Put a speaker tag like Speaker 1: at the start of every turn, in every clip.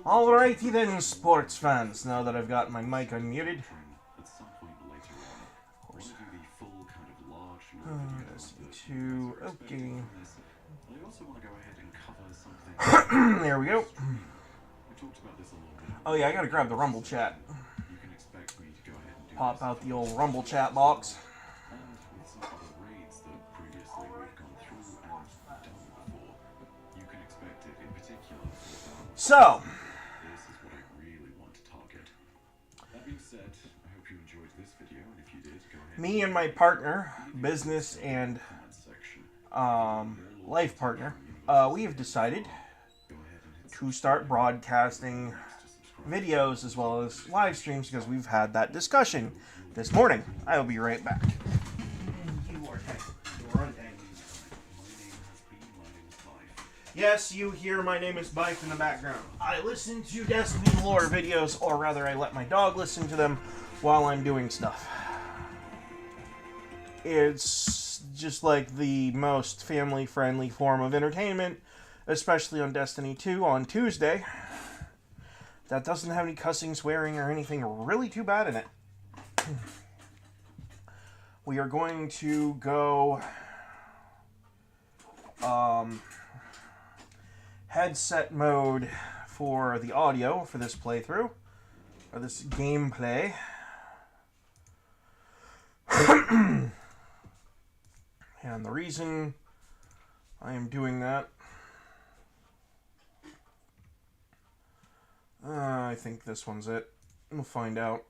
Speaker 1: Alrighty then, sports fans, now that I've got my mic unmuted. Of course. Destiny 2, okay. There we go. Oh yeah, I gotta grab the Rumble chat. Pop out the old Rumble chat box. So, me and my partner, business and life partner, we have decided to start broadcasting videos as well as live streams because we've had that discussion this morning. I'll be right back. Yes, you hear my name is Bike in the background. I listen to Destiny lore videos, or rather I let my dog listen to them while I'm doing stuff. It's just like the most family-friendly form of entertainment, especially on Destiny 2 on Tuesday. That doesn't have any cussing, swearing, or anything really too bad in it. We are going to go headset mode for the audio for this playthrough, or this gameplay. And the reason I am doing that, I think this one's it. We'll find out.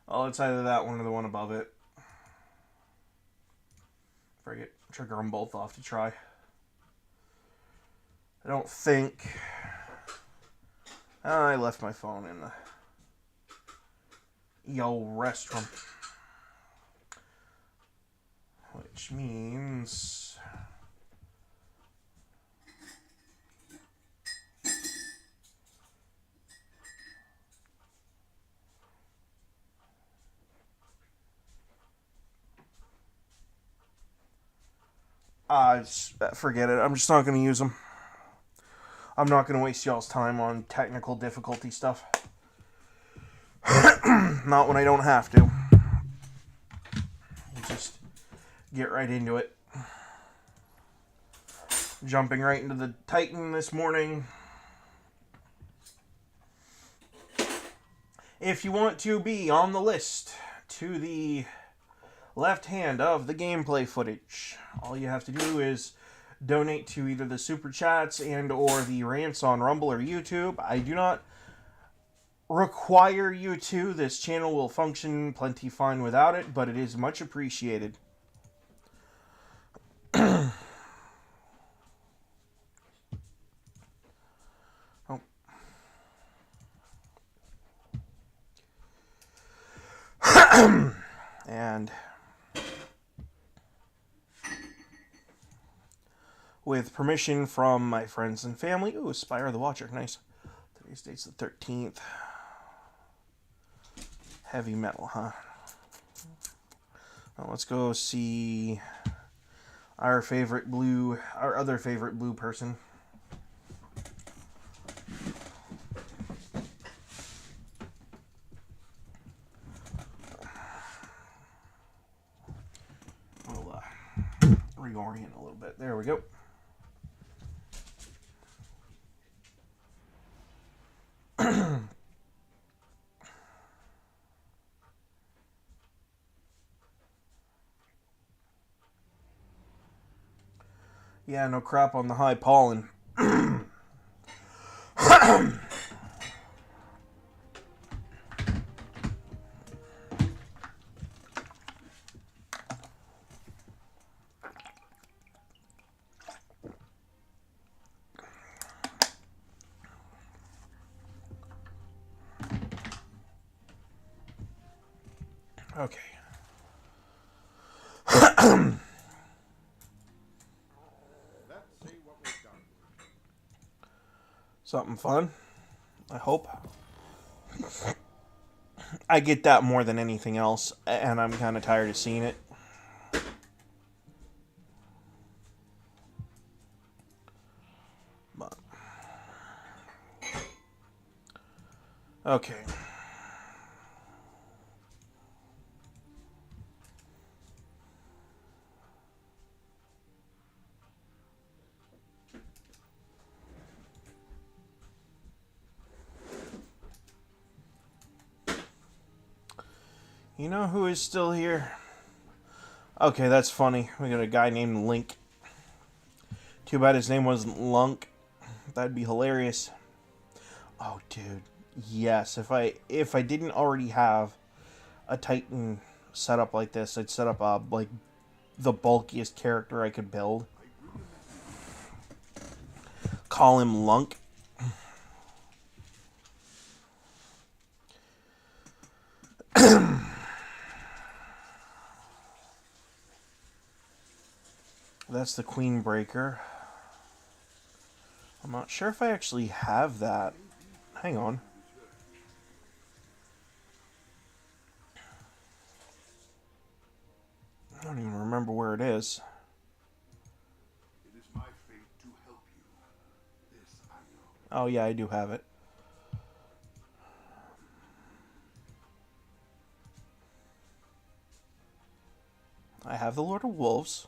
Speaker 1: Oh, it's either that one or the one above it. Forget, trigger them both off to try. I don't think... I left my phone in the old restroom. Which means... forget it. I'm just not going to use them. I'm not going to waste y'all's time on technical difficulty stuff. Not when I don't have to. Just get right into it. Jumping right into the Titan this morning. If you want to be on the list to the left hand of the gameplay footage, all you have to do is donate to either the super chats and or the rants on Rumble or YouTube. I do not require you to. This channel will function plenty fine without it, but it is much appreciated. Oh. And with permission from my friends and family. Ooh, Spire the Watcher. Nice. Today's date's the 13th. Heavy metal, huh? Well, let's go see our other favorite blue person. We'll reorient a little bit. There we go. Yeah, no crap on the high pollen. Okay. Something fun, I hope. I get that more than anything else, and I'm kind of tired of seeing it. But Okay. You know who is still here? Okay, that's funny. We got a guy named Link. Too bad his name wasn't Lunk. That'd be hilarious. Oh, dude. Yes, if I didn't already have a Titan set up like this, I'd set up like the bulkiest character I could build. Call him Lunk. That's the Queen Breaker. I'm not sure if I actually have that. Hang on. I don't even remember where it is.
Speaker 2: It is my fate to help you. This I know.
Speaker 1: Oh yeah, I do have it. I have the Lord of Wolves.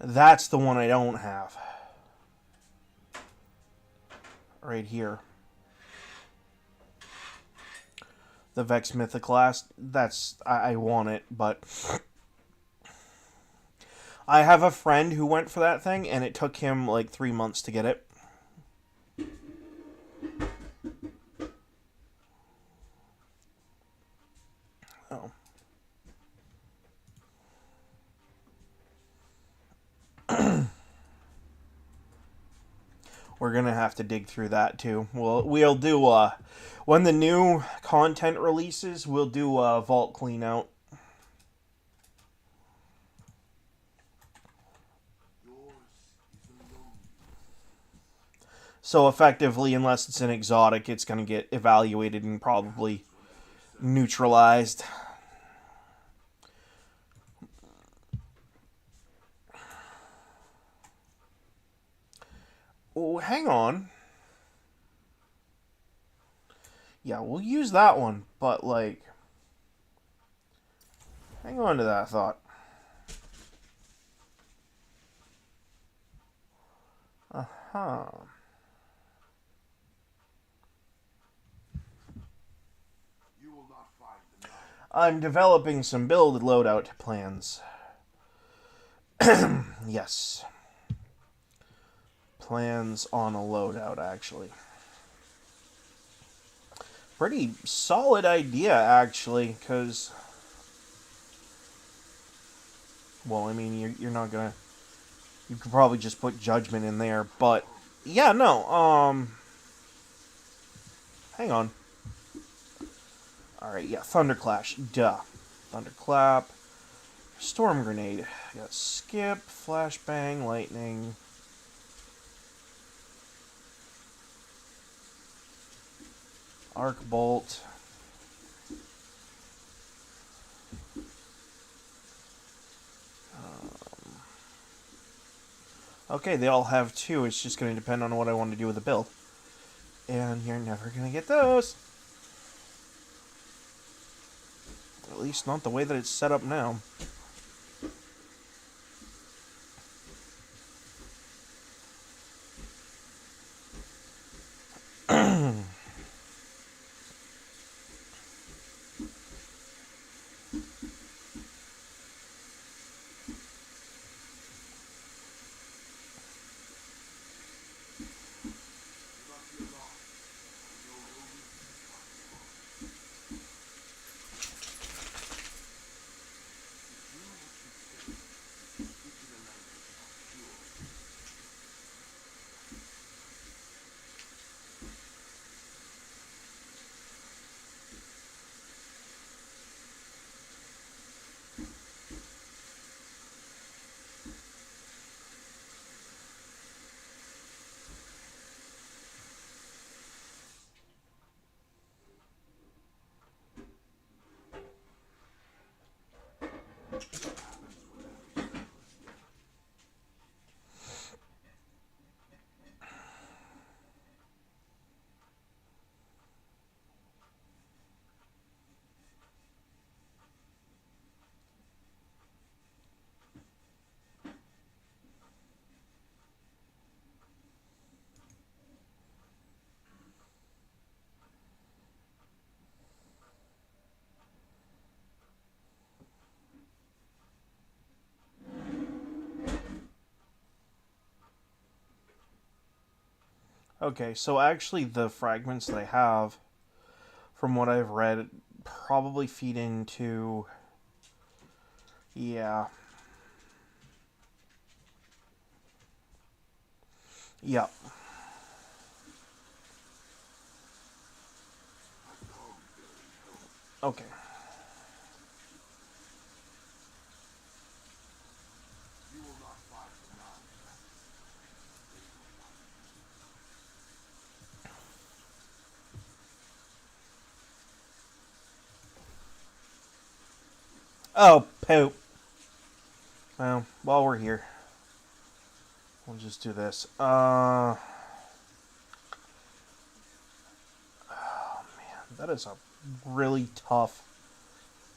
Speaker 1: That's the one I don't have. Right here. The Vex Mythoclast. That's... I want it, but... I have a friend who went for that thing, and it took him like 3 months to get it. Oh. We're gonna have to dig through that too. We'll do when the new content releases, we'll do a vault clean out. So effectively, unless it's an exotic, it's gonna get evaluated and probably neutralized. Oh, hang on. Yeah, we'll use that one, but like, hang on to that thought. Uh-huh.
Speaker 2: You will not find the knife.
Speaker 1: I'm developing some build loadout plans. Yes. Plans on a loadout, actually. Pretty solid idea, actually, because... Well, I mean, you're not gonna... You could probably just put Judgment in there, but... Yeah, no, hang on. Alright, yeah, Thunderclash, duh. Thunderclap. Storm Grenade. Got Skip, Flashbang, Lightning... Arc Bolt. Okay, they all have two. It's just going to depend on what I want to do with the build. And you're never going to get those. At least not the way that it's set up now. Okay, so actually the fragments that I have, from what I've read, probably feed into... Yeah. Yep. Okay.
Speaker 2: You will not fight for now.
Speaker 1: Oh, poop. Well, while we're here, we'll just do this. Oh, man, that is a really tough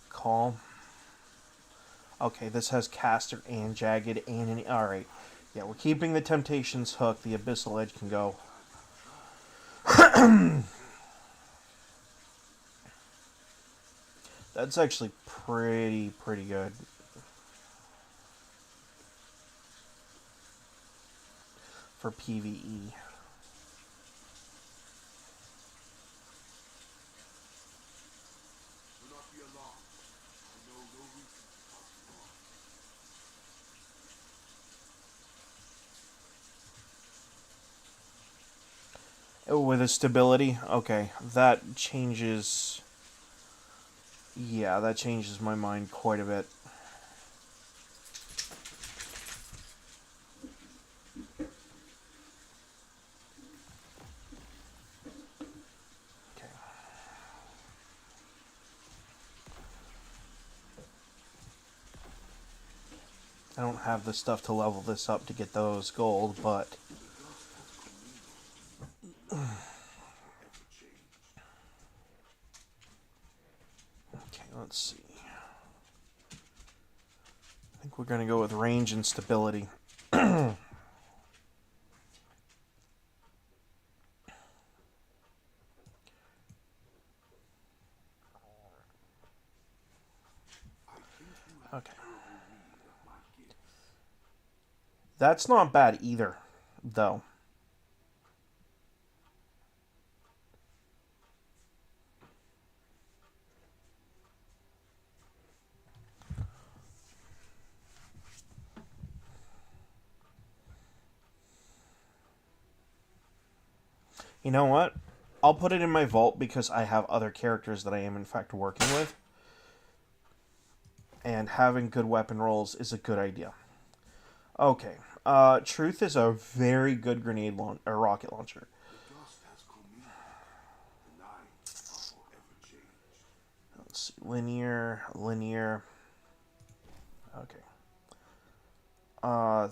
Speaker 1: call. Okay, this has caster and jagged and an... Alright. Yeah, we're keeping the Temptations hook. The Abyssal Edge can go. That's actually pretty good. For PvE.
Speaker 2: Do not be alarmed. I know no reason to fight you on.
Speaker 1: Oh, with a stability? Okay, that changes... Yeah, that changes my mind quite a bit. Okay. I don't have the stuff to level this up to get those gold, but... Okay, let's see. I think we're going to go with range and stability. Okay. That's not bad either, though. You know what? I'll put it in my vault because I have other characters that I am in fact working with. And having good weapon rolls is a good idea. Okay. Truth is a very good grenade or rocket launcher.
Speaker 2: The dust has commingled. The lines are forever changed.
Speaker 1: Let's see. Linear. Okay.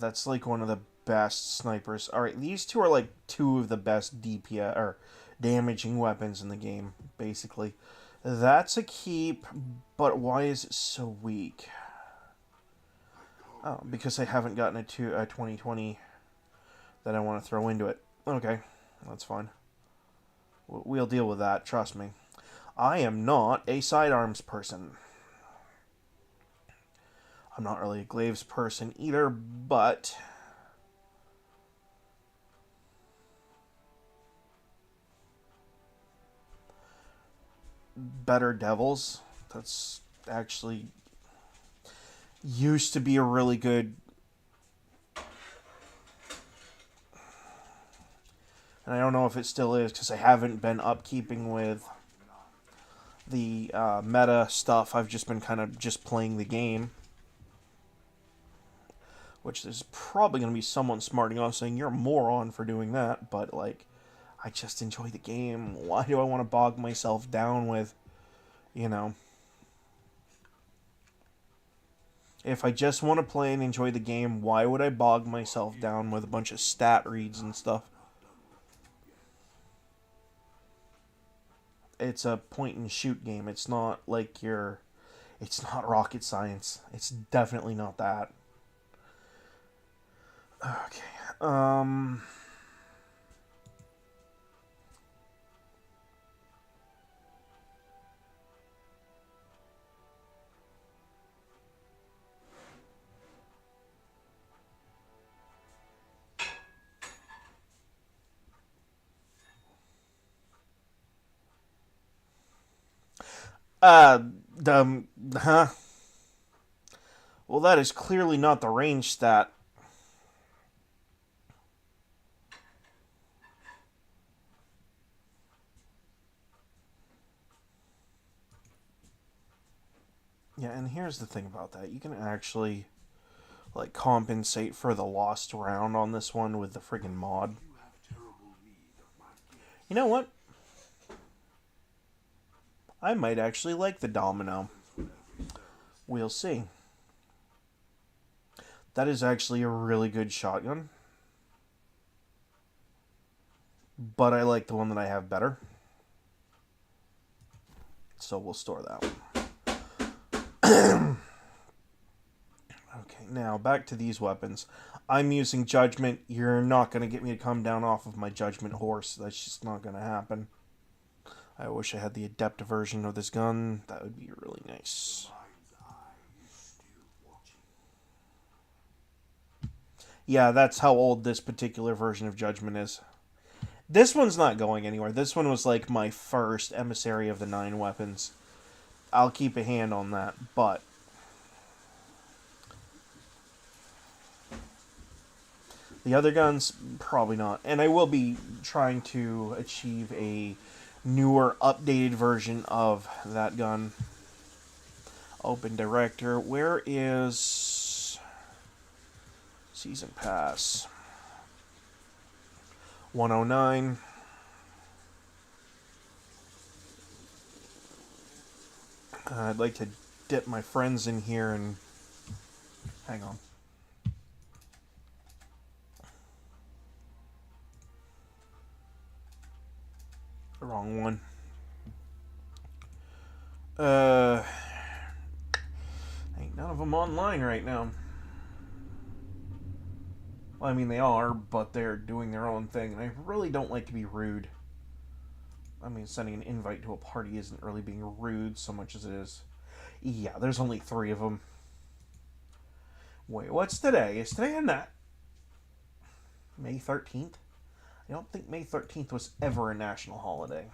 Speaker 1: That's like one of the best snipers. Alright, these two are like two of the best DPS or damaging weapons in the game, basically. That's a keep, but why is it so weak? Oh, because I haven't gotten a 2020 that I want to throw into it. Okay, that's fine. We'll deal with that, trust me. I am not a sidearms person. I'm not really a glaives person either, but... Better Devils. That's actually... used to be a really good... And I don't know if it still is, because I haven't been upkeeping with the meta stuff. I've just been kind of just playing the game. Which is probably going to be someone smarting off saying, you're a moron for doing that. But, like, I just enjoy the game. Why do I want to bog myself down with, you know... If I just want to play and enjoy the game, why would I bog myself down with a bunch of stat reads and stuff? It's a point and shoot game. It's not like it's not rocket science. It's definitely not that. Okay. Huh? Well, that is clearly not the range stat. Yeah, and here's the thing about that. You can actually, like, compensate for the lost round on this one with the friggin' mod.
Speaker 2: You have terrible need of my gifts.
Speaker 1: You know what? I might actually like the domino. We'll see. That is actually a really good shotgun. But I like the one that I have better. So we'll store that one. Okay, now back to these weapons. I'm using Judgment. You're not going to get me to come down off of my Judgment horse. That's just not going to happen. I wish I had the Adept version of this gun. That would be really nice. Yeah, that's how old this particular version of Judgment is. This one's not going anywhere. This one was like my first Emissary of the 9 weapons. I'll keep a hand on that, but the other guns, probably not. And I will be trying to achieve a newer, updated version of that gun. Open Director. Where is Season Pass? 109. I'd like to dip my friends in here and... Hang on. The wrong one. Ain't none of them online right now. Well, I mean, they are, but they're doing their own thing, and I really don't like to be rude. I mean, sending an invite to a party isn't really being rude so much as it is... Yeah, there's only 3 of them. Wait, what's today? Is today a nat... May 13th? I don't think May 13th was ever a national holiday.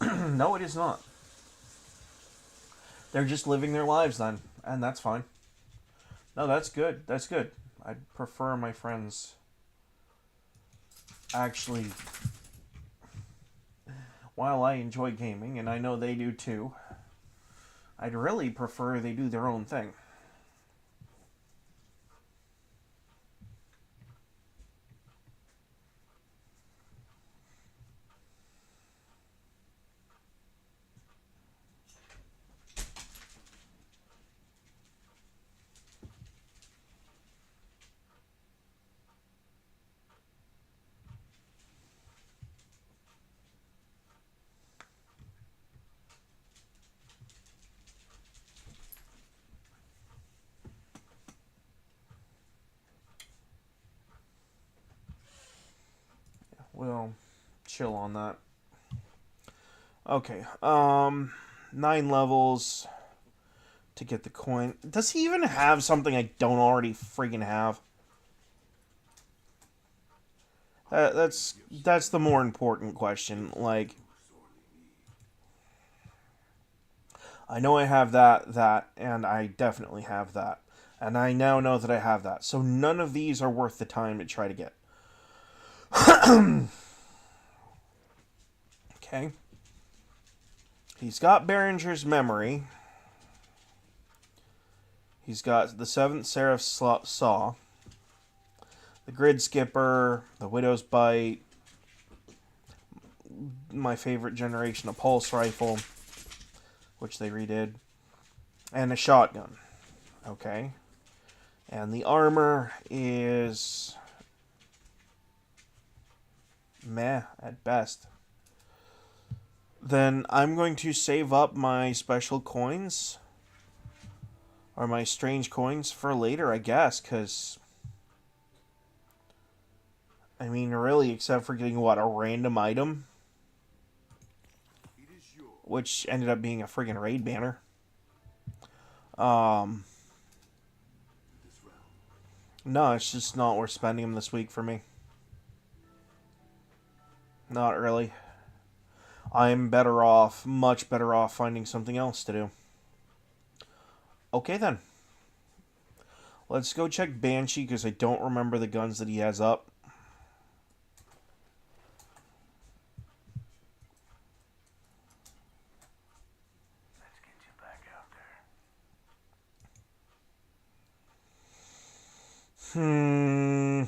Speaker 1: No, it is not. They're just living their lives then, and that's fine. No, that's good. That's good. I'd prefer my friends actually, while I enjoy gaming, and I know they do too, I'd really prefer they do their own thing. We'll chill on that. Okay, 9 levels to get the coin. Does he even have something I don't already friggin' have? That's the more important question. Like, I know I have that, and I definitely have that. And I now know that I have that. So none of these are worth the time to try to get. Okay. He's got Behringer's Memory. He's got the 7th Seraph Saw. The Grid Skipper. The Widow's Bite. My favorite generation of Pulse Rifle, which they redid. And a shotgun. Okay. And the armor is... meh, at best. Then I'm going to save up my special coins, or my strange coins, for later, I guess, because, I mean, really, except for getting, what, a random item, which ended up being a friggin' raid banner. No, it's just not worth spending them this week for me. Not really. I'm better off, much better off, finding something else to do. Okay then. Let's go check Banshee, because I don't remember the guns that he has up.
Speaker 3: Let's get you back out there.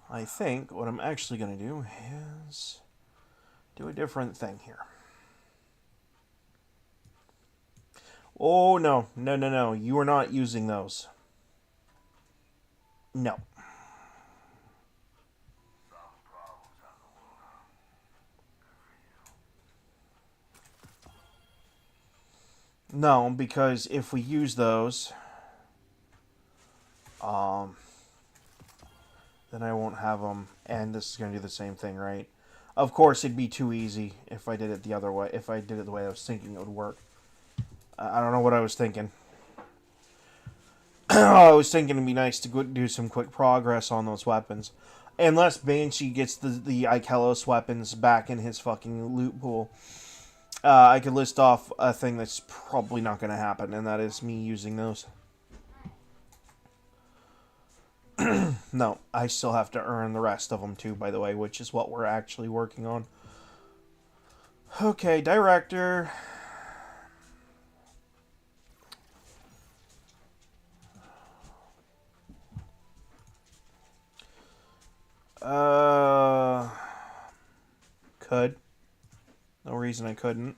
Speaker 1: I think what I'm actually going to do is do a different thing here. Oh, no. No, no, no. You are not using those. No. No, because if we use those, then I won't have them, and this is going to do the same thing, right? Of course, it'd be too easy if I did it the other way. If I did it the way I was thinking it would work. I don't know what I was thinking. I was thinking it'd be nice to do some quick progress on those weapons. Unless Banshee gets the Ikelos weapons back in his fucking loot pool. I could list off a thing that's probably not going to happen, and that is me using those. No, I still have to earn the rest of them too, by the way, which is what we're actually working on. Okay, director. Could. No reason I couldn't.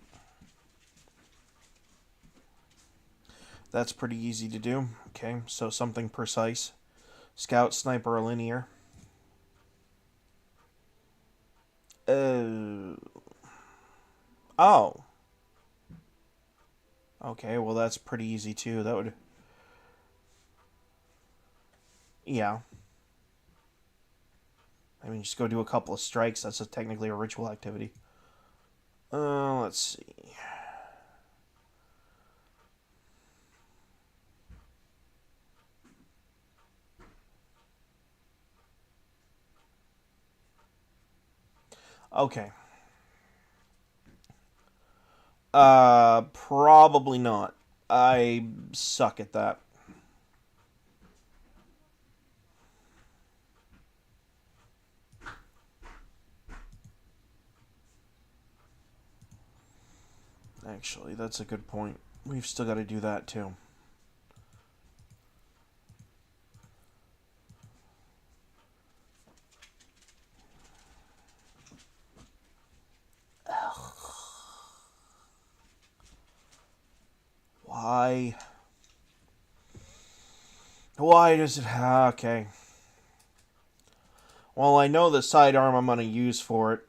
Speaker 1: That's pretty easy to do. Okay, so something precise. Scout, sniper, or linear. Oh. Okay, well that's pretty easy too. That would... Yeah. I mean, just go do a couple of strikes. That's technically a ritual activity. Let's see. Okay. Probably not. I suck at that. Actually, that's a good point. We've still got to do that too. Ugh. Why? Why does it... Okay. Well, I know the sidearm I'm going to use for it.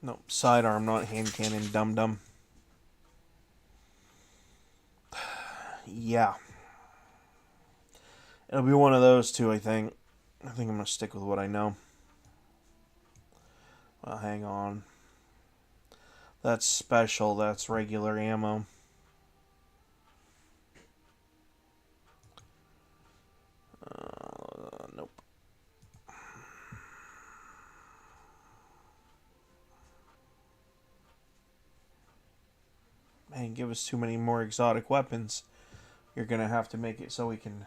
Speaker 1: No, sidearm, not hand cannon, dum-dum. Yeah. It'll be one of those two, I think. I think I'm going to stick with what I know. Well, hang on. That's special. That's regular ammo. Nope. Man, give us too many more exotic weapons. You're going to have to make it so we can...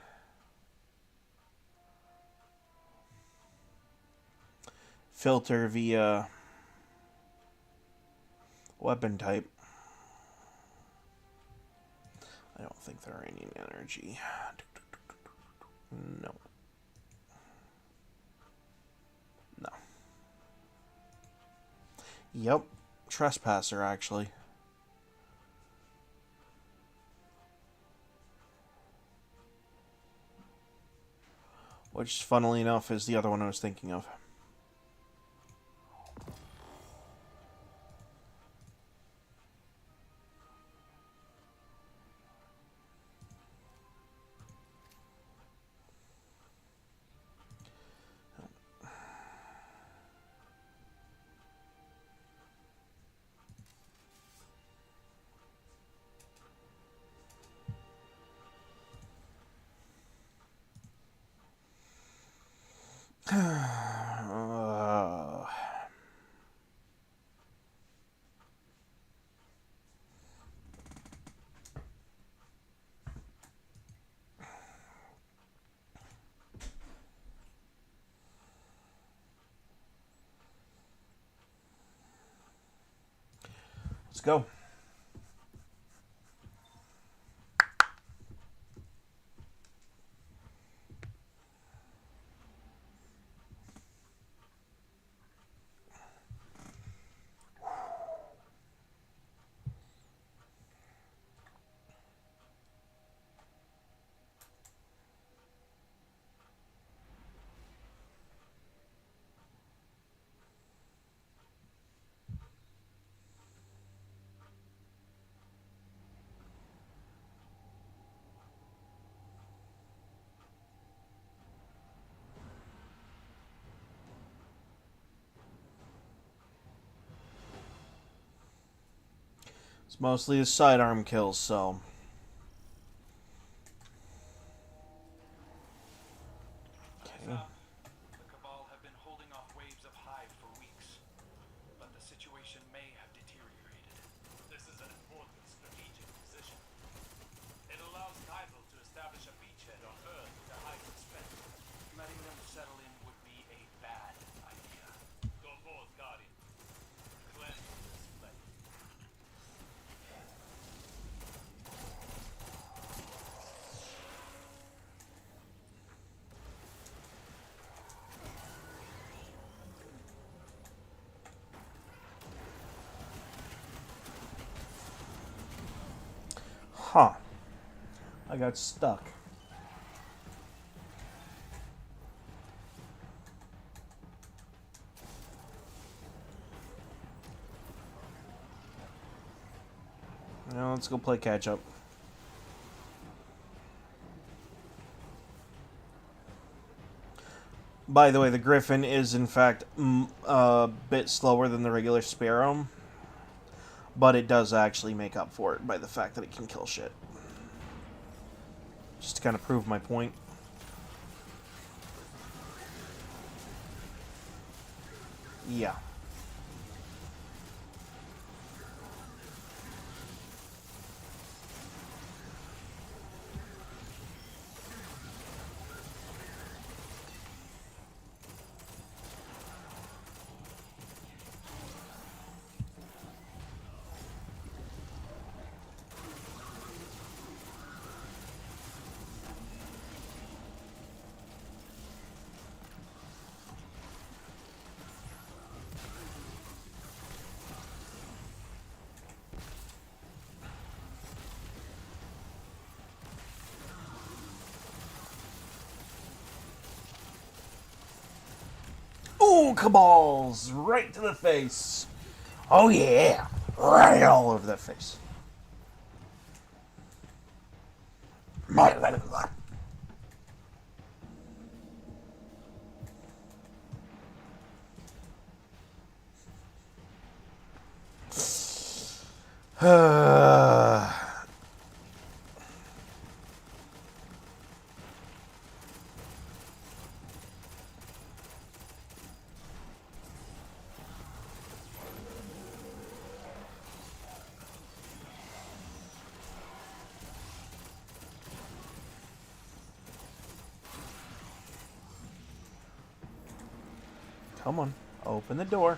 Speaker 1: filter via Weapon type. I don't think they're raining energy. No. No. Yep. Trespasser, actually. Which, funnily enough, is the other one I was thinking of. Let's go. It's mostly his sidearm kills, so... Okay.
Speaker 4: The Cabal have been holding off waves of Hive for weeks, but the situation may have deteriorated. This is an important strategic position. It allows Nigel to establish a beachhead on Earth to Hive's expense. Letting them settle in would be a bad idea. Go forth, Guardian. Cleanse this place.
Speaker 1: Huh. I got stuck. Now let's go play catch up. By the way, the Griffin is in fact a bit slower than the regular Sparrow, but it does actually make up for it by the fact that it can kill shit. Just to kind of prove my point. Yeah. Ooh, Cabals! Right to the face. Oh yeah! Right all over that face. Come on, open the door.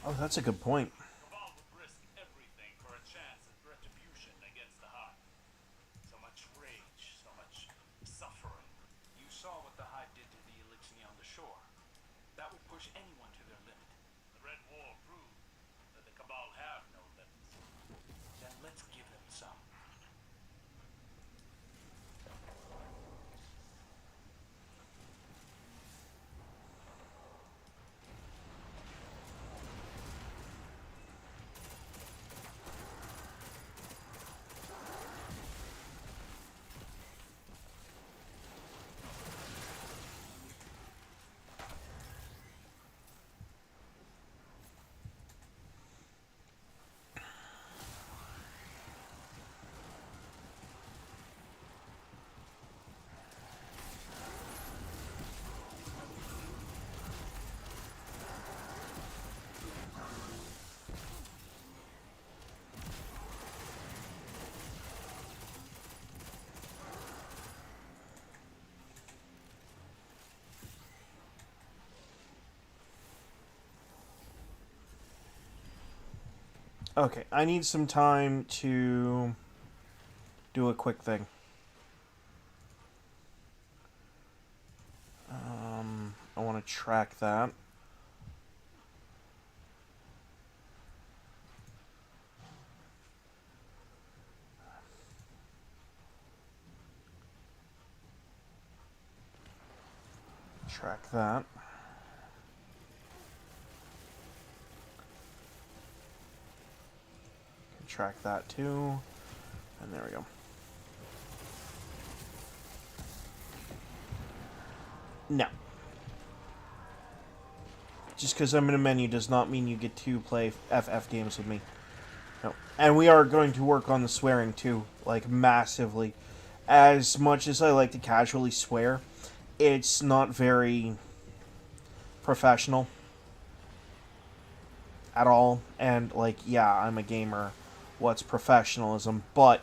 Speaker 1: Oh, that's a good point.
Speaker 5: Cabal would risk everything for a chance at retribution against the Hive. So much rage, so much suffering.
Speaker 4: You saw what the Hive did to the Elixir on the shore. That would push anyone to their limit.
Speaker 5: The Red War proved that the Cabal have no limits.
Speaker 4: Then let's give them some.
Speaker 1: Okay, I need some time to do a quick thing. I want to track that. Track that. Track that too. And there we go. No. Just because I'm in a menu does not mean you get to play FF games with me. No. And we are going to work on the swearing too, like massively. As much as I like to casually swear, it's not very professional at all. And like, yeah, I'm a gamer. What's professionalism? But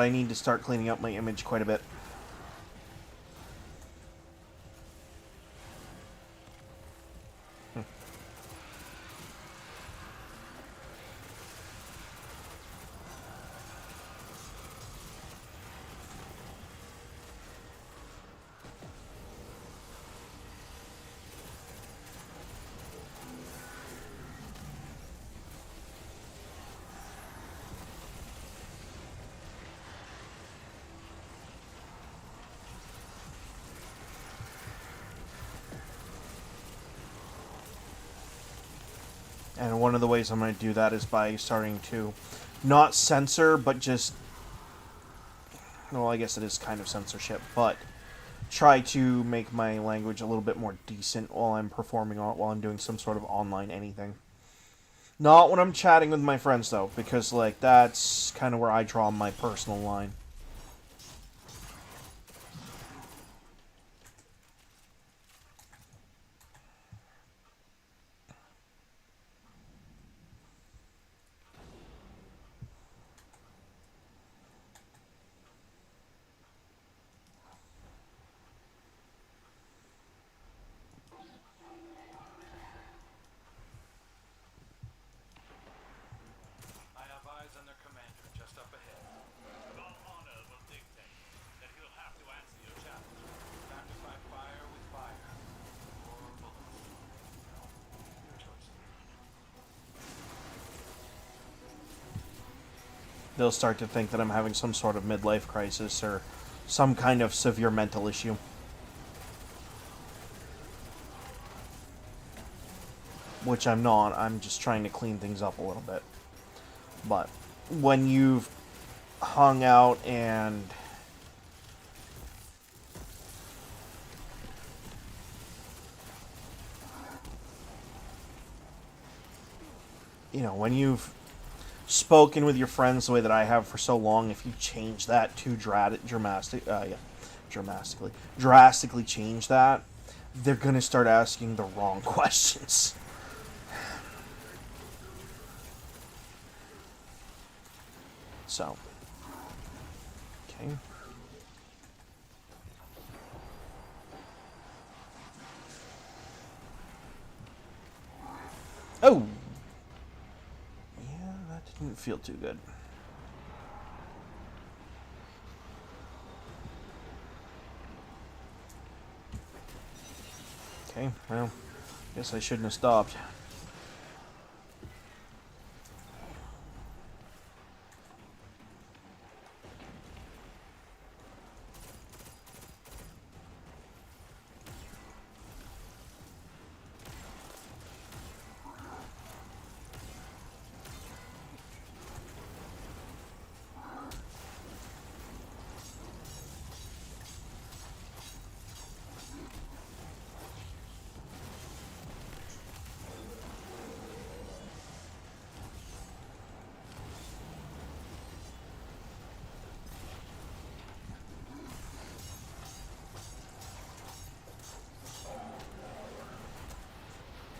Speaker 1: I need to start cleaning up my image quite a bit. And one of the ways I'm going to do that is by starting to not censor, but just... Well, I guess it is kind of censorship, but try to make my language a little bit more decent while I'm performing on it, while I'm doing some sort of online anything. Not when I'm chatting with my friends, though, because, like, that's kind of where I draw my personal line.
Speaker 4: I have eyes on their commander just up ahead.
Speaker 5: Cabal honor will dictate that he'll have to answer your challenge.
Speaker 4: Time to fight fire with fire. Or bullets. No, your choice.
Speaker 1: They'll start to think that I'm having some sort of midlife crisis or some kind of severe mental issue. Which I'm not. I'm just trying to clean things up a little bit. But when you've hung out and when you've spoken with your friends the way that I have for so long, if you change that too drastically change that, they're going to start asking the wrong questions. So, okay. Oh! Yeah, that didn't feel too good. Okay, well, guess I shouldn't have stopped.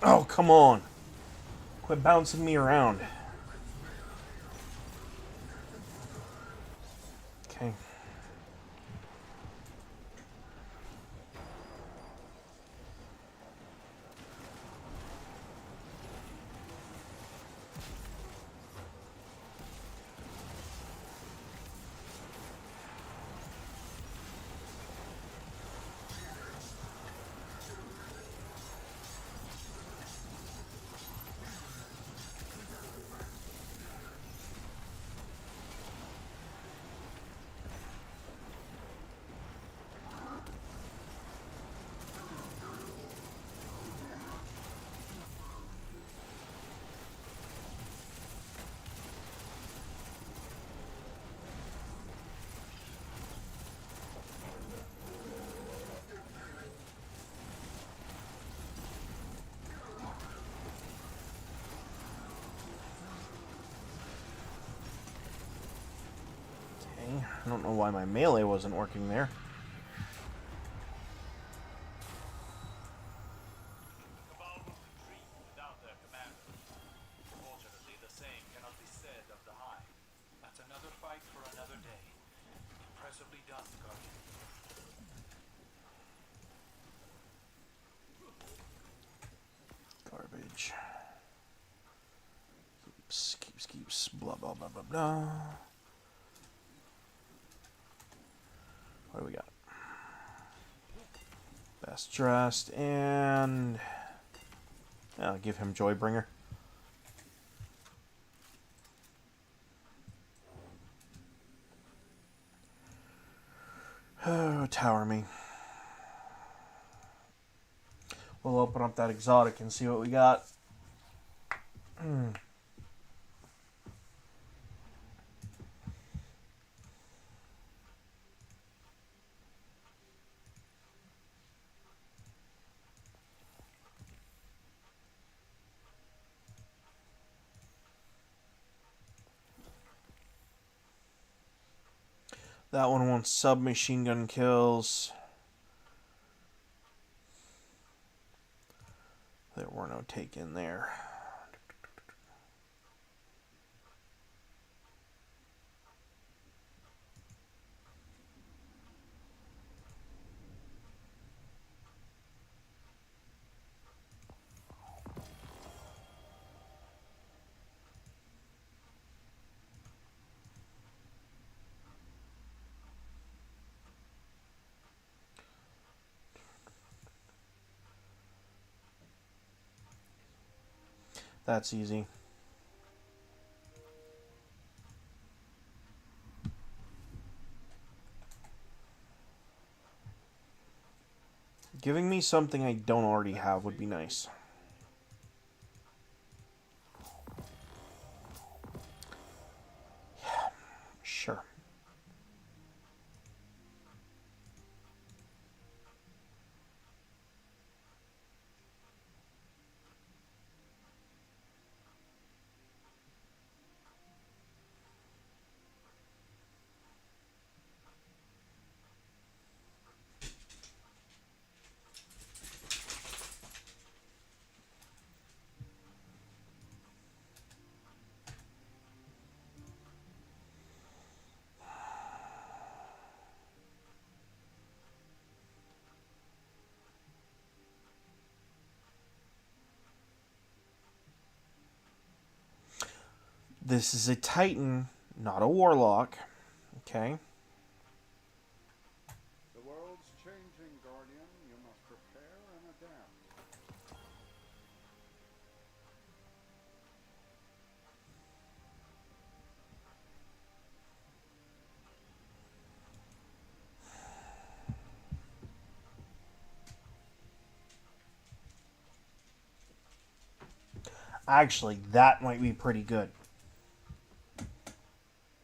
Speaker 1: Oh, come on. Quit bouncing me around. Okay. I don't know why my melee wasn't working there.
Speaker 5: Cabal will retreat without their commander. Fortunately, the same cannot be said of the Hive.
Speaker 4: That's another fight for another day. Impressively done, Guardian.
Speaker 1: Garbage. Keeps, blah, blah, blah, blah, blah. What do we got? Best dressed, and I'll give him Joybringer. Oh, tower me. We'll open up that exotic and see what we got. That one wants submachine gun kills. There were no taken there. That's easy. Giving me something I don't already have would be nice. Yeah, sure. This is a Titan, not a Warlock. Okay.
Speaker 2: The world's changing, Guardian. You must prepare and adapt.
Speaker 1: Actually, that might be pretty good.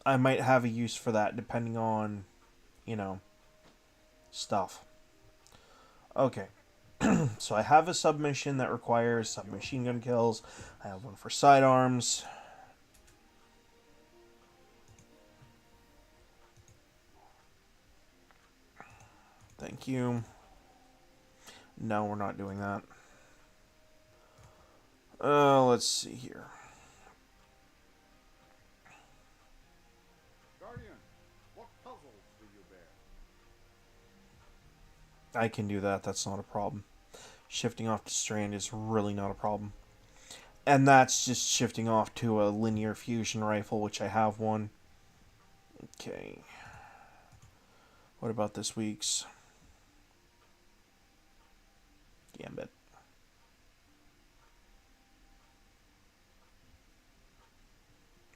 Speaker 1: I might have a use for that depending on, you know, stuff. Okay. So I have a submission that requires submachine gun kills. I have one for sidearms. Thank you. No, we're not doing that. Let's see here.
Speaker 2: Guardian, what puzzles do you bear?
Speaker 1: I can do that. That's not a problem. Shifting off to Strand is really not a problem. And that's just shifting off to a linear fusion rifle, which I have one. Okay. What about this week's? Gambit.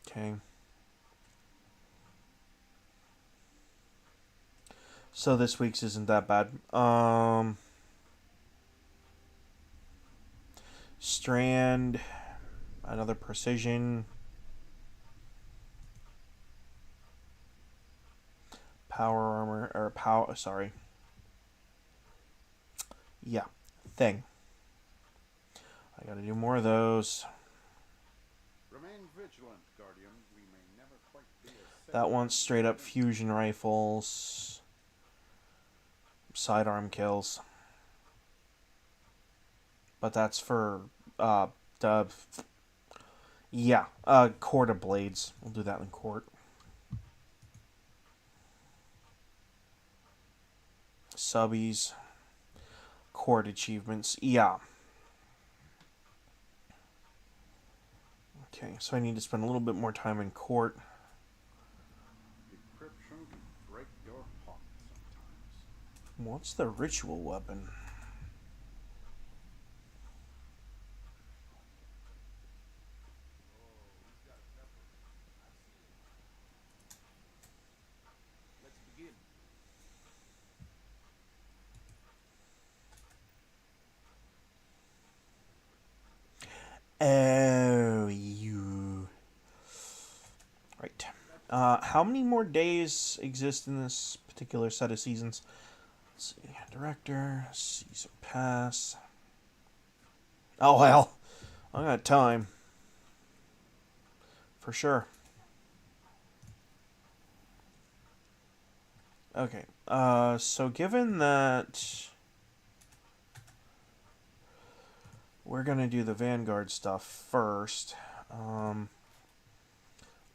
Speaker 1: Okay. So this week's isn't that bad. Strand, another precision. Power armor, or power, sorry. Yeah, thing. I gotta do more of those.
Speaker 2: Remain vigilant, Guardian. We may never quite be as safe.
Speaker 1: That one's straight up fusion rifles. Sidearm kills. But that's for, court of blades. We'll do that in court. Subbies. Court achievements. Yeah. Okay, so I need to spend a little bit more time in court.
Speaker 2: Decryption can break your heart sometimes.
Speaker 1: What's the ritual weapon?
Speaker 3: Let's begin.
Speaker 1: Oh, you. Right. How many more days exist in this particular set of seasons? Let's see. Director, season pass. Oh, well. I got time. For sure. Okay. So given that we're going to do the Vanguard stuff first,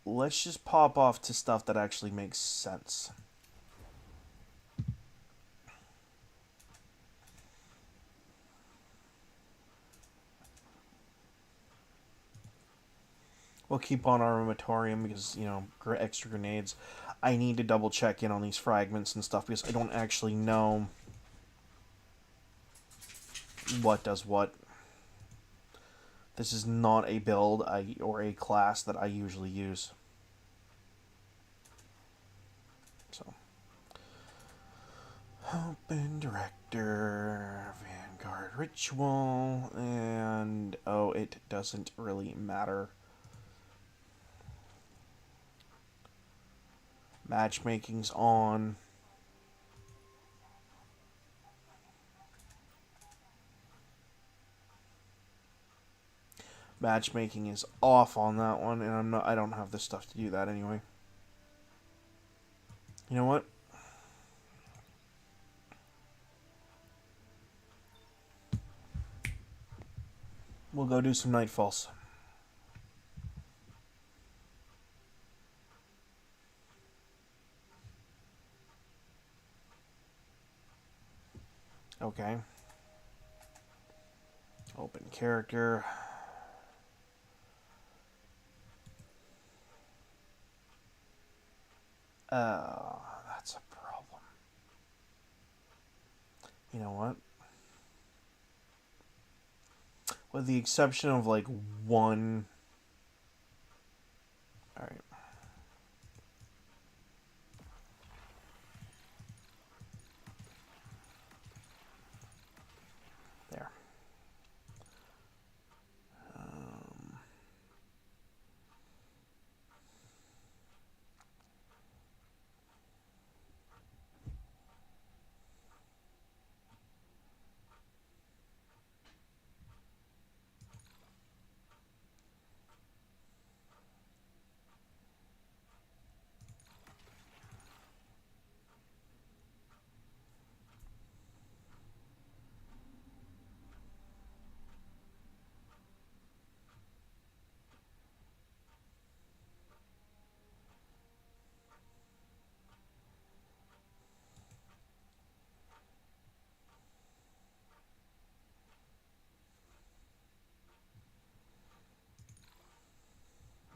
Speaker 1: let's just pop off to stuff that actually makes sense. We'll keep on Armatorium because, you know, extra grenades. I need to double check in on these fragments and stuff because I don't actually know what does what. This is not a build or a class that I usually use. So, open director, Vanguard ritual, and oh, it doesn't really matter. Matchmaking's on. Matchmaking is off on that one, and I don't have the stuff to do that anyway. You know what? We'll go do some Nightfalls. Okay. Open character. That's a problem. You know what? With the exception of like one. Alright. There.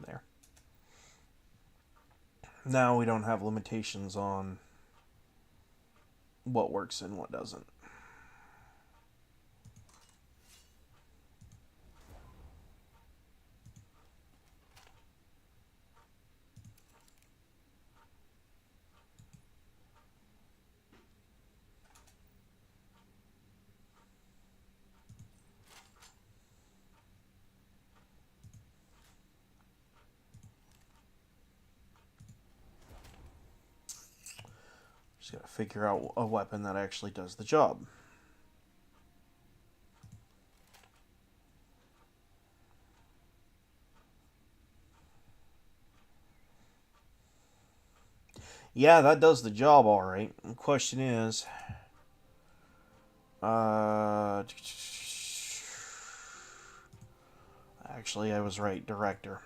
Speaker 1: There. Now we don't have limitations on what works and what doesn't. Just gotta figure out a weapon that actually does the job. Yeah, that does the job alright. The question is... Actually, I was right. Director.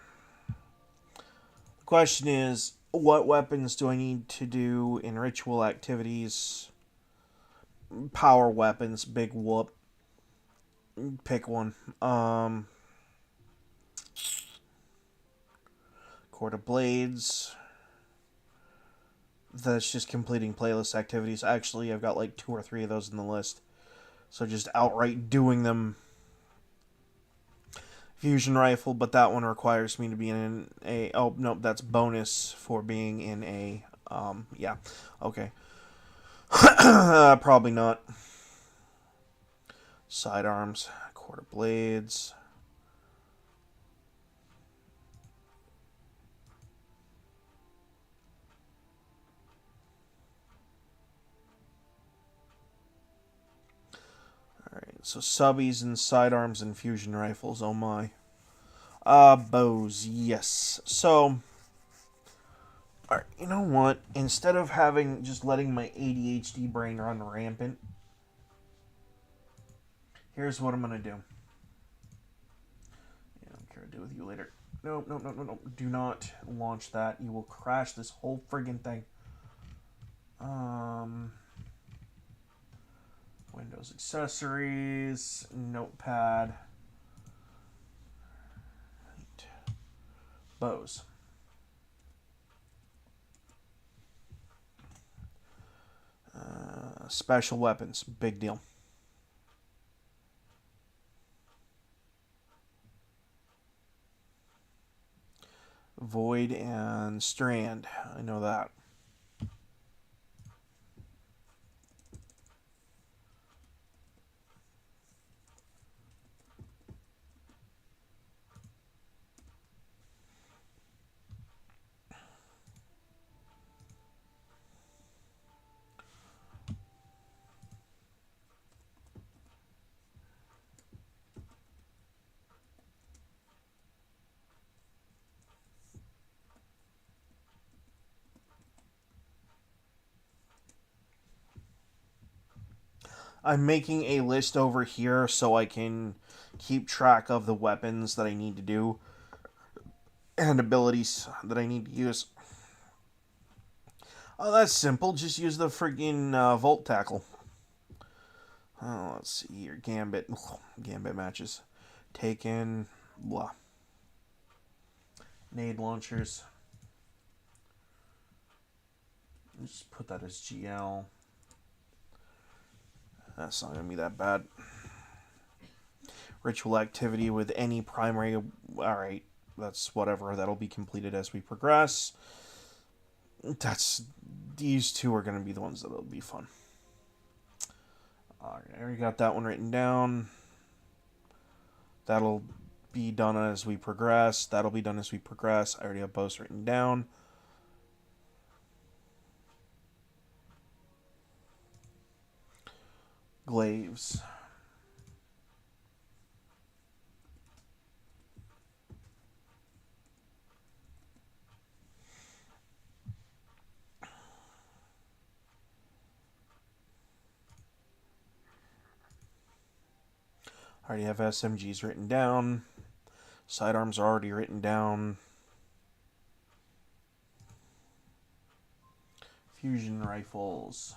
Speaker 1: The question is, what weapons do I need to do in ritual activities? Power weapons, big whoop. Pick one. Court of Blades. That's just completing playlist activities. Actually, I've got like 2 or 3 of those in the list. So just outright doing them. Fusion rifle, but that one requires me to be in a... Oh, no, that's bonus for being in a... yeah. Okay. Probably not. Sidearms. Court of Blades. Alright, so subbies and sidearms and fusion rifles, oh my. Bows, yes. So, alright, you know what? Instead of just letting my ADHD brain run rampant, here's what I'm gonna do. Yeah, I don't care what to do with you later. No. Do not launch that. You will crash this whole friggin' thing. Windows accessories, notepad, bows. Special weapons, big deal. Void and Strand, I know that. I'm making a list over here so I can keep track of the weapons that I need to do and abilities that I need to use. Oh, that's simple. Just use the friggin' Volt Tackle. Oh, let's see here. Gambit. Gambit matches. Taken. Blah. Nade launchers. Just put that as GL. That's not going to be that bad. Ritual activity with any primary... Alright, that's whatever. That'll be completed as we progress. These two are going to be the ones that'll be fun. Alright, I already got that one written down. That'll be done as we progress. That'll be done as we progress. I already have both written down. Glaives. I already have SMGs written down. Sidearms are already written down. Fusion rifles.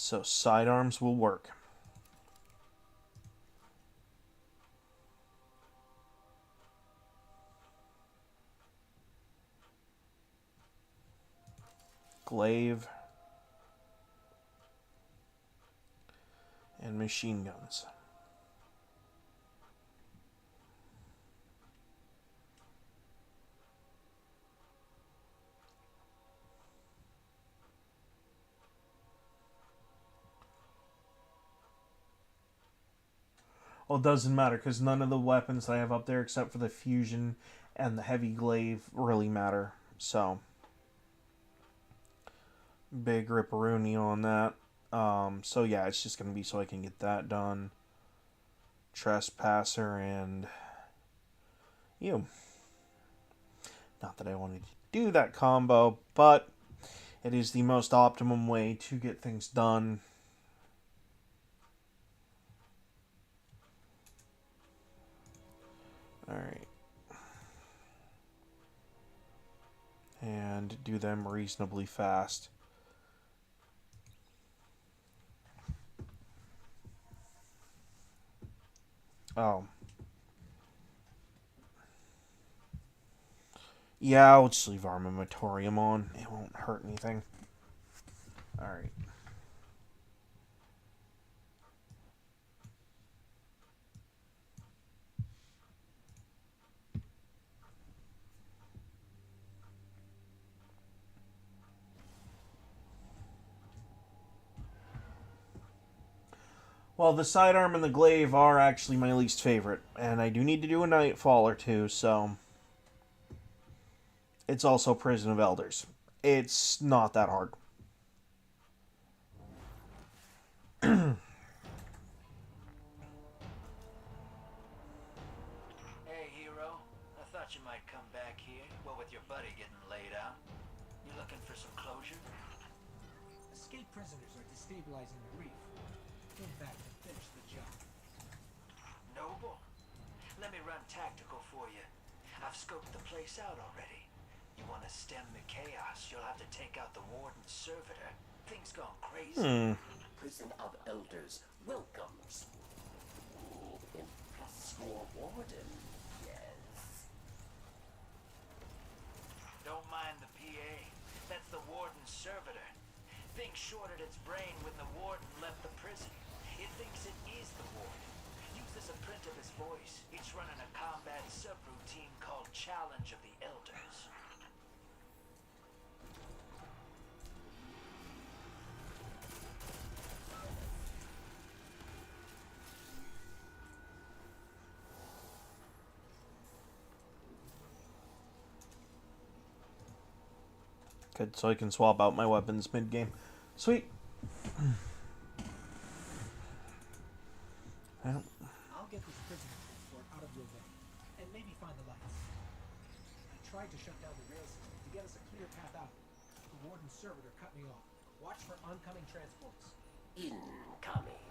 Speaker 1: So sidearms will work. Glaive and machine guns. Well, it doesn't matter because none of the weapons that I have up there except for the fusion and the heavy glaive really matter. So, big ripperoonie on that. So yeah, it's just going to be so I can get that done. Trespasser and you. Not that I wanted to do that combo, but it is the most optimum way to get things done. Alright. And do them reasonably fast. Oh. Yeah, I'll just leave Armamentorium on. It won't hurt anything. Alright. Well, the sidearm and the glaive are actually my least favorite, and I do need to do a Nightfall or two, so... It's also Prison of Elders. It's not that hard.
Speaker 6: Hey, hero. I thought you might come back here. What with your buddy getting laid out? You looking for some closure?
Speaker 3: Escaped prisoners are destabilizing the reef. Came back to finish the job.
Speaker 6: Noble? Let me run tactical for you. I've scoped the place out already. You want to stem the chaos, you'll have to take out the warden's servitor. Things gone crazy.
Speaker 7: Prison of Elders welcomes. Impress your warden, yes.
Speaker 6: Don't mind the PA. That's the warden's servitor. Thing shorted its brain when the warden left the prison. It thinks it is the warden. Use this a print of his voice. It's running a combat subroutine called Challenge of the Elders.
Speaker 1: Good, so I can swap out my weapons mid-game. Sweet. Well,
Speaker 3: I'll get this prisoner transport out of your way, and maybe find the lights. I tried to shut down the rail system to get us a clear path out. The warden's servitor cut me off. Watch for oncoming transports.
Speaker 7: Incoming.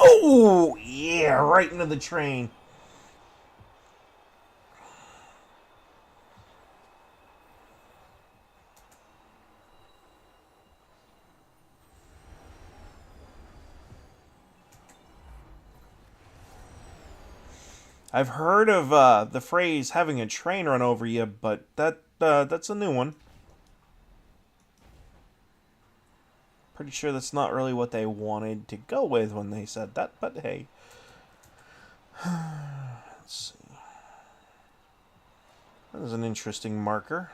Speaker 1: oh yeah, right into the train. I've heard of the phrase having a train run over you, but that's a new one. Pretty sure that's not really what they wanted to go with when they said that, but hey. Let's see. That is an interesting marker.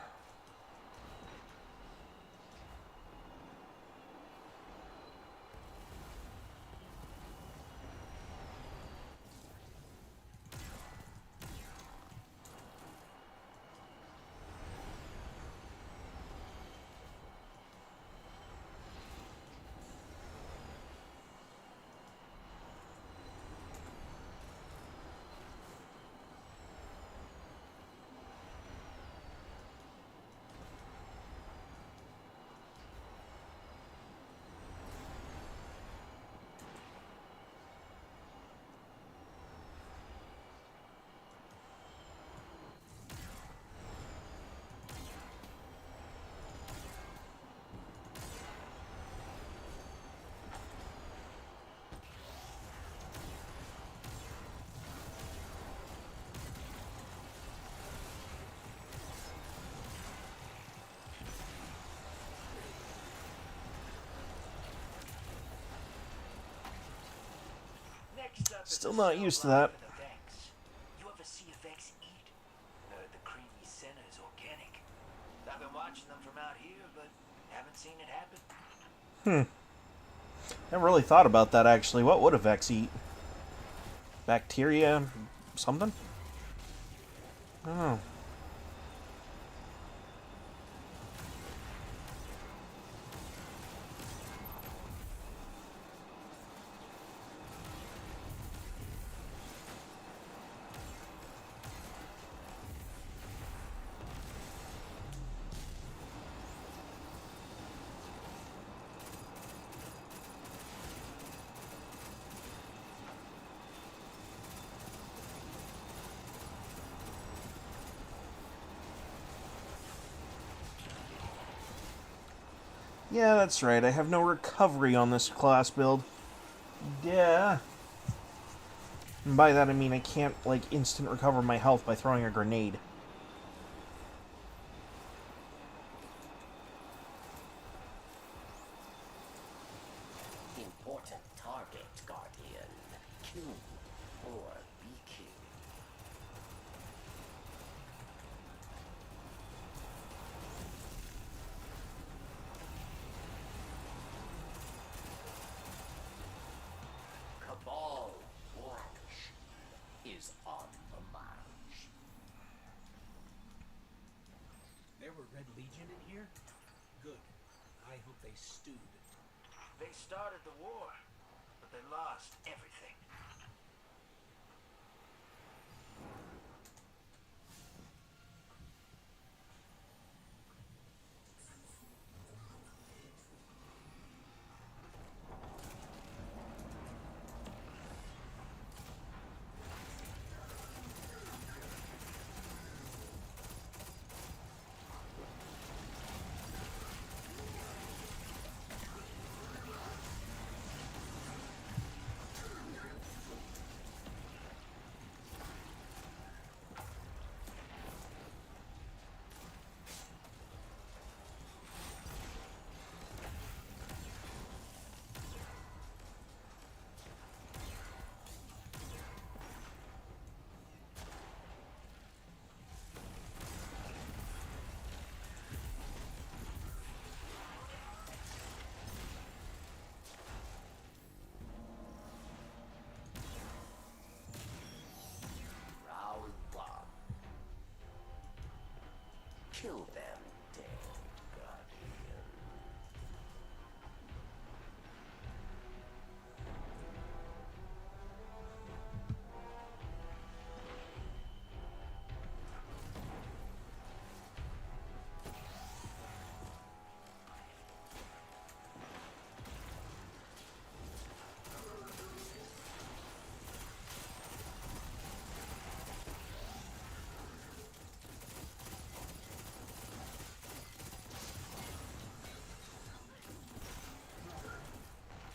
Speaker 6: Next up is
Speaker 1: Still
Speaker 6: the
Speaker 1: not
Speaker 6: slow
Speaker 1: used to
Speaker 6: life
Speaker 1: that.
Speaker 6: of the Vex. You ever see a Vex eat? Heard the creamy center is organic. I've been watching them from out here, but haven't seen it happen.
Speaker 1: Never really thought about that actually. What would a Vex eat? Bacteria? Something? I don't know. Yeah, that's right. I have no recovery on this class build. Yeah. And by that I mean I can't, like, instant recover my health by throwing a grenade.
Speaker 7: Important target, Guardian. Kill or be killed. Cabal Blanche is on the march.
Speaker 3: There were Red Legion in here? Good. I hope they stewed.
Speaker 6: They started the war, but they lost everything.
Speaker 7: Kill them dead, Guardian.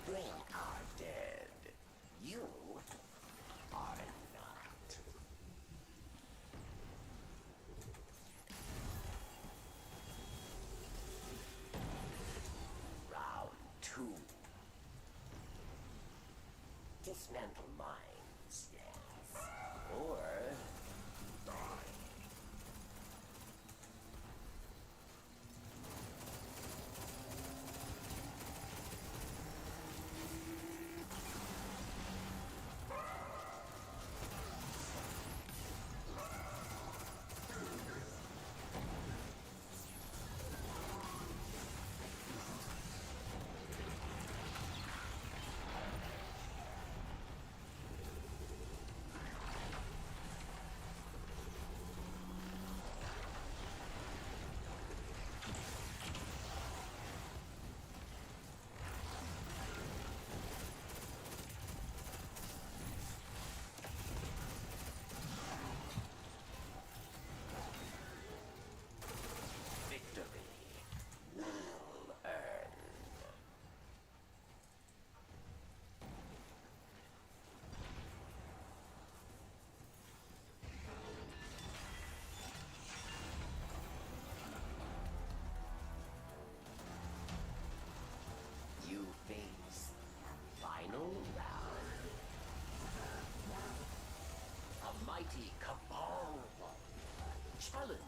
Speaker 7: They are dead. You are not. Round 2. Dismantle mines, yes. Or die. Victory well earned. You face final round. A mighty cabal challenges.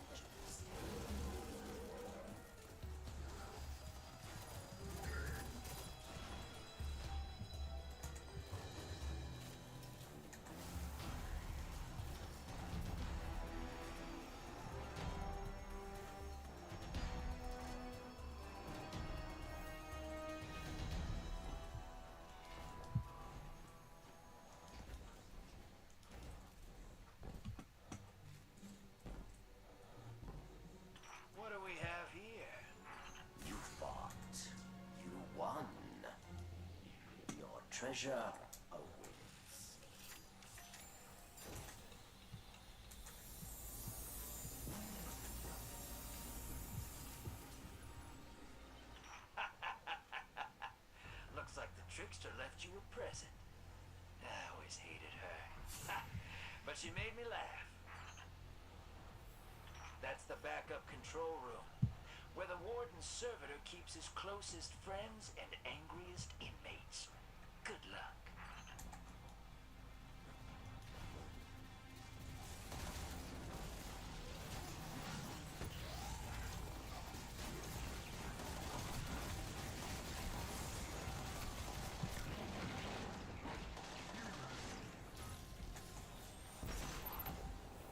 Speaker 6: What do we have here?
Speaker 7: You fought. You won. Your treasure awaits.
Speaker 6: Looks like the trickster left you a present. I always hated her. But she made me laugh. That's the backup control room, where the warden's servitor keeps his closest friends and angriest inmates. Good luck.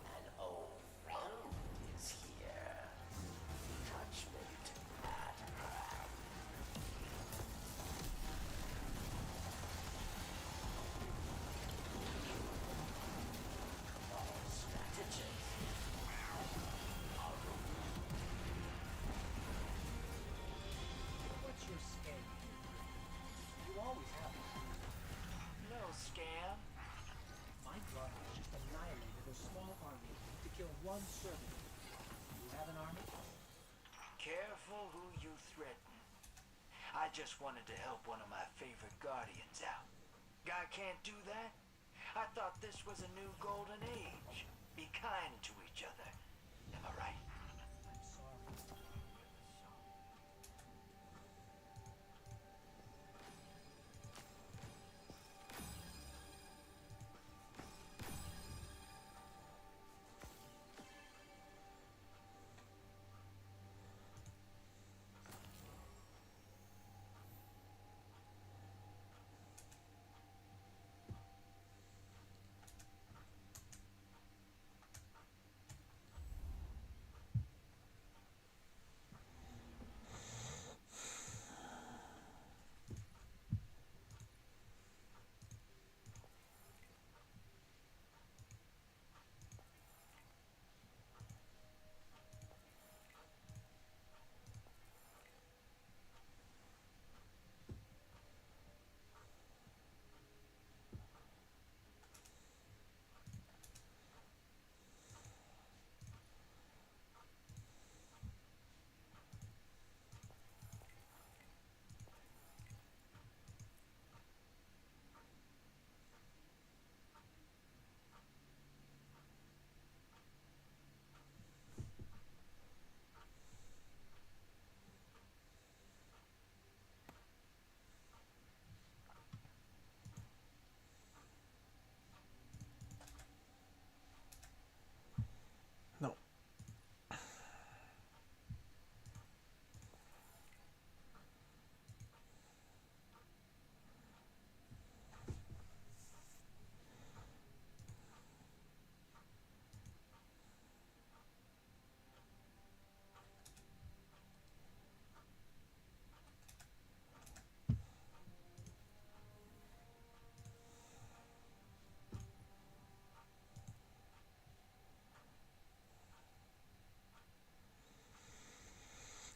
Speaker 6: An old friend is here. Judgment at hand. All strategists are
Speaker 3: What's your scam? You always have one.
Speaker 6: No scam.
Speaker 3: My brother just annihilated a small army to kill one servant. You have an army?
Speaker 6: Careful who you threaten. I just wanted to help one of my favorite guardians out. Guy can't do that? I thought this was a new golden age. Be kind to each other. Am I right?
Speaker 3: I'm sorry.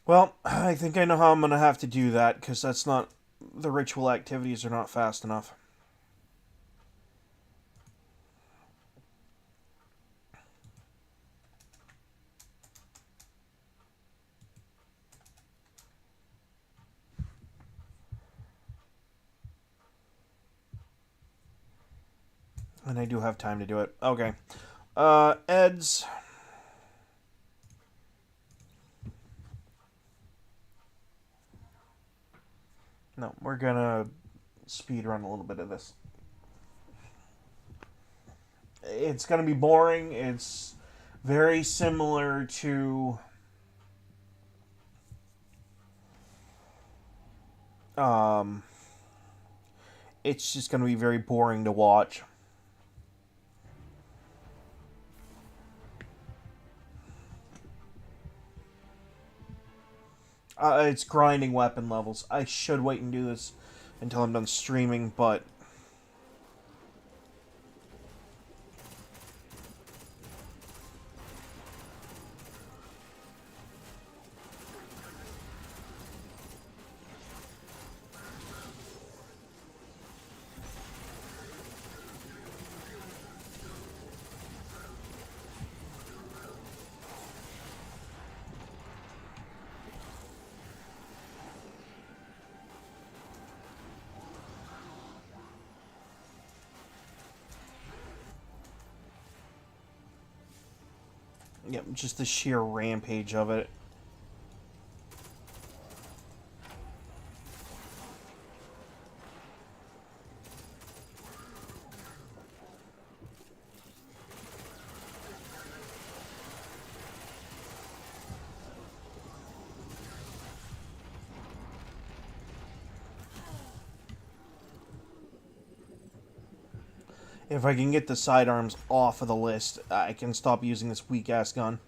Speaker 1: Well, I think I know how I'm going to have to do that, because that's not... The ritual activities are not fast enough. And I do have time to do it. Okay. Ed's... No, we're gonna speed run a little bit of this. It's gonna be boring. It's very similar to it's just gonna be very boring to watch. It's grinding weapon levels. I should wait and do this until I'm done streaming, but... Yep, just the sheer rampage of it. If I can get the sidearms off of the list, I can stop using this weak-ass gun.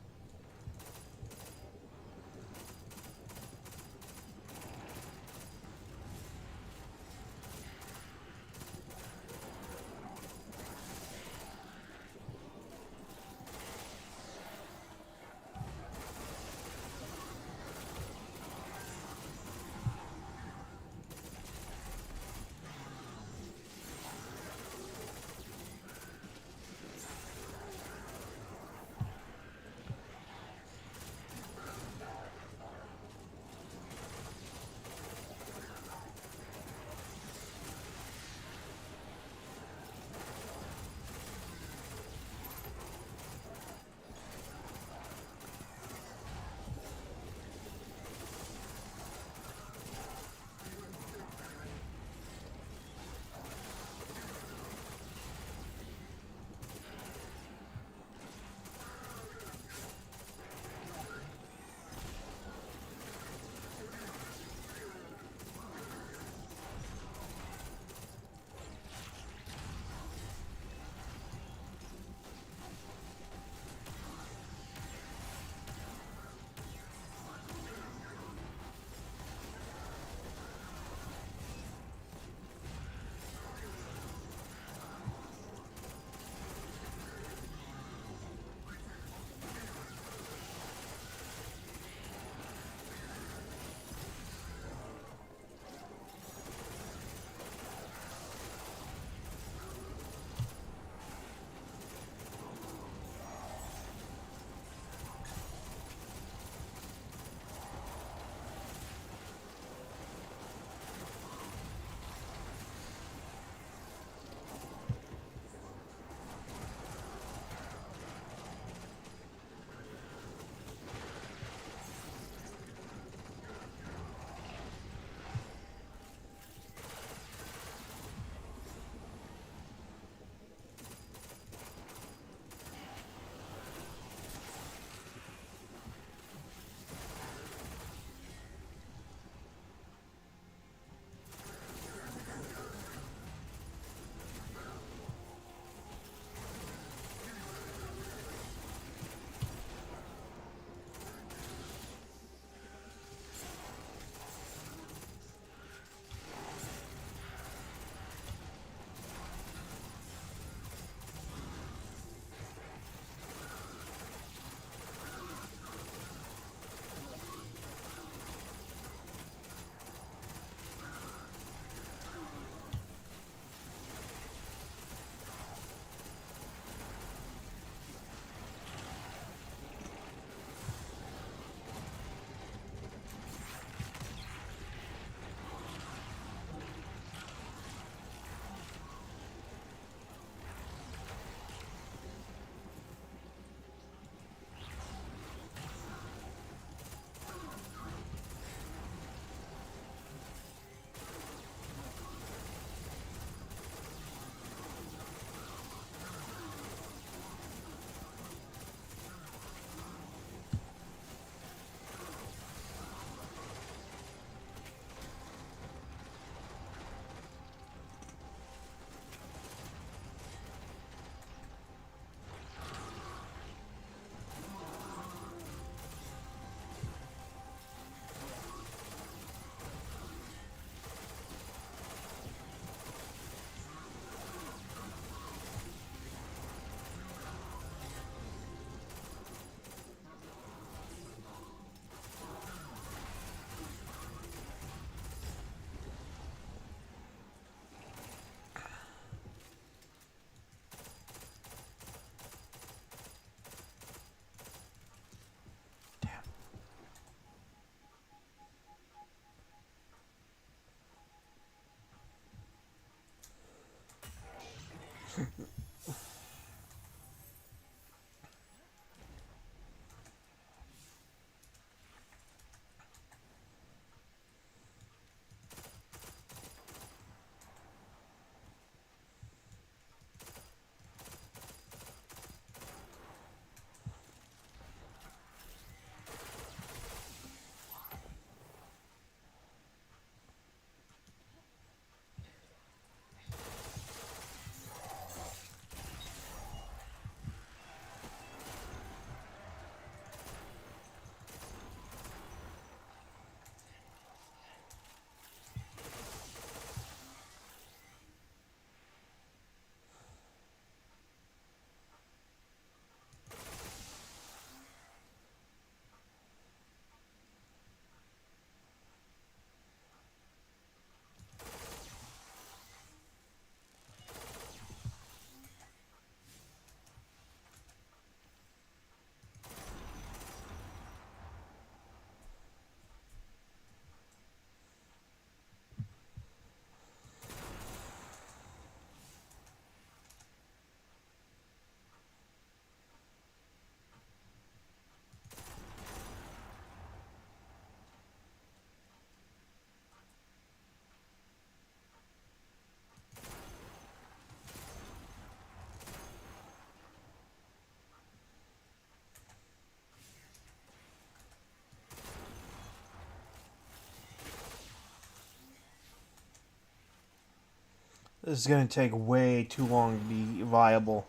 Speaker 1: This is going to take way too long to be viable.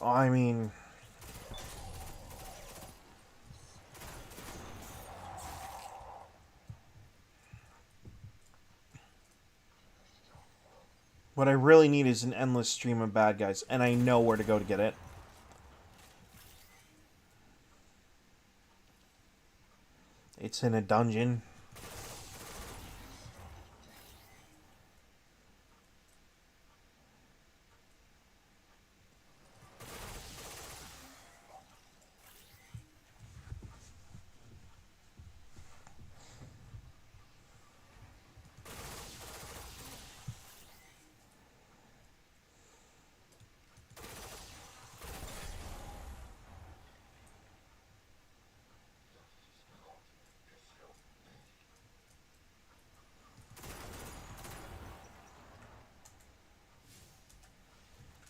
Speaker 1: I mean... What I really need is an endless stream of bad guys, and I know where to go to get it. It's in a dungeon.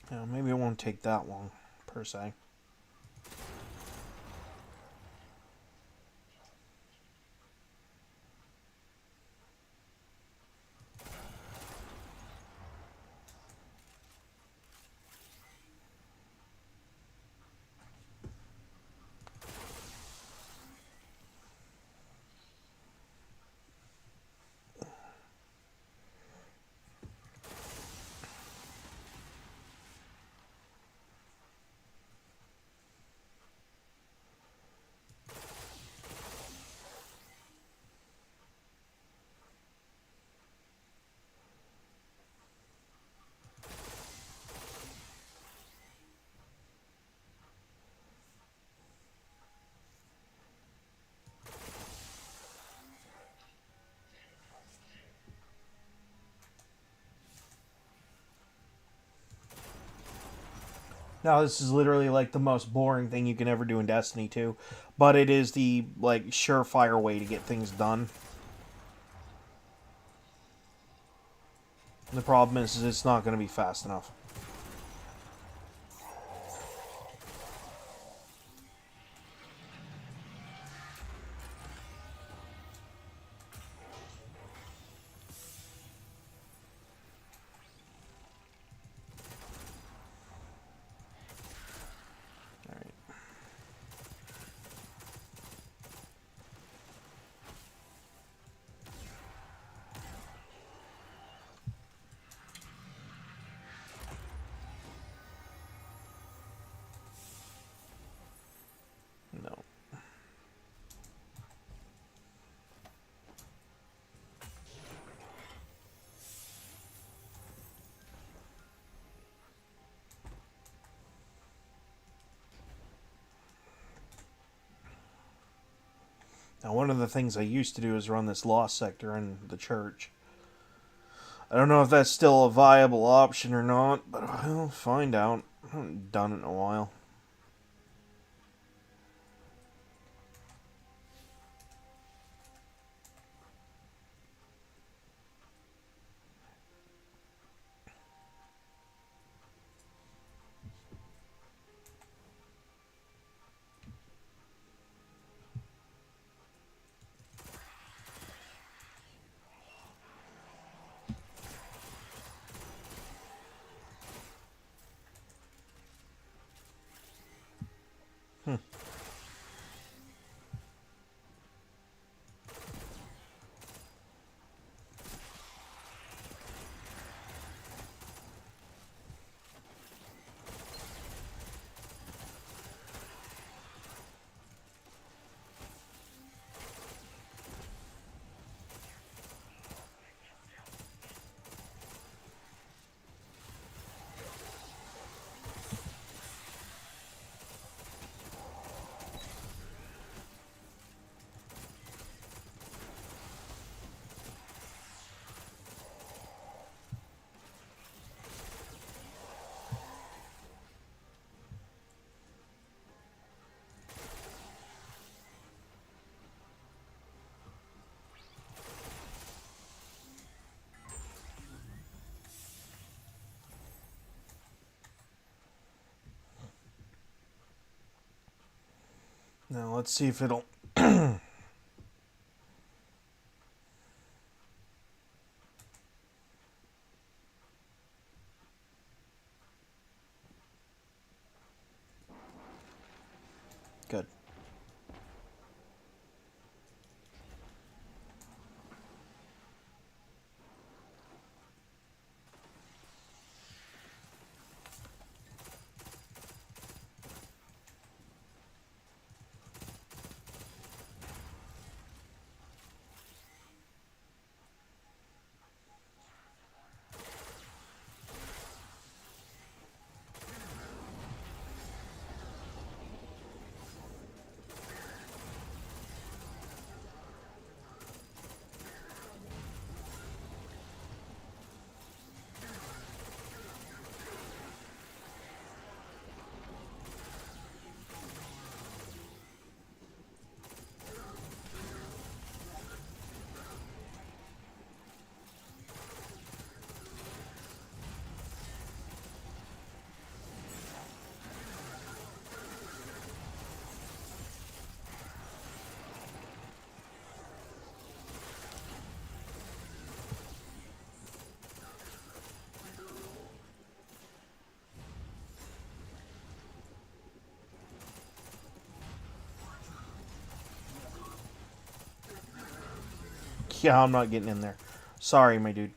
Speaker 1: Yeah, maybe it won't take that long, per se. Now, this is literally like the most boring thing you can ever do in Destiny 2, but it is the like surefire way to get things done. The problem is it's not going to be fast enough. No. Now, one of the things I used to do is run this lost sector in the church. I don't know if that's still a viable option or not, but we'll find out. I haven't done it in a while. Now let's see if it'll... Good. Yeah, I'm not getting in there. Sorry, my dude.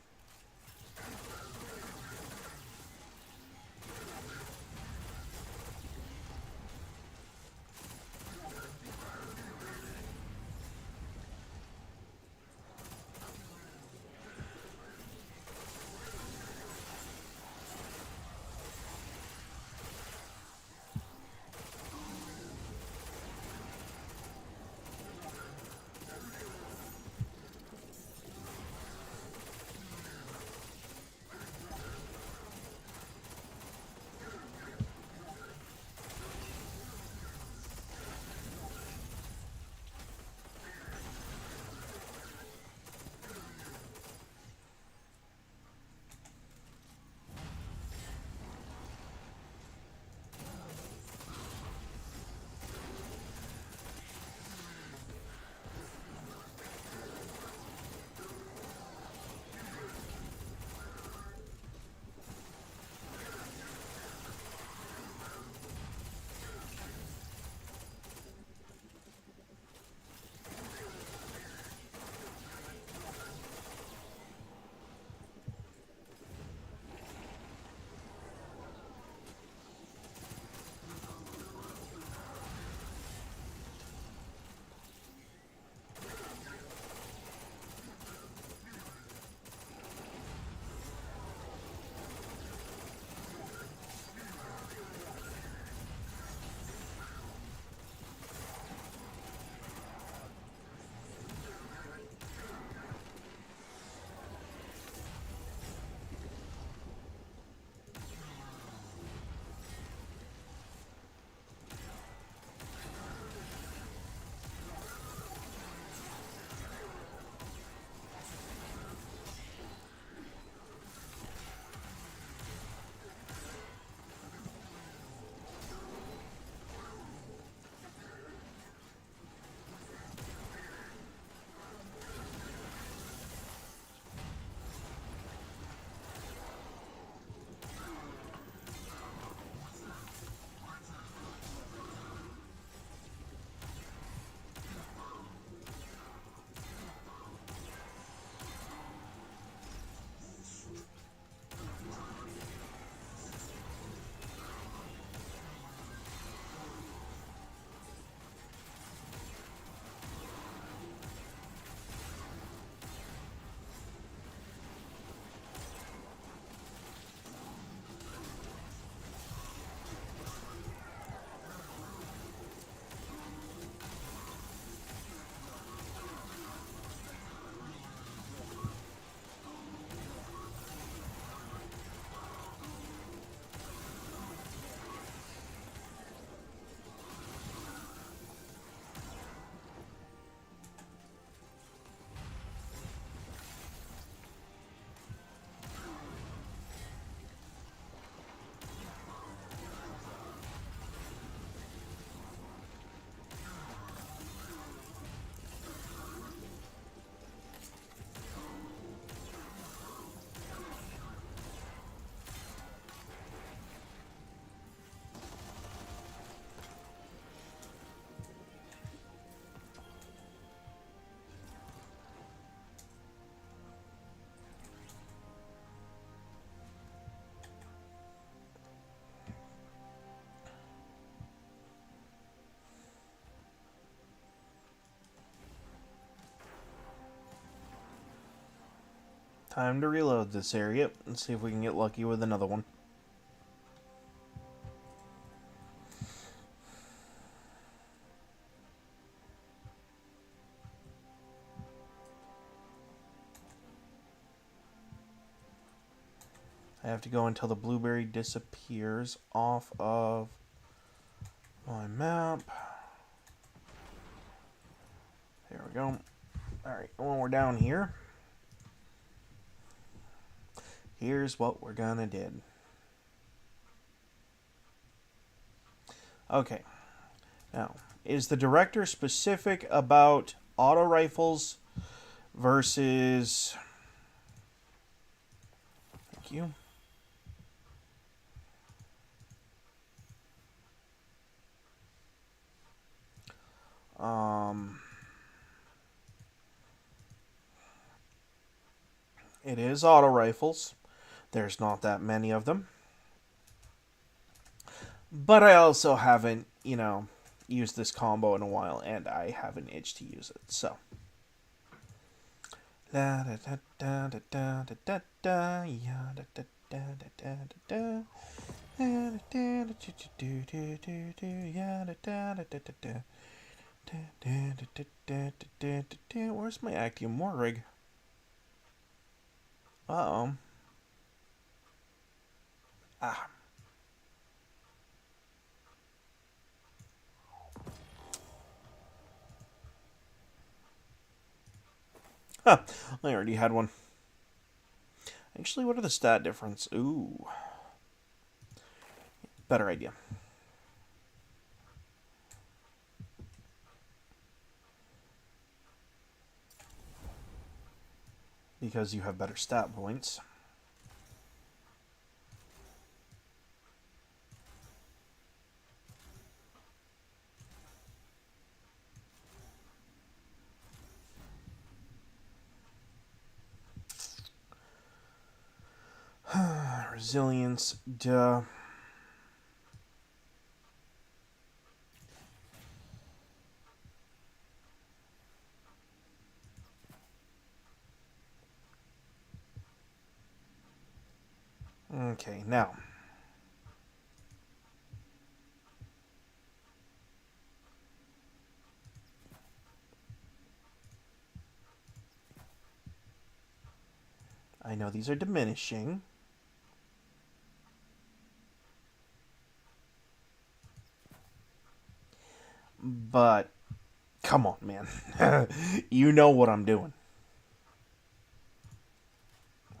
Speaker 1: Time to reload this area and see if we can get lucky with another one. I have to go until the blueberry disappears off of my map. There we go. Alright, when we're down here, here's what we're gonna do. Okay. Now, is the director specific about auto rifles versus... Thank you. It is auto rifles. There's not that many of them. But I also haven't, used this combo in a while, and I have an itch to use it, so. La da da da da da da da ya da da da da da da. Where's my Actium War rig? Uh-oh. Ah. Huh. I already had one. Actually, what are the stat difference? Ooh. Better idea. Because you have better stat points. Resilience, duh. Okay, now. I know these are diminishing. But, come on, man. You know what I'm doing.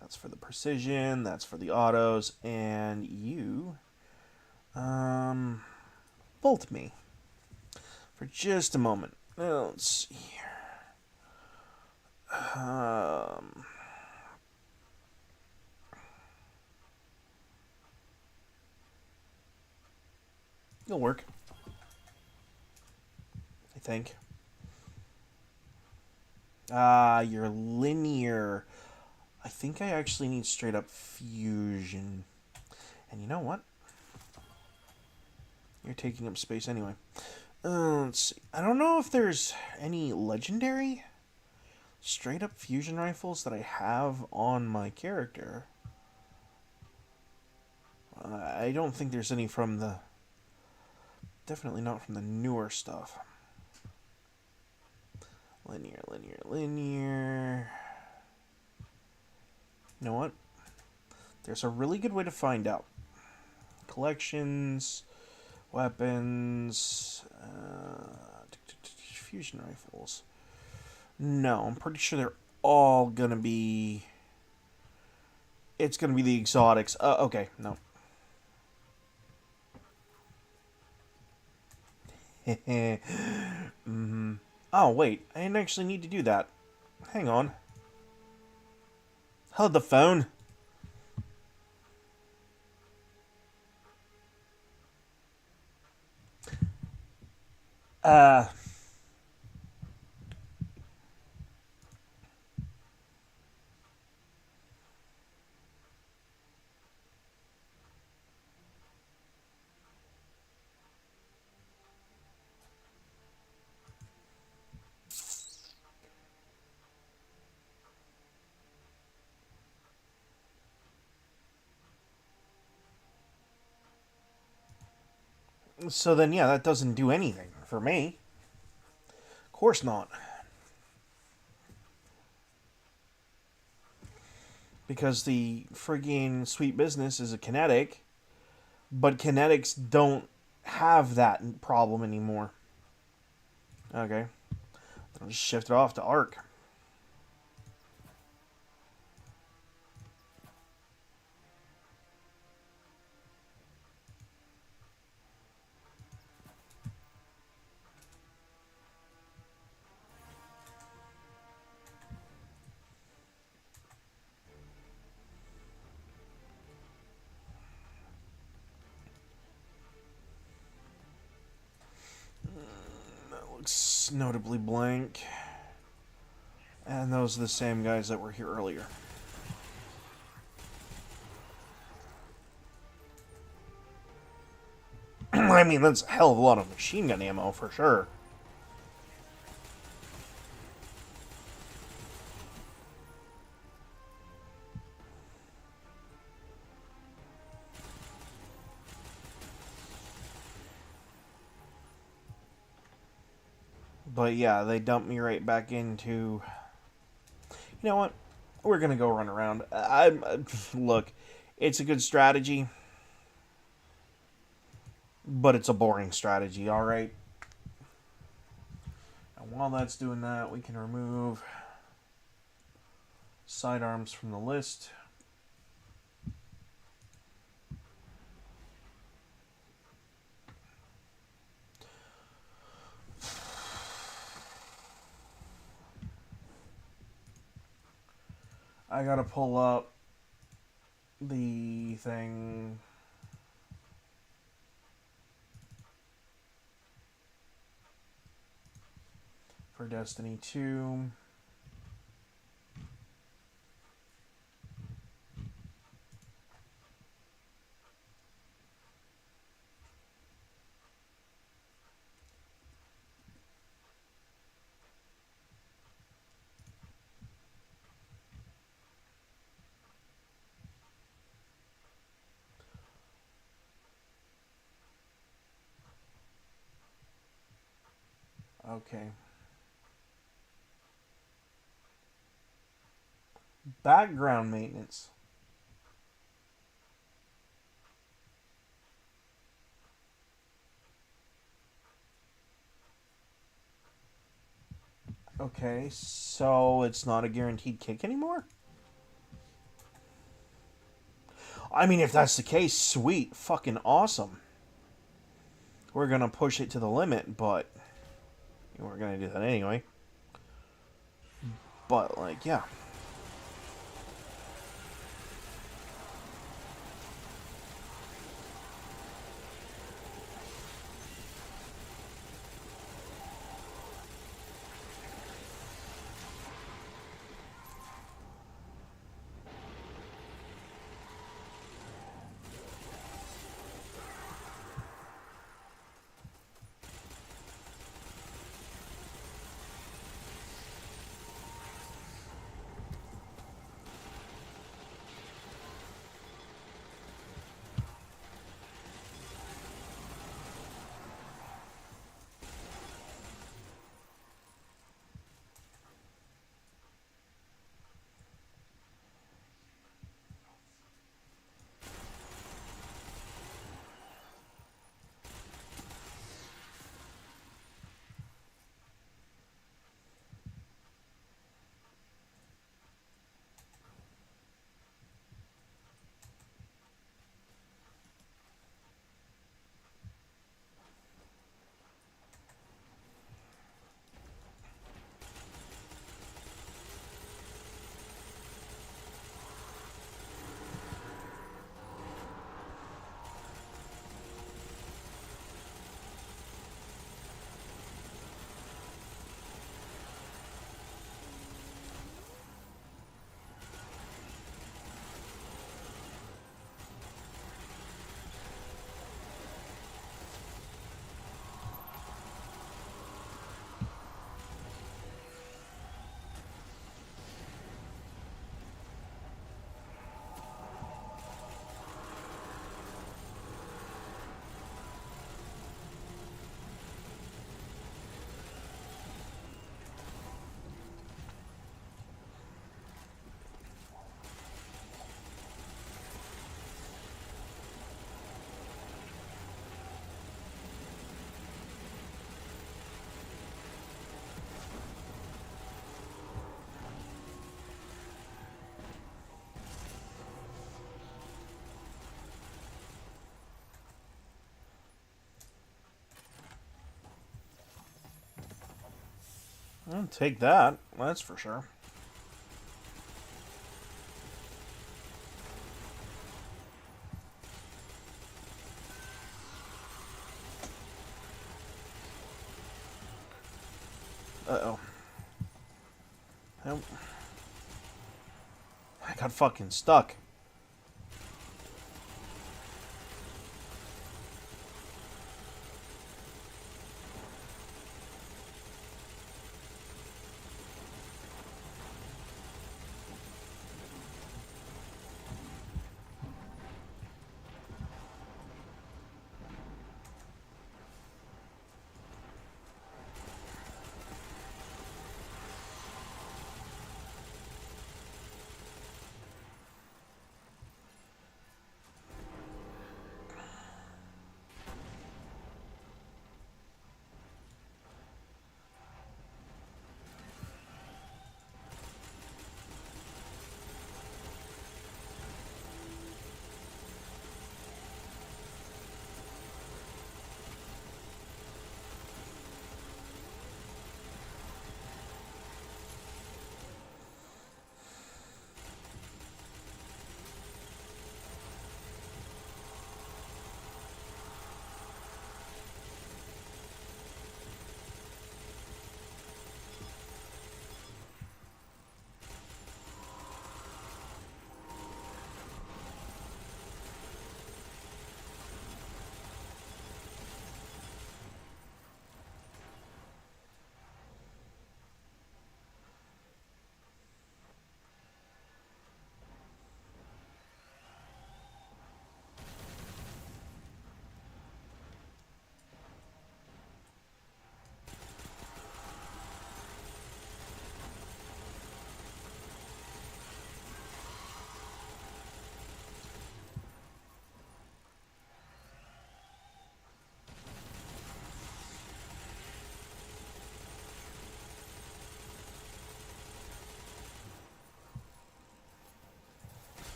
Speaker 1: That's for the precision, that's for the autos, and you, bolt me. For just a moment. Let's see here. It'll work. I think. You're linear. I think I actually need straight up fusion. And you know what? You're taking up space anyway. Let's see. I don't know if there's any legendary straight up fusion rifles that I have on my character. I don't think there's any from the... Definitely not from the newer stuff. Linear, linear, linear. You know what? There's a really good way to find out. Collections, weapons, fusion rifles. No, I'm pretty sure they're all gonna be... It's gonna be the exotics. Okay, no. Mm-hmm. Oh, wait. I didn't actually need to do that. Hang on. Held the phone. So then, yeah, that doesn't do anything for me. Of course not. Because the friggin' Sweet Business is a kinetic, but kinetics don't have that problem anymore. Okay. I'll just shift it off to arc. That looks notably blank. And those are the same guys that were here earlier. I mean, that's a hell of a lot of machine gun ammo for sure. But yeah, they dumped me right back into... You know what? We're gonna go run around. Look, it's a good strategy, but it's a boring strategy, alright? And while that's doing that, we can remove sidearms from the list. I gotta pull up the thing. For Destiny 2. Okay. Background maintenance. Okay, so it's not a guaranteed kick anymore? I mean, if that's the case, sweet. Fucking awesome. We're gonna push it to the limit, but... We're gonna do that anyway. But, like, yeah. I'll take that. That's for sure. Uh-oh. Nope. I got fucking stuck.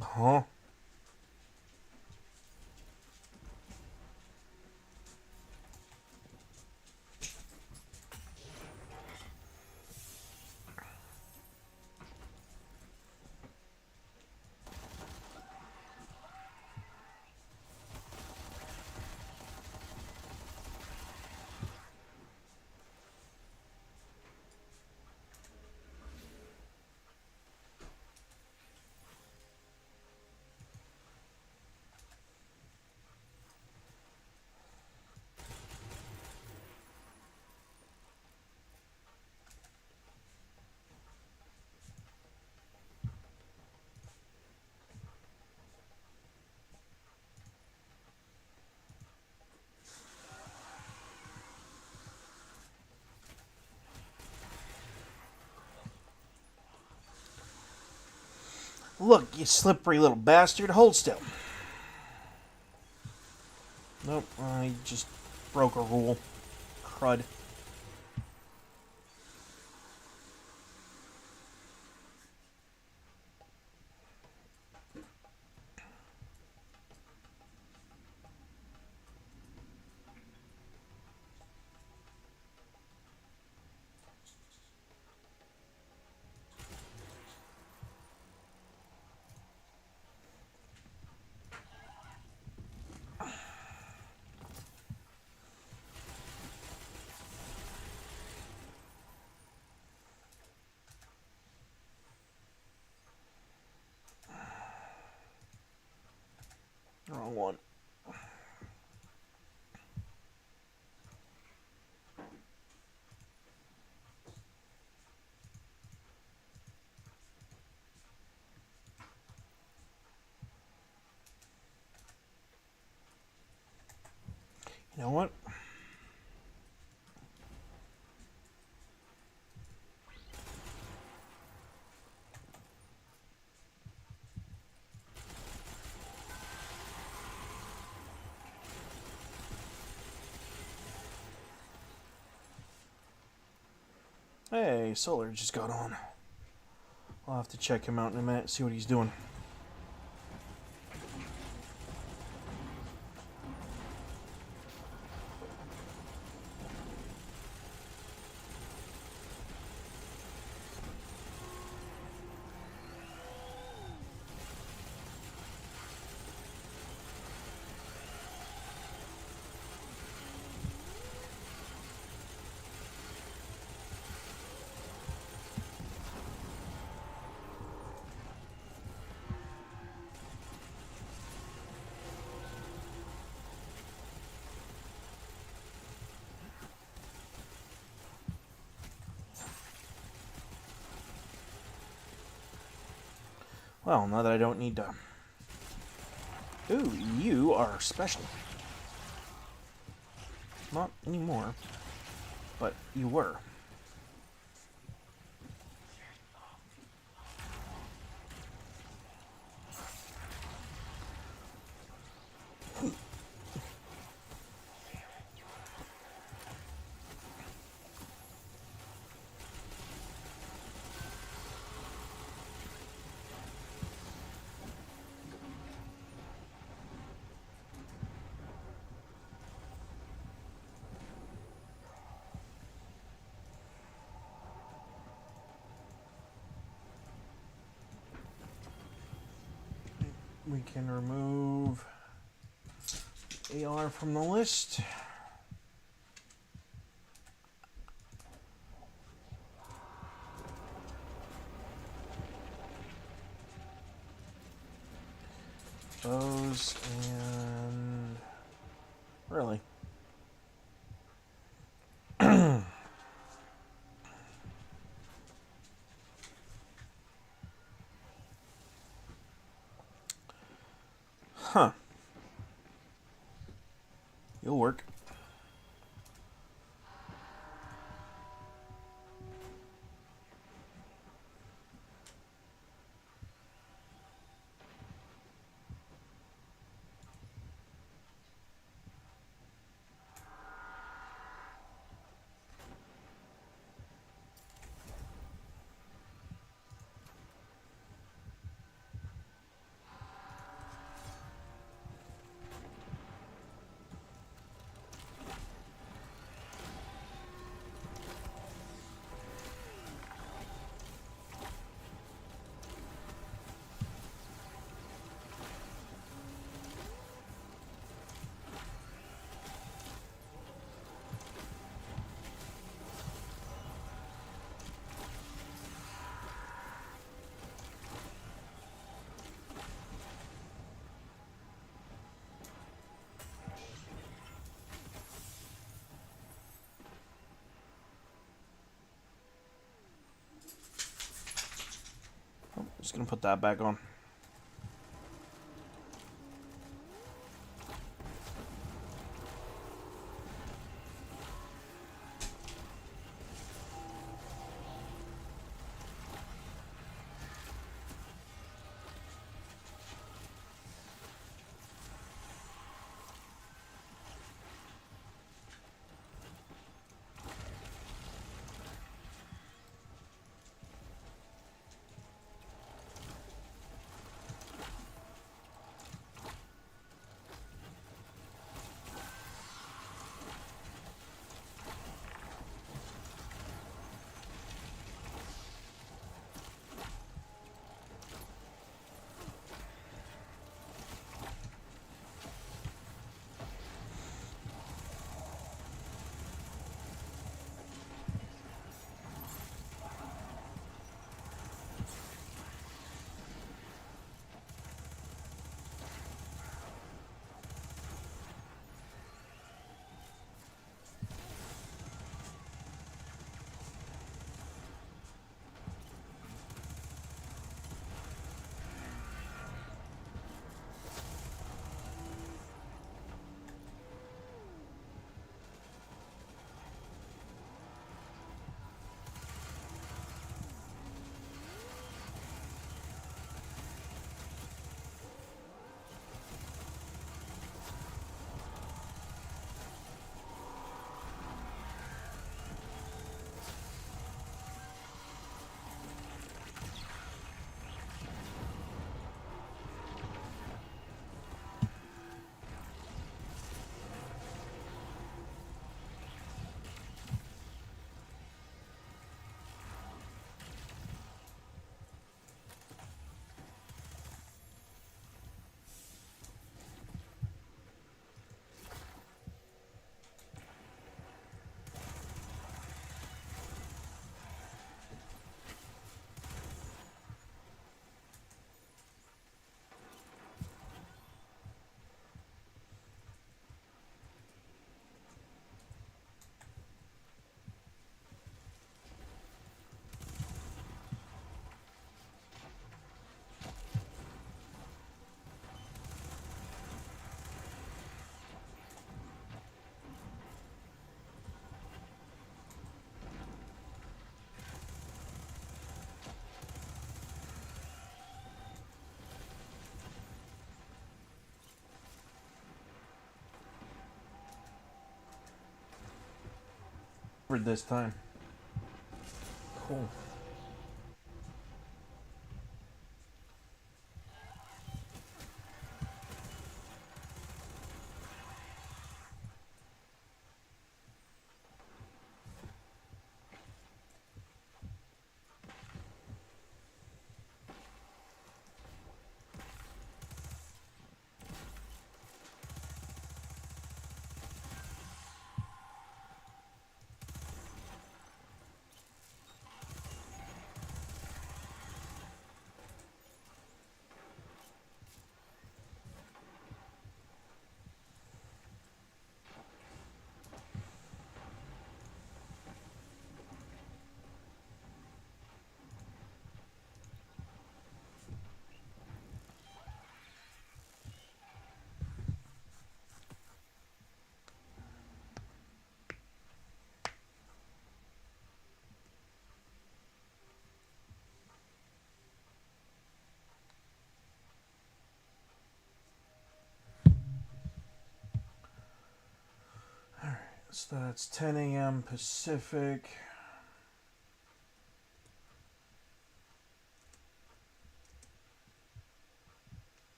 Speaker 1: Huh? Look, you slippery little bastard. Hold still. Nope, I just broke a rule. Crud. Wrong one. You know what? Hey, Solar just got on. I'll have to check him out in a minute, see what he's doing. Well, now that I don't need to... Ooh, you are special. Not anymore, but you were. We can remove AR from the list. Bows and... Really? Huh. You'll work. Just gonna put that back on. For this time. Cool. So that's 10 a.m. Pacific.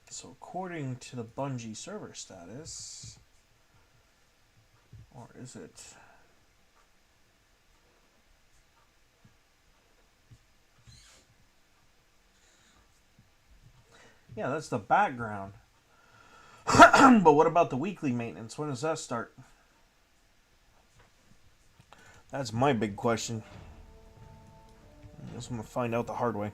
Speaker 1: So according to the Bungie server status, or is it? Yeah, that's the background. But what about the weekly maintenance? When does that start? That's my big question. I guess I'm gonna find out the hard way.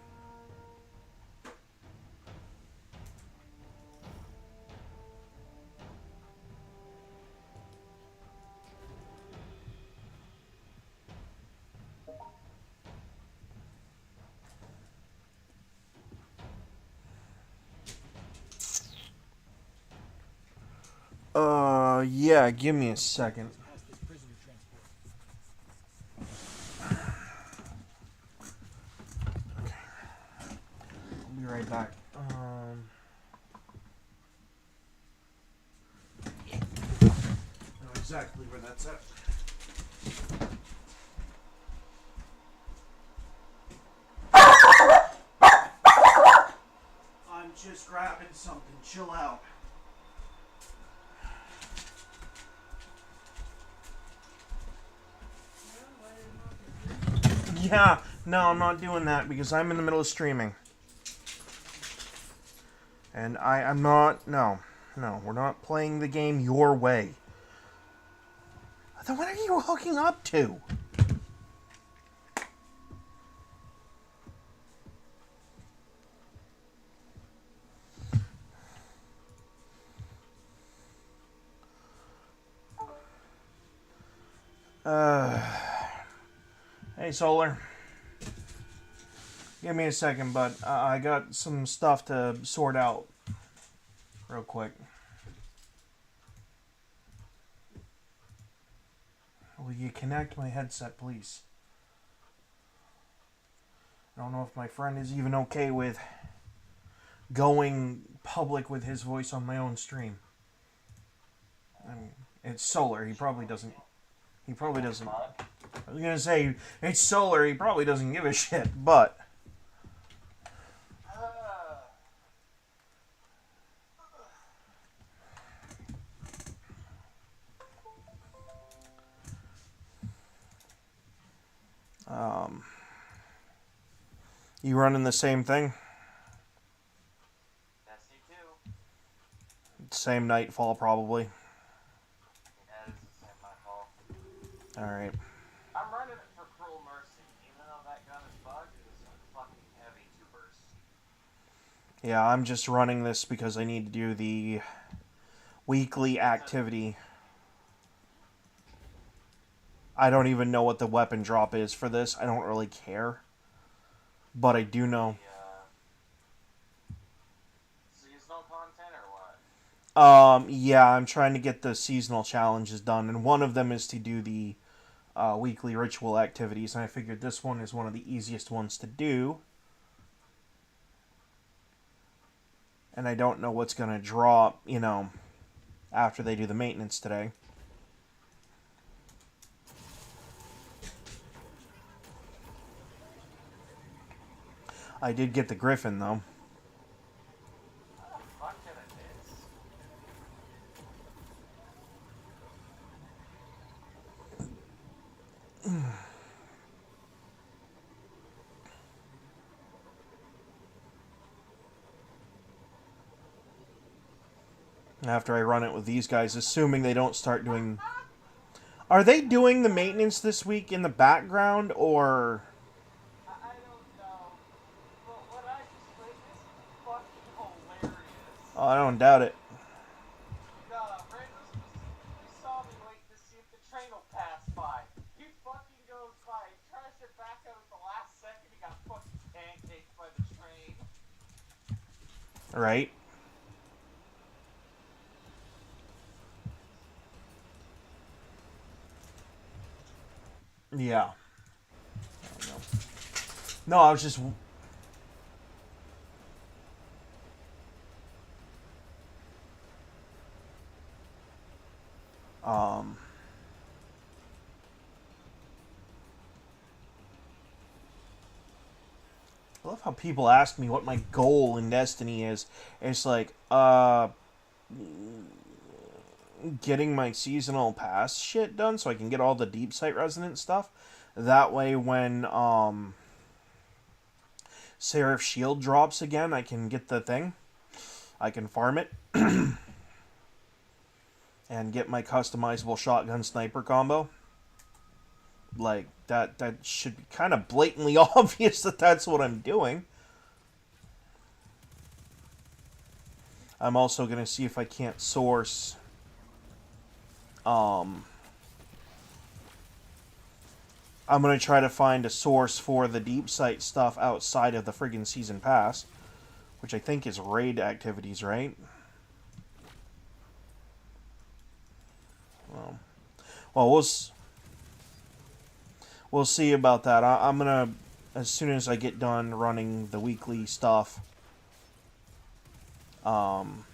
Speaker 1: Yeah, give me a second.
Speaker 3: Past this prisoner transport.
Speaker 1: I'll be right back. Know exactly where that's at. I'm just grabbing something. Chill out. Yeah, no, I'm not doing that because I'm in the middle of streaming. And I'm not, no, we're not playing the game your way. Then what are you hooking up to? Hey, Solar. Give me a second, bud. I got some stuff to sort out real quick. Will you connect my headset, please? I don't know if my friend is even okay with going public with his voice on my own stream. I mean, it's Solar. He probably doesn't. I was gonna say, it's Solar. He probably doesn't give a shit, but. You running the same thing?
Speaker 8: Destiny 2.
Speaker 1: Same Nightfall, probably.
Speaker 8: Yeah, this is the same Nightfall.
Speaker 1: Alright.
Speaker 8: I'm running it for Cruel Mercy, even though that gun is bugged, it is a fucking heavy 2 burst.
Speaker 1: Yeah, I'm just running this because I need to do the weekly activity. I don't even know what the weapon drop is for this. I don't really care. But I do know.
Speaker 8: Seasonal content or what?
Speaker 1: Yeah, I'm trying to get the seasonal challenges done, and one of them is to do the weekly ritual activities, and I figured this one is one of the easiest ones to do. And I don't know what's going to drop, you know, after they do the maintenance today. I did get the Griffin, though.
Speaker 8: Fuck did I miss?
Speaker 1: After I run it with these guys, assuming they don't start doing... Are they doing the maintenance this week in the background, or...
Speaker 8: I don't know. But what I just witnessed is fucking hilarious.
Speaker 1: Oh, I don't doubt it.
Speaker 8: Randall specifically saw me waiting to see if the train will pass by. He fucking goes by, tries to back out at the last second, he got fucking pancaked by the train.
Speaker 1: Right? Yeah. I don't know. No, I was just... I love how people ask me what my goal in Destiny is. It's like, getting my seasonal pass shit done so I can get all the deep site resonant stuff. That way when Seraph Shield drops again, I can get the thing. I can farm it. And get my customizable shotgun sniper combo. Like, that should be kind of blatantly obvious that that's what I'm doing. I'm also going to see if I can't source... I'm going to try to find a source for the deep site stuff outside of the friggin' season pass. Which I think is raid activities, right? Well, we'll see about that. I'm going to, as soon as I get done running the weekly stuff, I'm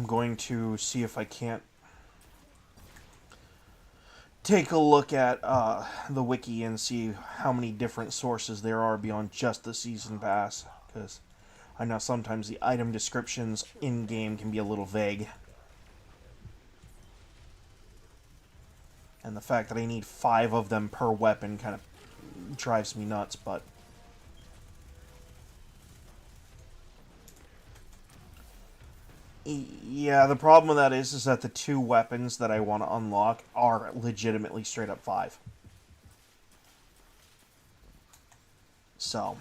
Speaker 1: going to see if I can't take a look at the wiki and see how many different sources there are beyond just the season pass, because I know sometimes the item descriptions in-game can be a little vague. And the fact that I need 5 of them per weapon kind of drives me nuts, but... Yeah, the problem with that is that the 2 weapons that I want to unlock are legitimately straight up 5. So.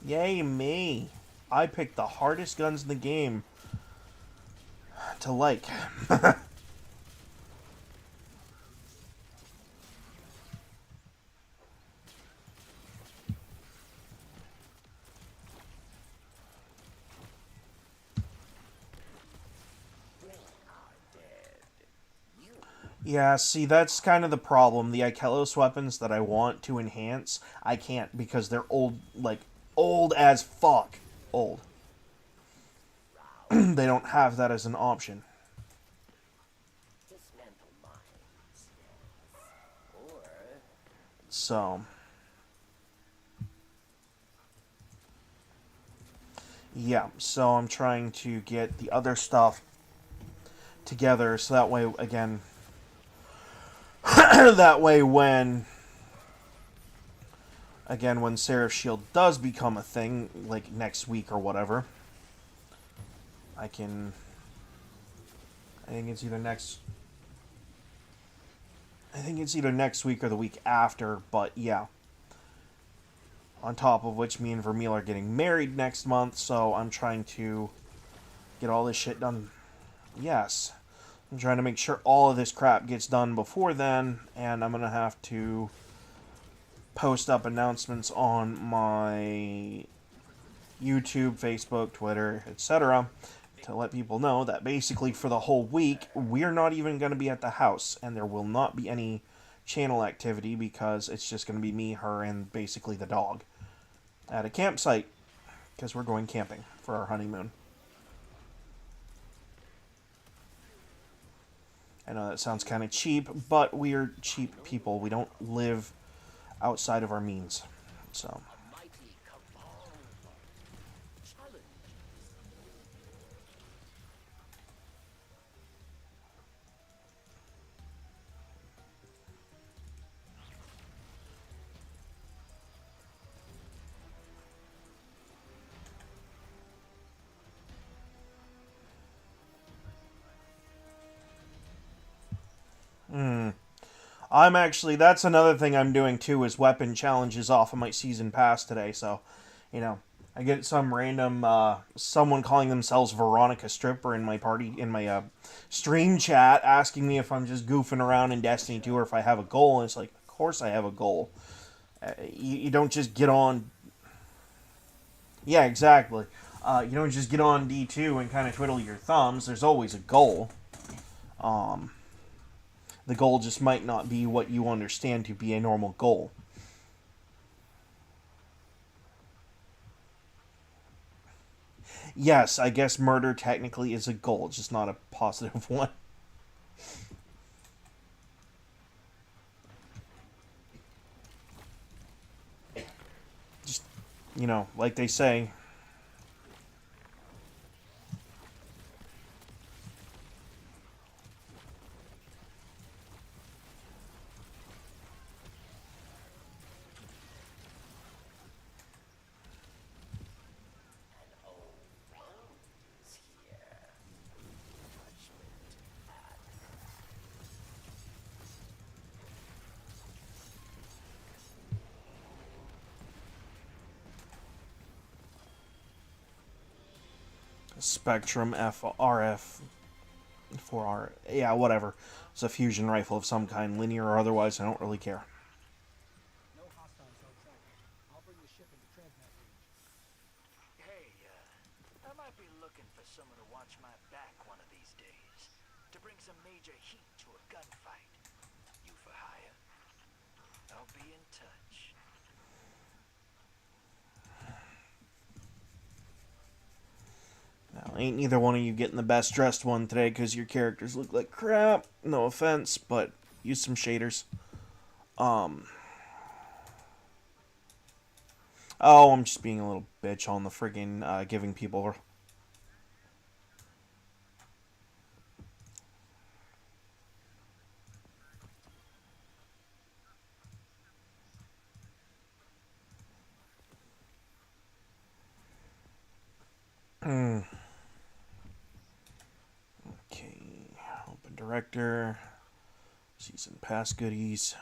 Speaker 1: Yay me. I picked the hardest guns in the game to like. Yeah, see, that's kind of the problem. The Ikelos weapons that I want to enhance, I can't because they're old, like, old as fuck. Old. They don't have that as an option. So. Yeah, so I'm trying to get the other stuff together so that way, again... that way when Seraph Shield does become a thing, like next week or whatever, I think it's either next week or the week after, but yeah. On top of which, me and Vermeil are getting married next month, so I'm trying to get all this shit done. Yes. I'm trying to make sure all of this crap gets done before then, and I'm going to have to post up announcements on my YouTube, Facebook, Twitter, etc. to let people know that basically for the whole week, we're not even going to be at the house, and there will not be any channel activity because it's just going to be me, her, and basically the dog at a campsite because we're going camping for our honeymoon. I know that sounds kind of cheap, but we're cheap people. We don't live outside of our means. So,
Speaker 7: Mighty cabal challenge.
Speaker 1: that's another thing I'm doing too, is weapon challenges off of my season pass today. So, I get some random, someone calling themselves Veronica Stripper in my stream chat, asking me if I'm just goofing around in Destiny 2 or if I have a goal. And it's like, of course I have a goal. You don't just get on... Yeah, exactly. You don't just get on D2 and kind of twiddle your thumbs. There's always a goal. The goal just might not be what you understand to be a normal goal. Yes, I guess murder technically is a goal, just not a positive one. Just, like they say, Spectrum FRF 4R. Yeah, whatever. It's a fusion rifle of some kind, linear or otherwise. I don't really care.
Speaker 3: No hostiles outside. I'll bring the ship into transmat range.
Speaker 6: Hey, I might be looking for someone to watch my back one of these days. To bring some major heat to a gunfight. You for hire? I'll be in touch.
Speaker 1: Now, ain't neither one of you getting the best dressed one today because your characters look like crap. No offense, but use some shaders. Oh, I'm just being a little bitch on the friggin' giving people... Okay, open director, season pass goodies.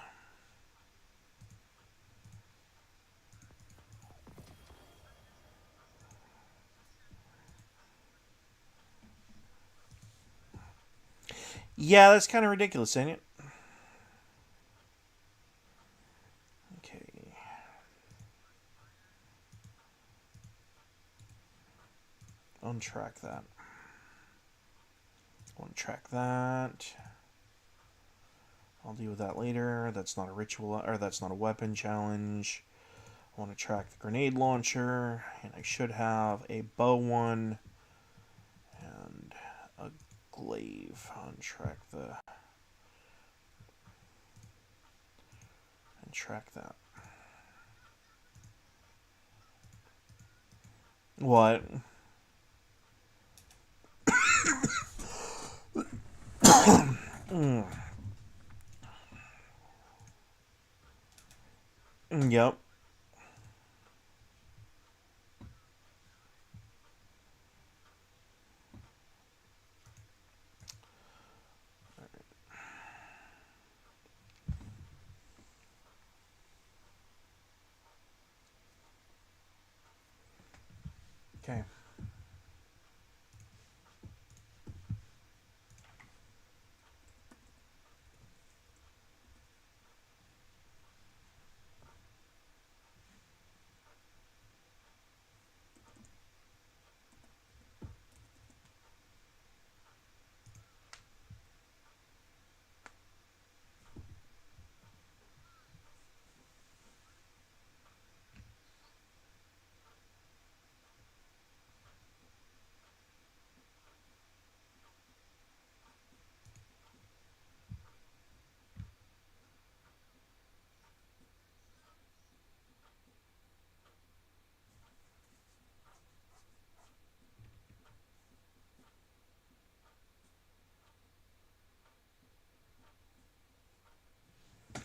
Speaker 1: Yeah, that's kind of ridiculous, ain't it? Okay. Untrack that. Untrack that. I'll deal with that later. That's not a ritual, or that's not a weapon challenge. I want to track the grenade launcher, and I should have a bow one and a glaive. Untrack the... and track that. What? Yep. Okay.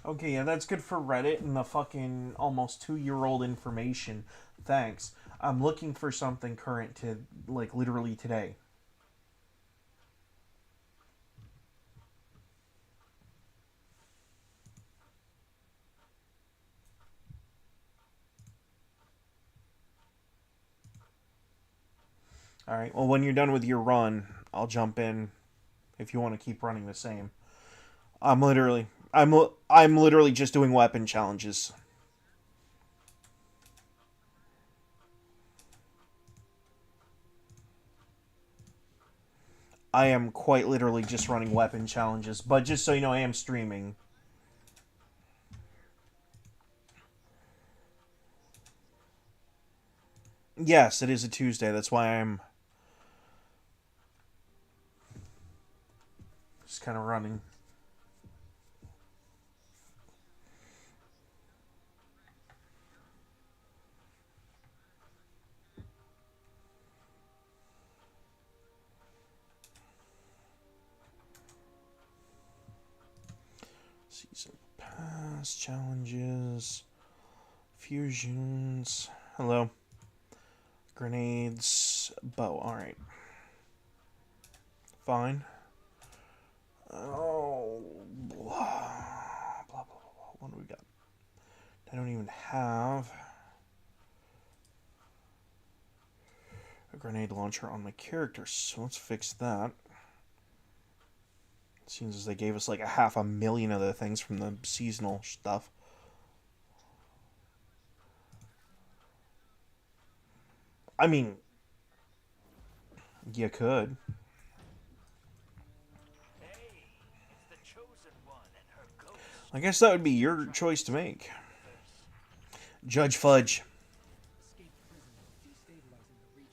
Speaker 1: Okay, yeah, that's good for Reddit and the fucking almost 2-year-old information. Thanks. I'm looking for something current to, like, literally today. Alright, well, when you're done with your run, I'll jump in if you want to keep running the same. I'm literally just doing weapon challenges. I am quite literally just running weapon challenges, but just so you know, I am streaming. Yes, it is a Tuesday. That's why I'm just kind of running. Season pass challenges, fusions. Hello. Grenades, bow. All right. Fine. Oh, blah, blah, blah, blah. What do we got? I don't even have a grenade launcher on my character, so let's fix that. Seems as they gave us like a 500,000 other things from the seasonal stuff. I mean, you could.
Speaker 6: Hey, it's the chosen one and her ghost.
Speaker 1: I guess that would be your choice to make. Judge Fudge.
Speaker 3: Escape prison while destabilizing the region.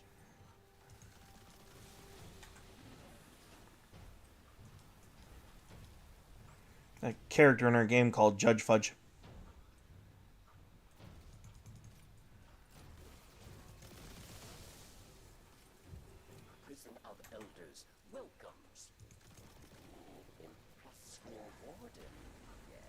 Speaker 1: A character in our game called Judge Fudge.
Speaker 7: Prison of Elders welcomes. Impress your warden, yes.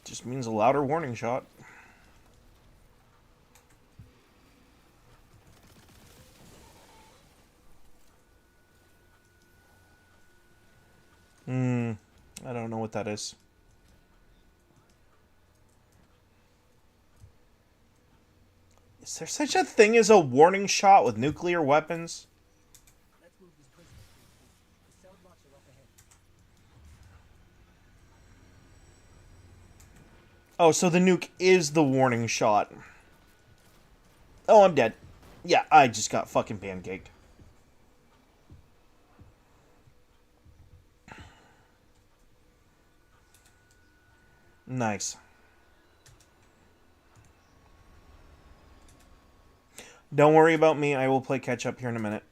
Speaker 1: Just means a louder warning shot. I don't know what that is. Is there such a thing as a warning shot with nuclear weapons?
Speaker 3: Let's move this prisoner. The cell blocks are up ahead.
Speaker 1: Oh, so the nuke is the warning shot. Oh, I'm dead. Yeah, I just got fucking pancaked. Nice. Don't worry about me. I will play catch up here in a minute.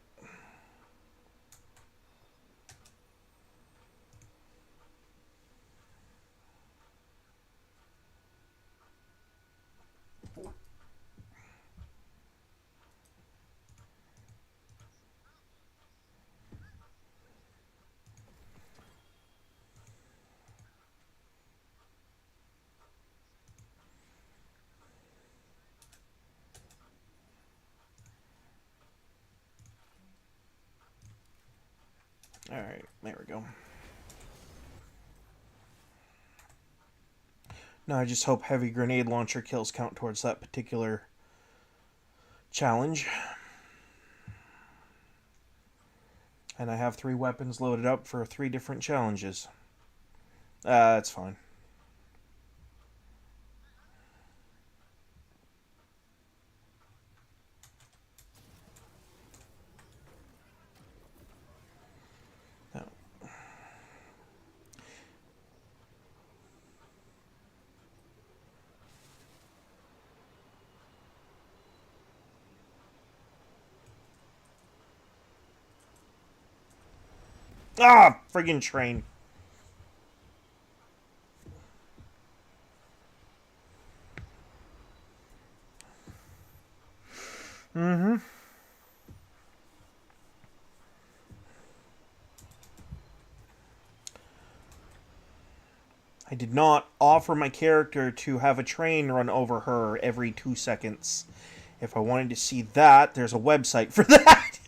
Speaker 1: Alright, there we go. Now I just hope heavy grenade launcher kills count towards that particular challenge. And I have 3 weapons loaded up for 3 different challenges. That's fine. No. Ah, friggin' train. I did not offer my character to have a train run over her every 2 seconds. If I wanted to see that, there's a website for that.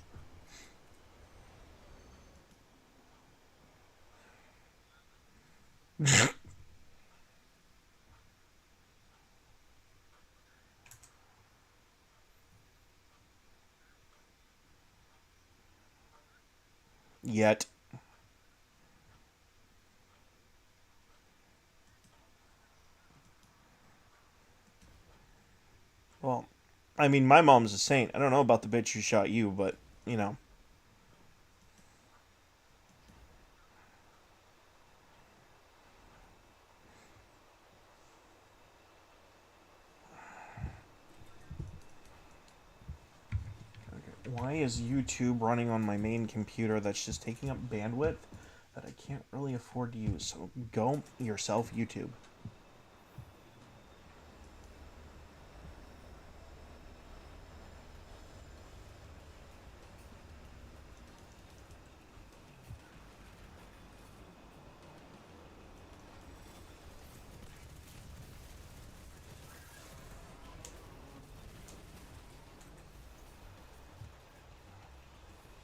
Speaker 1: Yet. Well, I mean, my mom's a saint. I don't know about the bitch who shot you, but, you know. Why is YouTube running on my main computer that's just taking up bandwidth that I can't really afford to use? So go yourself, YouTube.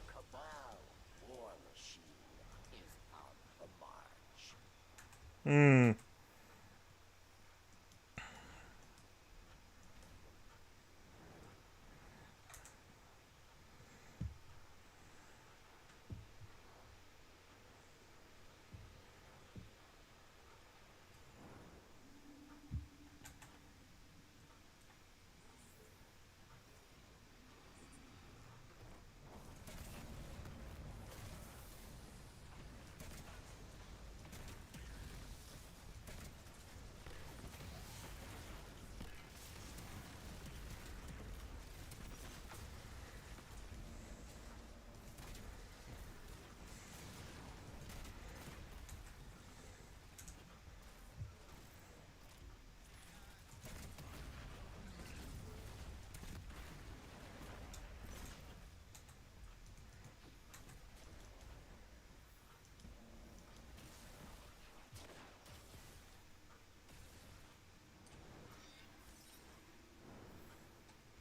Speaker 7: Cabal war machine is on the march.
Speaker 1: Hmm.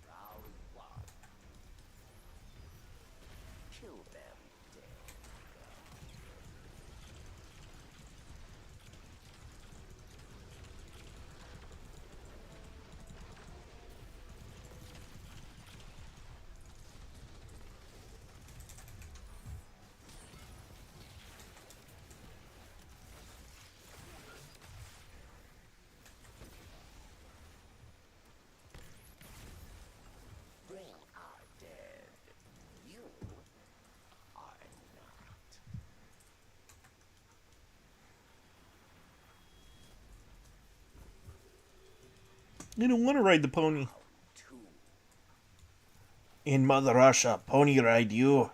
Speaker 7: Round one. Kill them dead. They are dead. You are not.
Speaker 1: I don't want to ride the pony.
Speaker 7: Two.
Speaker 1: In Mother Russia, pony ride you.
Speaker 7: Or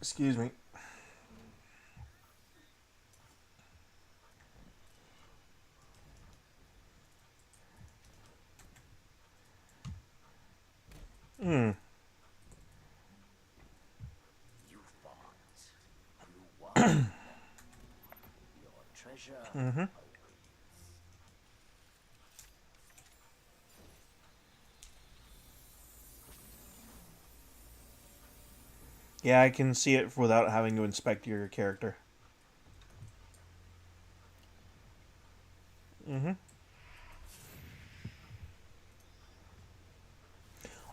Speaker 1: Excuse me. Hmm.
Speaker 7: You thought you won. Your treasure awaits.
Speaker 1: Yeah, I can see it without having to inspect your character.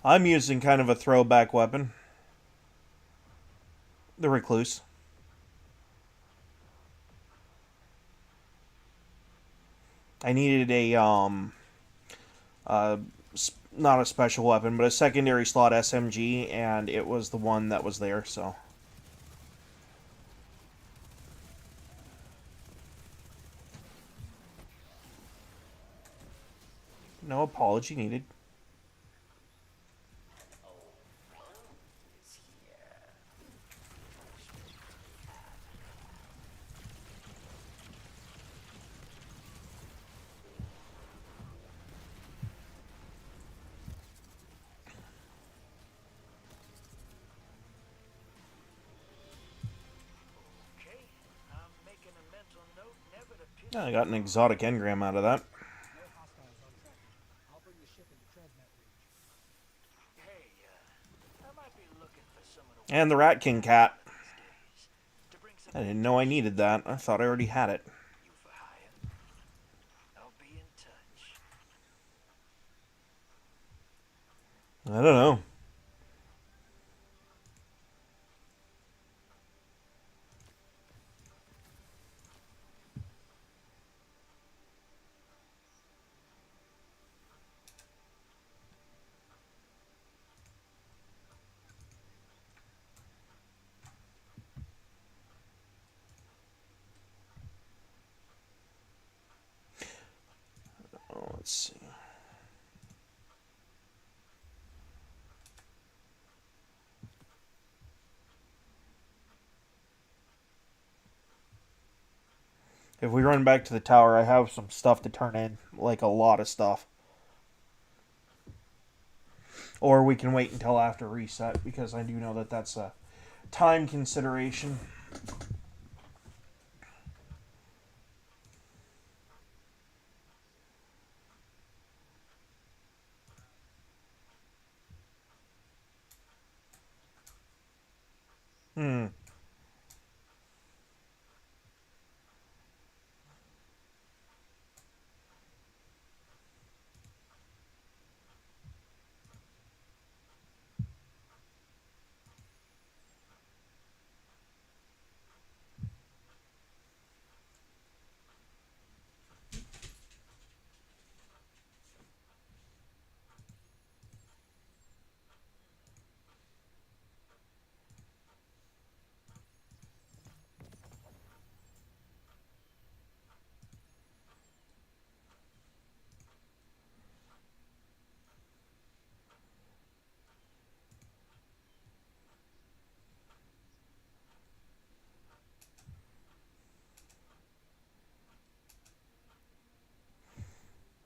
Speaker 1: I'm using kind of a throwback weapon. The Recluse. I needed a, not a special weapon, but a secondary slot SMG, and it was the one that was there, so. No apology needed.
Speaker 7: Is here.
Speaker 6: Okay, I'm making a mental note never to piss
Speaker 1: I got an exotic engram out of that.
Speaker 3: No hostiles on track. I'll bring the ship into transmat range.
Speaker 6: Hey, I might be looking for some of the
Speaker 1: And the Rat King cat.
Speaker 6: days to bring some
Speaker 1: I didn't know I needed that. I thought I already had it.
Speaker 6: you for hire. I'll be in touch.
Speaker 1: I don't know. Oh, let's see. If we run back to the tower, I have some stuff to turn in. Like a lot of stuff. Or we can wait until after reset, because I do know that that's a time consideration. Hmm.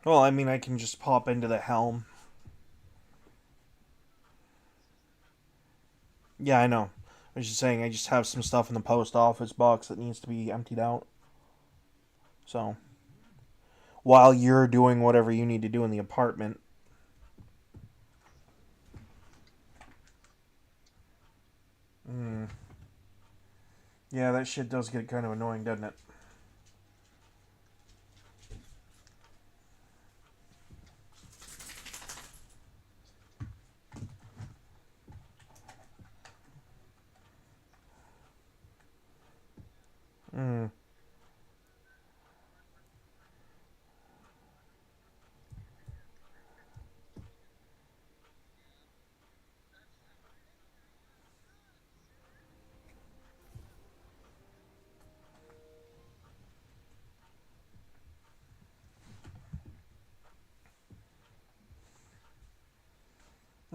Speaker 1: Well, I mean, I can just pop into the helm. Yeah, I know. I was just saying, I just have some stuff in the post office box that needs to be emptied out. So, while you're doing whatever you need to do in the apartment. Yeah, that shit does get kind of annoying, doesn't it?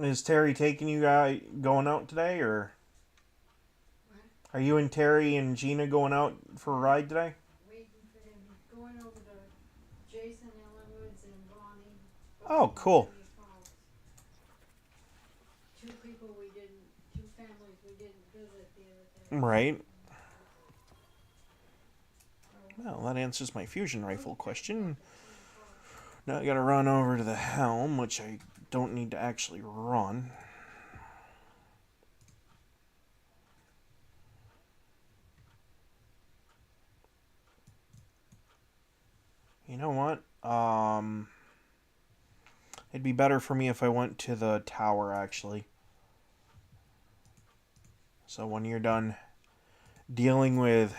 Speaker 1: Is Terry taking you guys going out today, or? Are you and Terry and Gina going out for a ride today?
Speaker 9: Waiting for him. He's going over to Jason Ellenwood's and Bonnie.
Speaker 1: Oh, cool.
Speaker 9: Miami Falls. Two families we didn't visit the other day.
Speaker 1: Right. Well, that answers my fusion rifle question. Now I gotta run over to the helm, which I don't need to actually run. You know what? It'd be better for me if I went to the tower, actually. So when you're done dealing with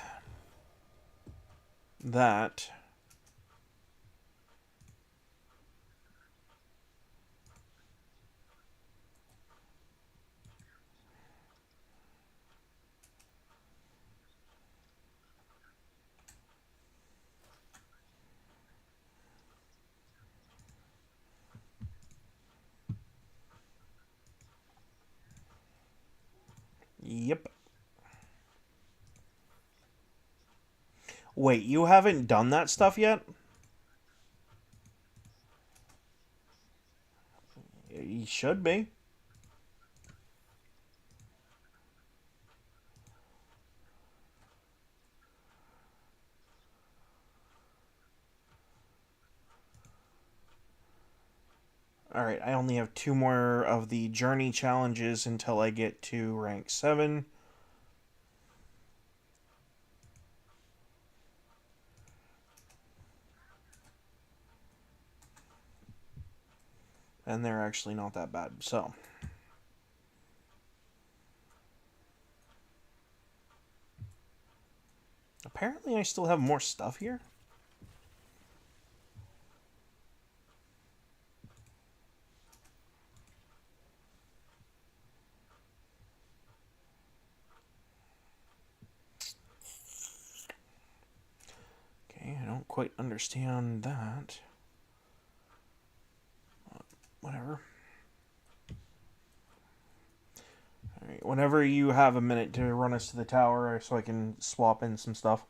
Speaker 1: that... Yep. Wait, you haven't done that stuff yet? You should be. Alright, I only have 2 more of the journey challenges until I get to rank 7. And they're actually not that bad, so... Apparently I still have more stuff here. Okay, I don't quite understand that. Whatever. Alright, whenever you have a minute to run us to the tower so I can swap in some stuff.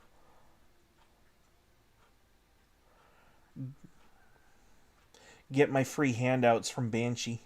Speaker 1: Get my free handouts from Banshee.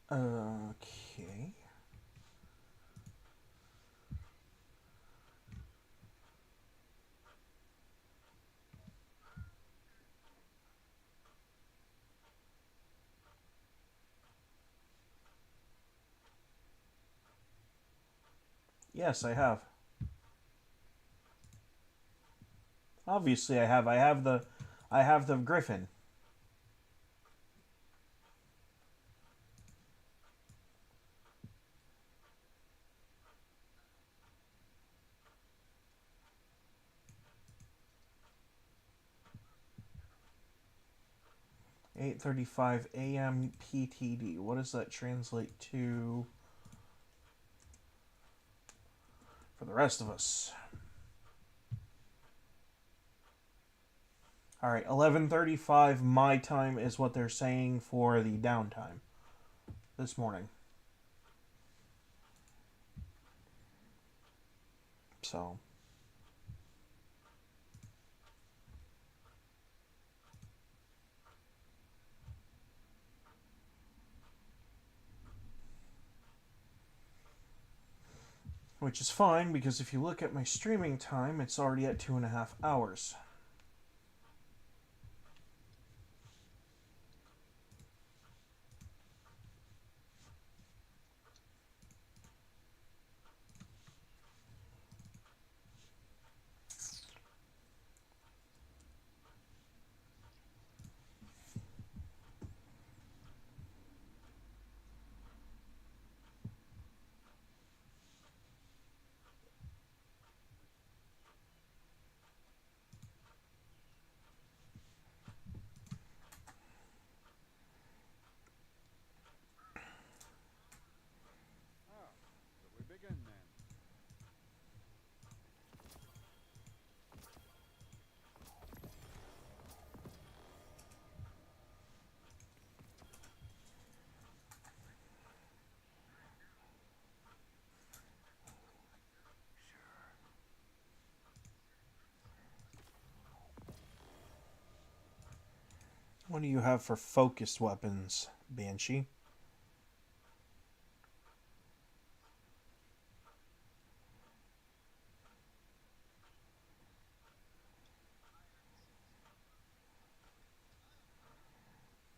Speaker 1: Okay. Yes, I have. Obviously, I have. I have the Griffin. (8:35 a.m. PTD). What does that translate to for the rest of us? Alright, 11:35 my time is what they're saying for the downtime this morning. So... Which is fine, because if you look at my streaming time, it's already at 2.5 hours. What do you have for focused weapons, Banshee?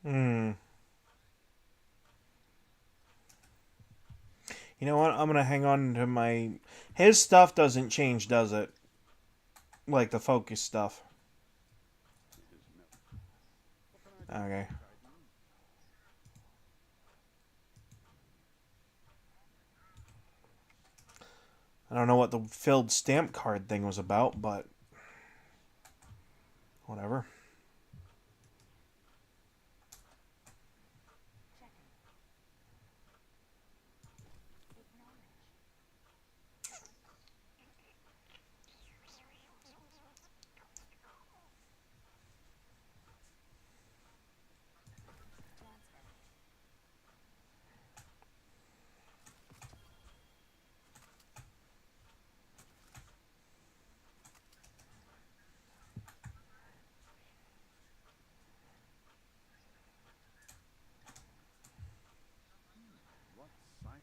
Speaker 1: Hmm. You know what? I'm gonna hang on to my... His stuff doesn't change, does it? Like the focus stuff. Okay. I don't know what the filled stamp card thing was about, but... whatever.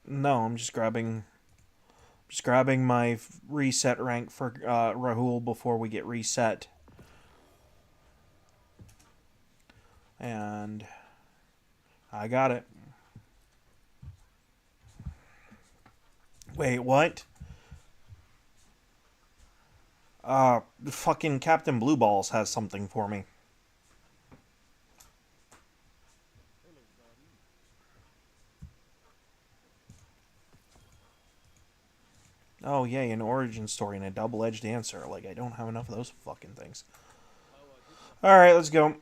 Speaker 1: No, I'm just grabbing my reset rank for Rahul before we get reset. And I got it. Wait, what? Fucking Captain Blue Balls has something for me. Oh, yay, an origin story and a double-edged answer. Like, I don't have enough of those fucking things. Alright, let's go.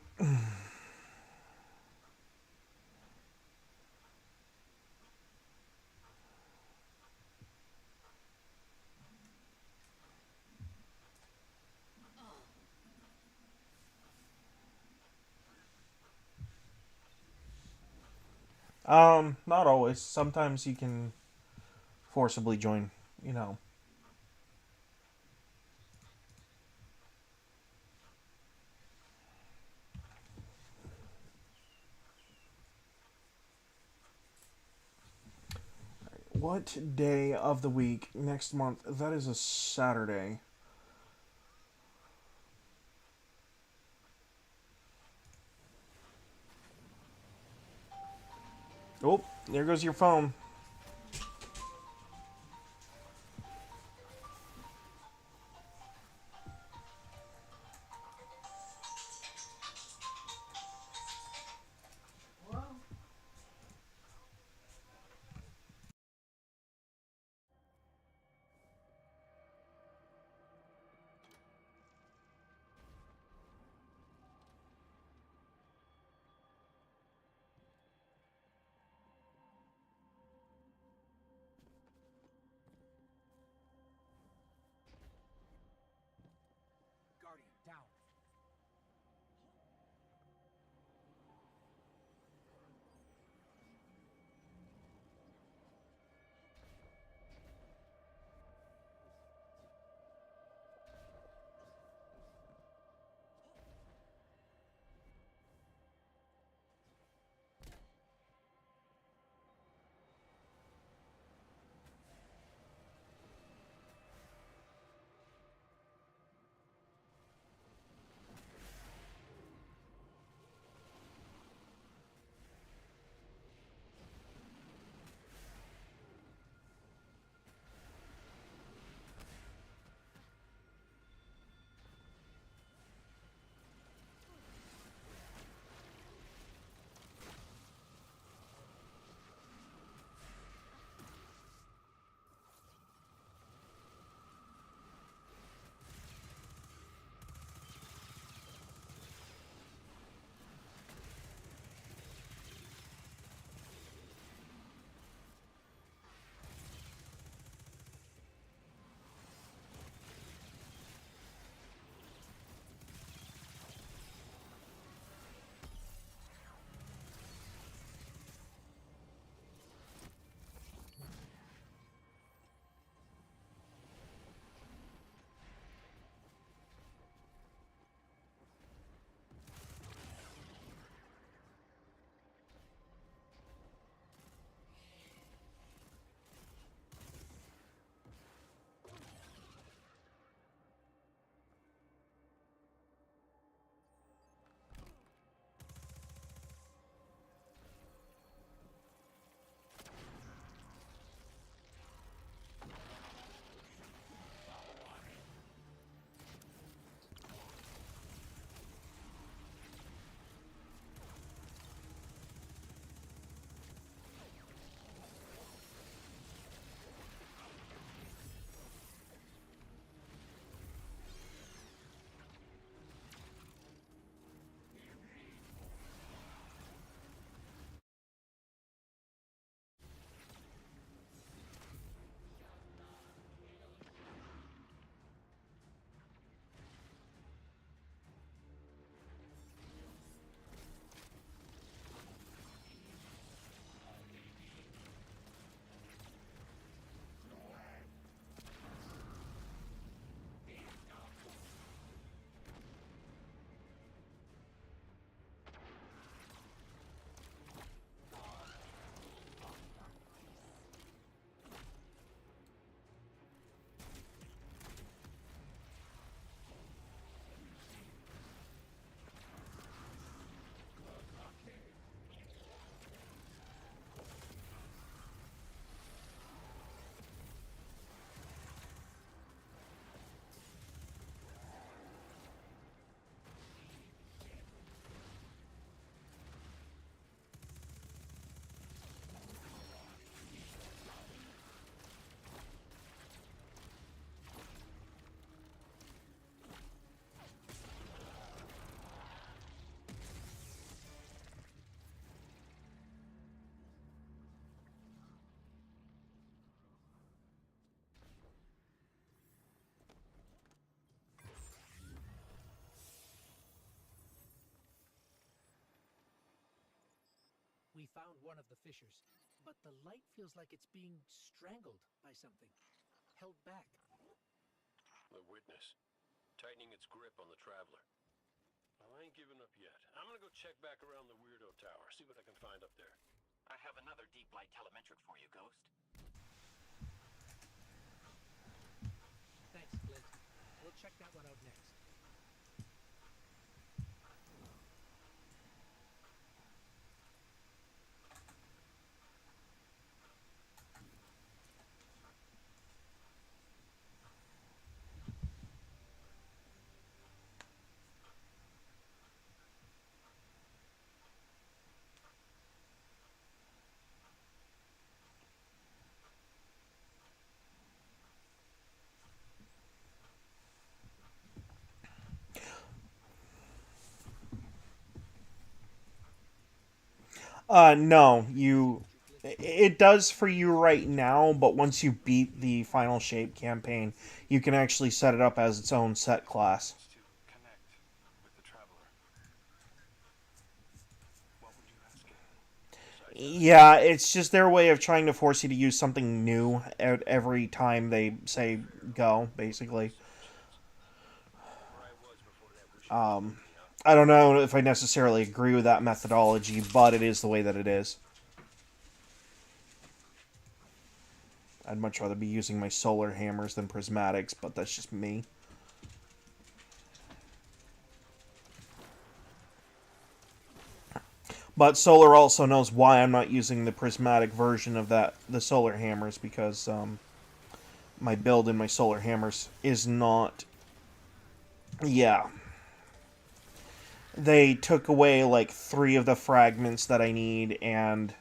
Speaker 1: Not always. Sometimes you can forcibly join, you know. What day of the week next month? That is a Saturday. Oh, there goes your phone.
Speaker 3: We found one of the fissures, but the light feels like it's being strangled by something. Held back.
Speaker 10: The witness, tightening its grip on the traveler. Well, I ain't giving up yet. I'm gonna go check back around the Weirdo Tower, see what I can find up there.
Speaker 6: I have another deep light telemetric for you, Ghost.
Speaker 3: Thanks, Clint. We'll check that one out next.
Speaker 1: No, it does for you right now, but once you beat the Final Shape campaign, you can actually set it up as its own set class.
Speaker 4: To connect with the traveler. What would you ask him?
Speaker 1: Yeah, it's just their way of trying to force you to use something new every time they say go, basically. I don't know if I necessarily agree with that methodology, but it is the way that it is. I'd much rather be using my solar hammers than prismatics, but that's just me. But solar also knows why I'm not using the prismatic version of the solar hammers, because my build in my solar hammers is not... Yeah. They took away like 3 of the fragments that I need, and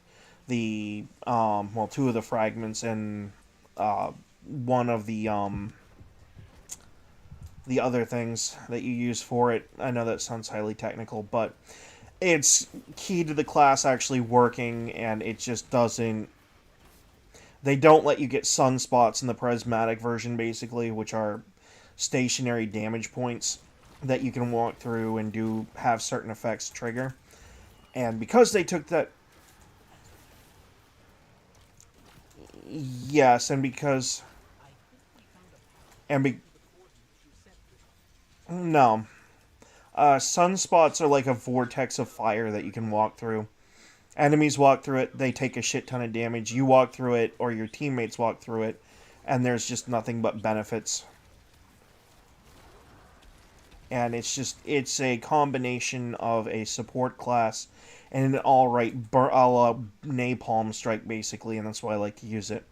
Speaker 1: the well, 2 of the fragments, and one of the other things that you use for it. I know that sounds highly technical, but it's key to the class actually working, and it just doesn't... They don't let you get sunspots in the prismatic version, basically, which are stationary damage points that you can walk through and have certain effects trigger. And because they took that... Yes, and because... No. Sunspots are like a vortex of fire that you can walk through. Enemies walk through it, they take a shit ton of damage. You walk through it, or your teammates walk through it, and there's just nothing but benefits. And it's a combination of a support class and an alright napalm strike, basically, and that's why I like to use it.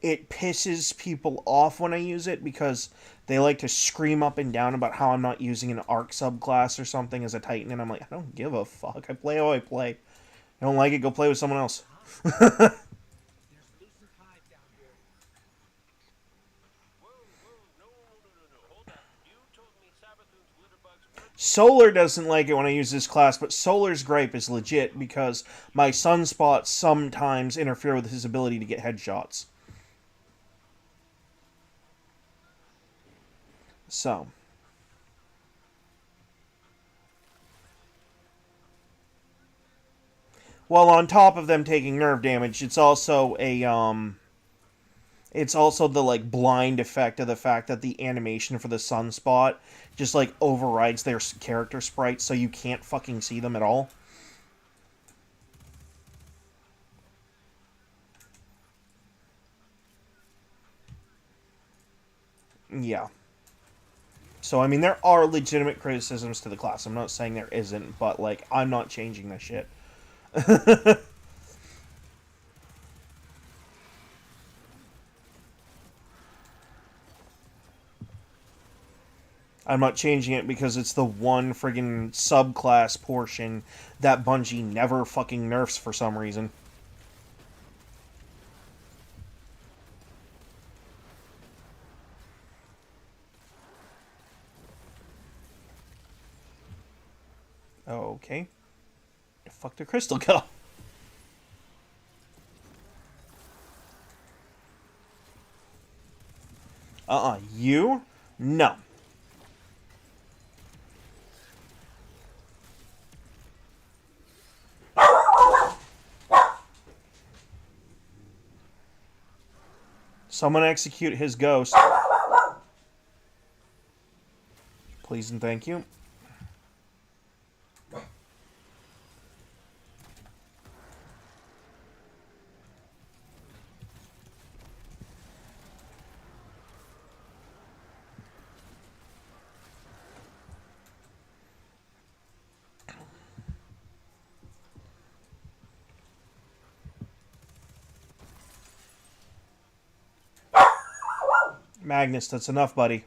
Speaker 1: It pisses people off when I use it, because they like to scream up and down about how I'm not using an arc subclass or something as a Titan, and I'm like, I don't give a fuck. I play how I play. I don't like it, go play with someone else. Solar doesn't like it when I use this class, but Solar's gripe is legit because my sunspots sometimes interfere with his ability to get headshots. So. Well, on top of them taking nerve damage, it's also a, it's also the, like, blind effect of the fact that the animation for the sunspot just, like, overrides their character sprites, so you can't fucking see them at all. Yeah. So, I mean, there are legitimate criticisms to the class. I'm not saying there isn't, but, like, I'm not changing this shit. I'm not changing it because it's the one friggin' subclass portion that Bungie never fucking nerfs for some reason. Okay. The fuck did Crystal go? You? No. Someone execute his ghost. Please and thank you. Magnus, that's enough, buddy.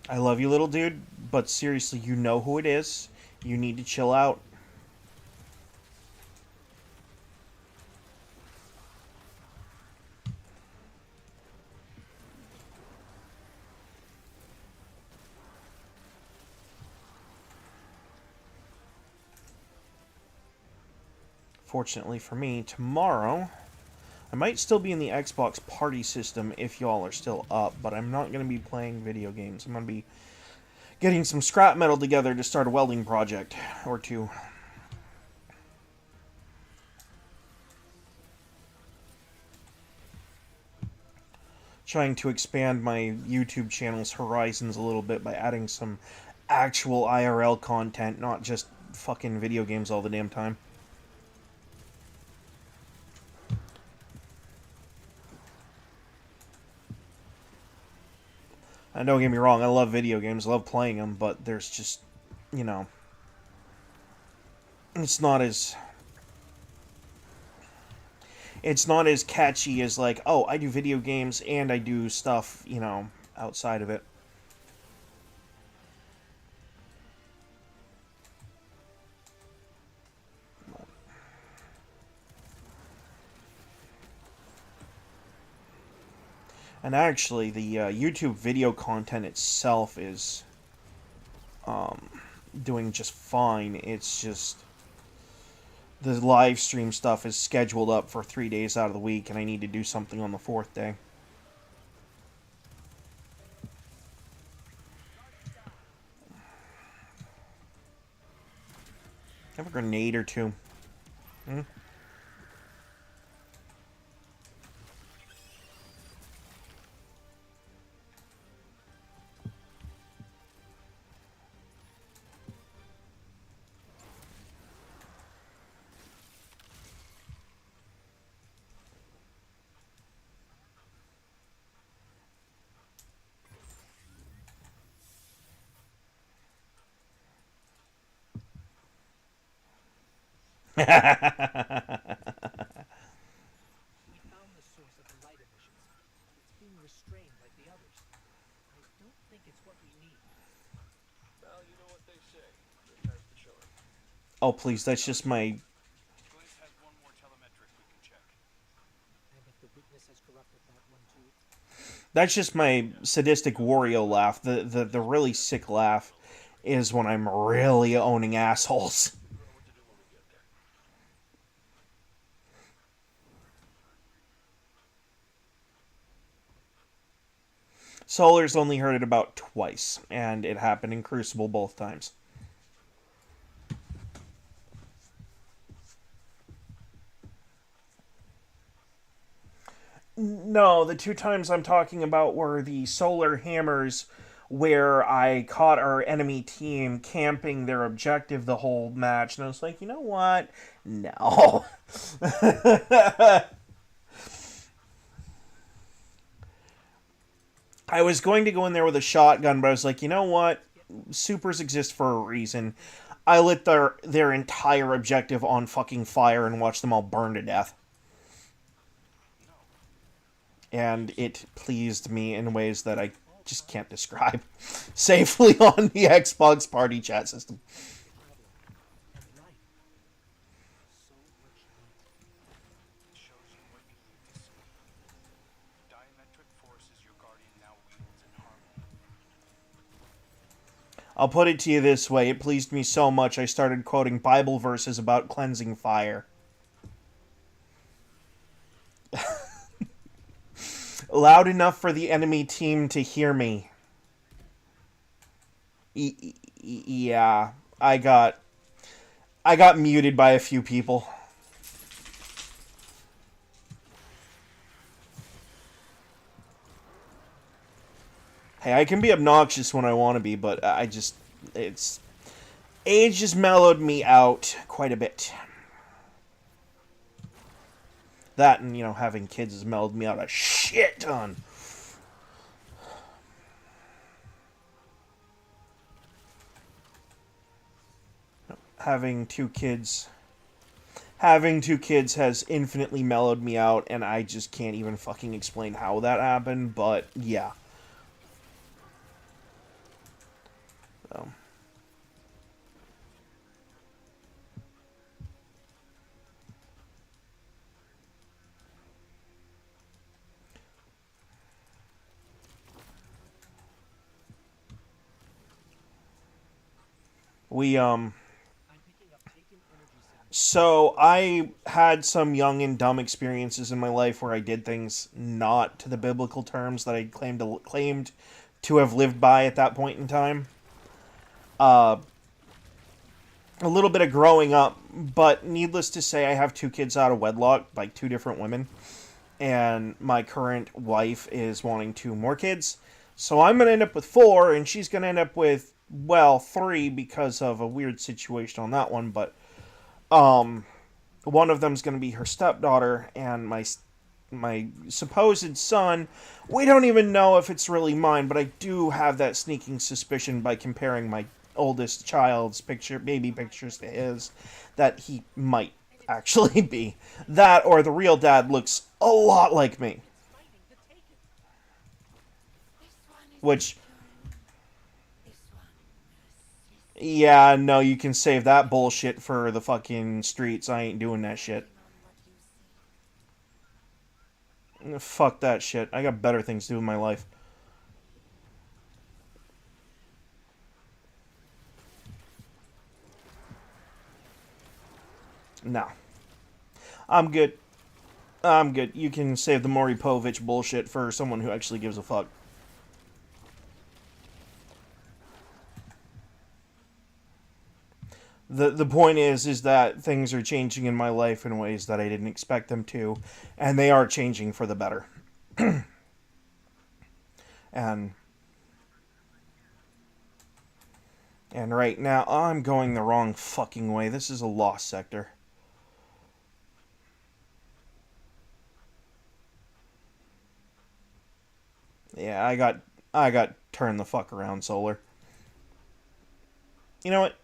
Speaker 1: I love you, little dude, but seriously, you know who it is. You need to chill out. Fortunately for me, tomorrow, I might still be in the Xbox party system if y'all are still up, but I'm not going to be playing video games. I'm going to be getting some scrap metal together to start a welding project or two. Trying to expand my YouTube channel's horizons a little bit by adding some actual IRL content, not just fucking video games all the damn time. And don't get me wrong, I love video games, I love playing them, but there's just, you know, it's not as catchy as like, oh, I do video games and I do stuff, you know, outside of it. And actually, the YouTube video content itself is doing just fine. It's just the live stream stuff is scheduled up for 3 days out of the week, and I need to do something on the 4th day. Have a grenade or two. Hmm?
Speaker 3: We found the source of the light emissions. It's being restrained like the others. I don't think it's what we need.
Speaker 10: Well, you know what they say. Good has the charm.
Speaker 1: Oh, please, that's just my...
Speaker 4: Blaze has one more telemetric we can check.
Speaker 3: And if the witness has corrupted that one too?
Speaker 1: That's just my sadistic Wario laugh. The really sick laugh is when I'm really owning assholes. Solar's only heard it about twice, and it happened in Crucible both times. No, the 2 times I'm talking about were the solar hammers where I caught our enemy team camping their objective the whole match, and I was like, you know what? No. I was going to go in there with a shotgun, but I was like, you know what? Supers exist for a reason. I lit their entire objective on fucking fire and watched them all burn to death. And it pleased me in ways that I just can't describe safely on the Xbox party chat system.
Speaker 4: Diametric forces your guardian now wields in harmony
Speaker 1: I'll put it to you this way. It pleased me so much I started quoting Bible verses about cleansing fire. Loud enough for the enemy team to hear me. Yeah, I got muted by a few people. Hey, I can be obnoxious when I want to be, but age just mellowed me out quite a bit. That and, having kids has mellowed me out a shit ton. Having two kids has infinitely mellowed me out, and I just can't even fucking explain how that happened, but yeah. So. So I had some young and dumb experiences in my life where I did things not to the biblical terms that I claimed to have lived by at that point in time. A little bit of growing up, but needless to say, I have two kids out of wedlock by two different women, and my current wife is wanting two more kids. So I'm going to end up with 4, and she's going to end up with, 3 because of a weird situation on that one, but one of them's going to be her stepdaughter, and my supposed son, we don't even know if it's really mine, but I do have that sneaking suspicion by comparing my oldest child's baby pictures to his, that he might actually be. That, or the real dad looks a lot like me. Which, yeah, no, you can save that bullshit for the fucking streets. I ain't doing that shit. Fuck that shit. I got better things to do in my life. No. I'm good. I'm good. You can save the Maury Povich bullshit for someone who actually gives a fuck. The point is that things are changing in my life in ways that I didn't expect them to, and they are changing for the better. And right now, I'm going the wrong fucking way. This is a lost sector. Yeah, I got turned the fuck around, Solar. You know what?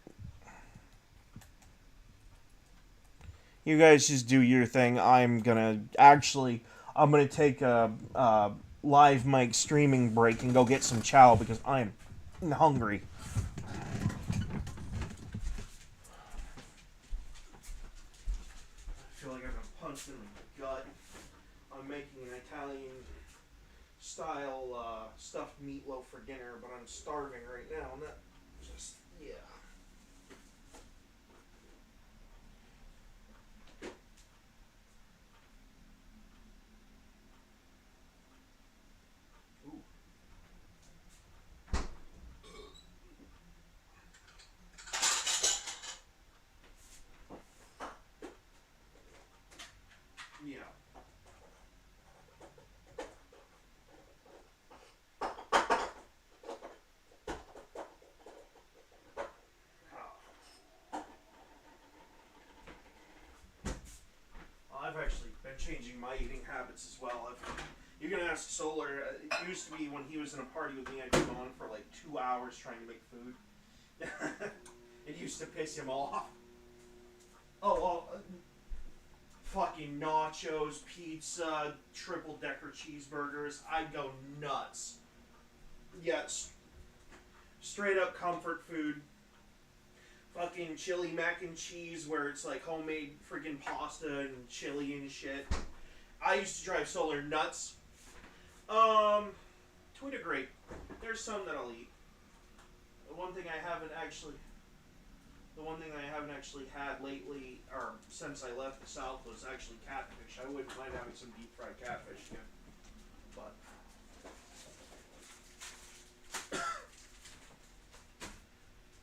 Speaker 1: You guys just do your thing. I'm gonna take a live mic streaming break and go get some chow because I'm hungry. I feel like I've been punched in the gut. I'm making an Italian-style stuffed meatloaf for dinner, but I'm starving right now, and that just, yeah. Yeah. I've actually been changing my eating habits as well. You can ask Solar. It used to be when he was in a party with me, I'd be gone for like 2 hours trying to make food. It used to piss him off. Oh, well, fucking nachos, pizza, triple-decker cheeseburgers. I'd go nuts. Yes. Straight up comfort food. Fucking chili mac and cheese where it's like homemade freaking pasta and chili and shit. I used to drive Solar nuts. To a degree. There's some that I'll eat. The one thing I haven't actually had lately, or since I left the South, was actually catfish. I wouldn't mind having some deep fried catfish again. But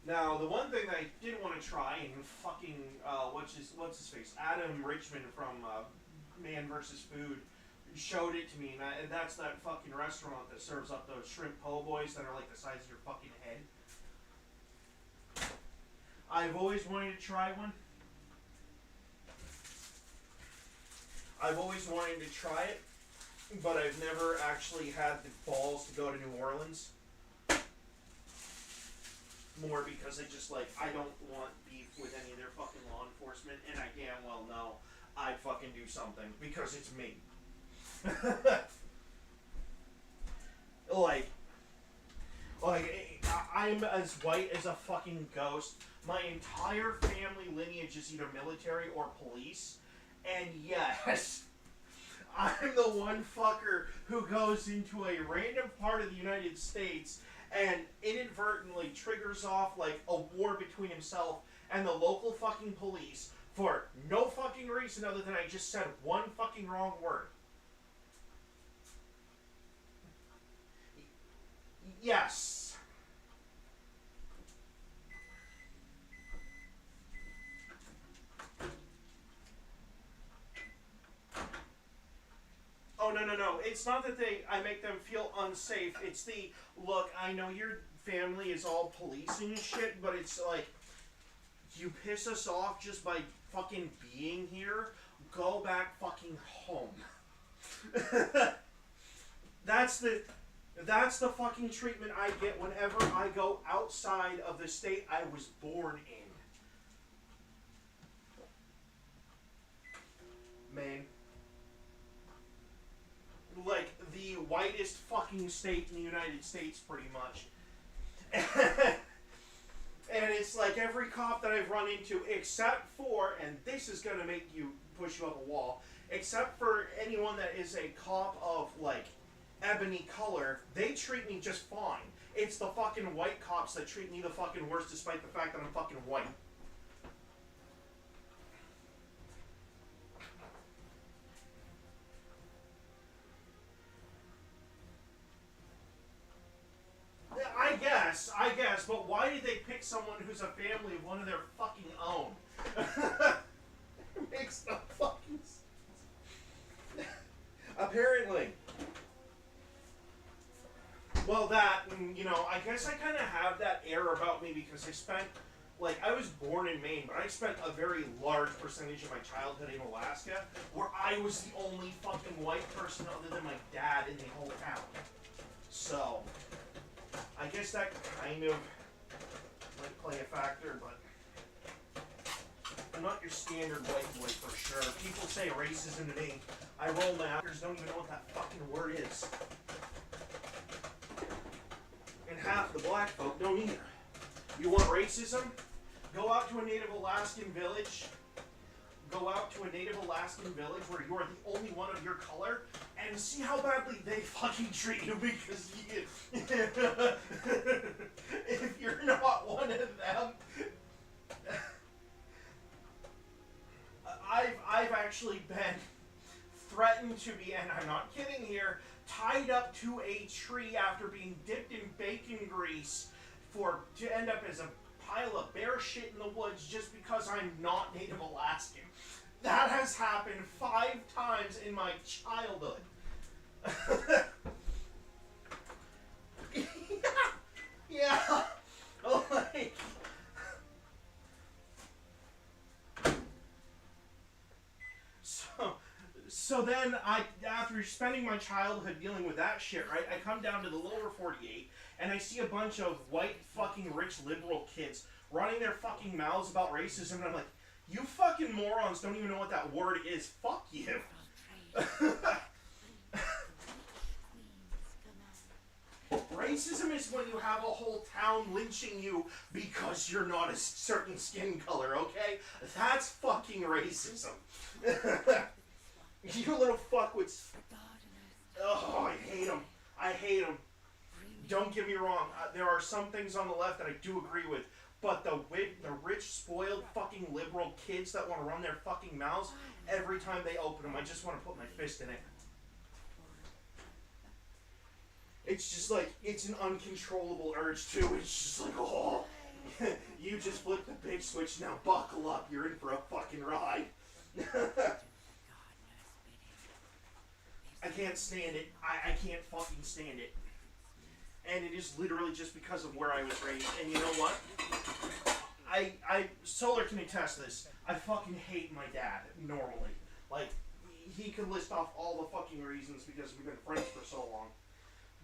Speaker 1: now the one thing that I did want to try, and fucking what's his face, Adam Richman from Man vs. Food showed it to me, and that's that fucking restaurant that serves up those shrimp po' boys that are like the size of your fucking head. I've always wanted to try one. I've always wanted to try it, but I've never actually had the balls to go to New Orleans. More because I don't want beef with any of their fucking law enforcement, and I damn well know I'd fucking do something because it's me. I'm as white as a fucking ghost. My entire family lineage is either military or police, and yes, I'm the one fucker who goes into a random part of the United States and inadvertently triggers off like a war between himself and the local fucking police for no fucking reason other than I just said one fucking wrong word. Yes. Oh, no. It's not that I make them feel unsafe. It's the, look, I know your family is all policing and shit, but it's like, you piss us off just by fucking being here. Go back fucking home. That's the fucking treatment I get whenever I go outside of the state I was born in. Maine. Like, the whitest fucking state in the United States, pretty much. And it's like every cop that I've run into, except for, and this is gonna make you push you up a wall, except for anyone that is a cop of, like, ebony color, they treat me just fine. It's the fucking white cops that treat me the fucking worst despite the fact that I'm fucking white. I guess, but why did they pick someone who's a family of one of their fucking own? It makes no fucking sense. Apparently. Well, that, you know, I guess I kind of have that air about me because I spent, like, I was born in Maine, but I spent a very large percentage of my childhood in Alaska, where I was the only fucking white person other than my dad in the whole town. So, I guess that kind of might play a factor, but I'm not your standard white boy for sure. People say racism to me. I roll my eyes, don't even know what that fucking word is. And half the black folk don't either. You want racism? Go out to a Native Alaskan village. Go out to a Native Alaskan village where you are the only one of your color and see how badly they fucking treat you because you, if you're not one of them. I've actually been threatened to be, and I'm not kidding here, tied up to a tree after being dipped in bacon grease to end up as a pile of bear shit in the woods just because I'm not Native Alaskan. That has happened 5 times in my childhood. Yeah. Like, so then after spending my childhood dealing with that shit, right, I come down to the lower 48 and I see a bunch of white fucking rich liberal kids running their fucking mouths about racism, and I'm like, you fucking morons don't even know what that word is. Fuck you. Racism is when you have a whole town lynching you because you're not a certain skin color, okay? That's fucking racism. You little fuckwits. Oh, I hate them. I hate them. Don't don't get me wrong. There are some things on the left that I do agree with. But the rich, spoiled, fucking liberal kids that want to run their fucking mouths, every time they open them, I just want to put my fist in it. It's just like, it's an uncontrollable urge, too. It's just like, oh, you just flipped the bitch switch, now buckle up. You're in for a fucking ride. I can't stand it. I can't fucking stand it. And it is literally just because of where I was raised. And you know what? Solar can attest this. I fucking hate my dad, normally. Like, he could list off all the fucking reasons because we've been friends for so long.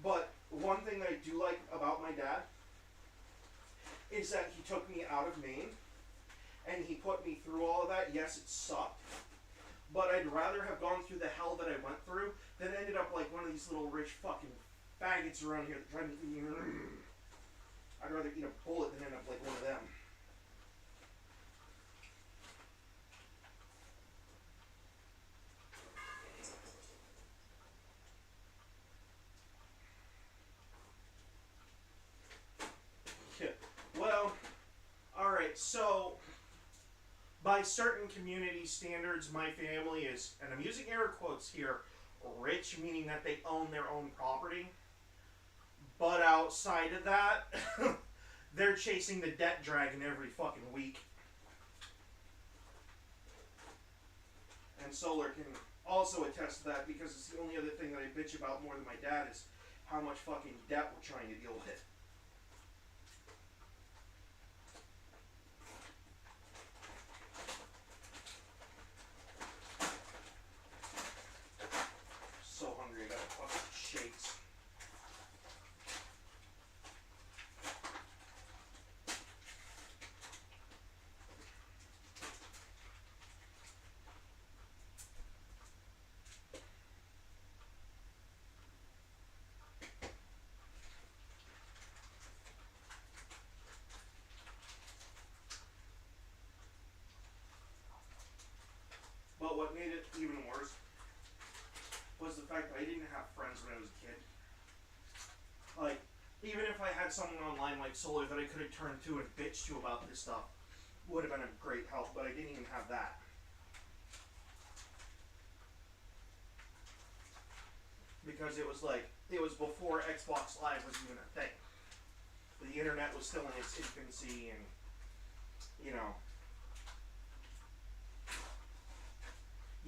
Speaker 1: But one thing that I do like about my dad is that he took me out of Maine and he put me through all of that. Yes, it sucked. But I'd rather have gone through the hell that I went through than ended up like one of these little rich fucking faggots around here that trying to eat me. I'd rather eat a bullet than end up like one of them. Yeah. Well, alright, so by certain community standards, my family is, and I'm using air quotes here, rich, meaning that they own their own property. But outside of that, they're chasing the debt dragon every fucking week. And Solar can also attest to that because it's the only other thing that I bitch about more than my dad is how much fucking debt we're trying to deal with. So hungry, I got fucking shakes. But what made it even worse was the fact that I didn't have friends when I was a kid. Like, even if I had someone online like Solar that I could have turned to and bitched to about this stuff, would have been a great help, but I didn't even have that. Because it was like, it was before Xbox Live was even a thing. The internet was still in its infancy and, you know.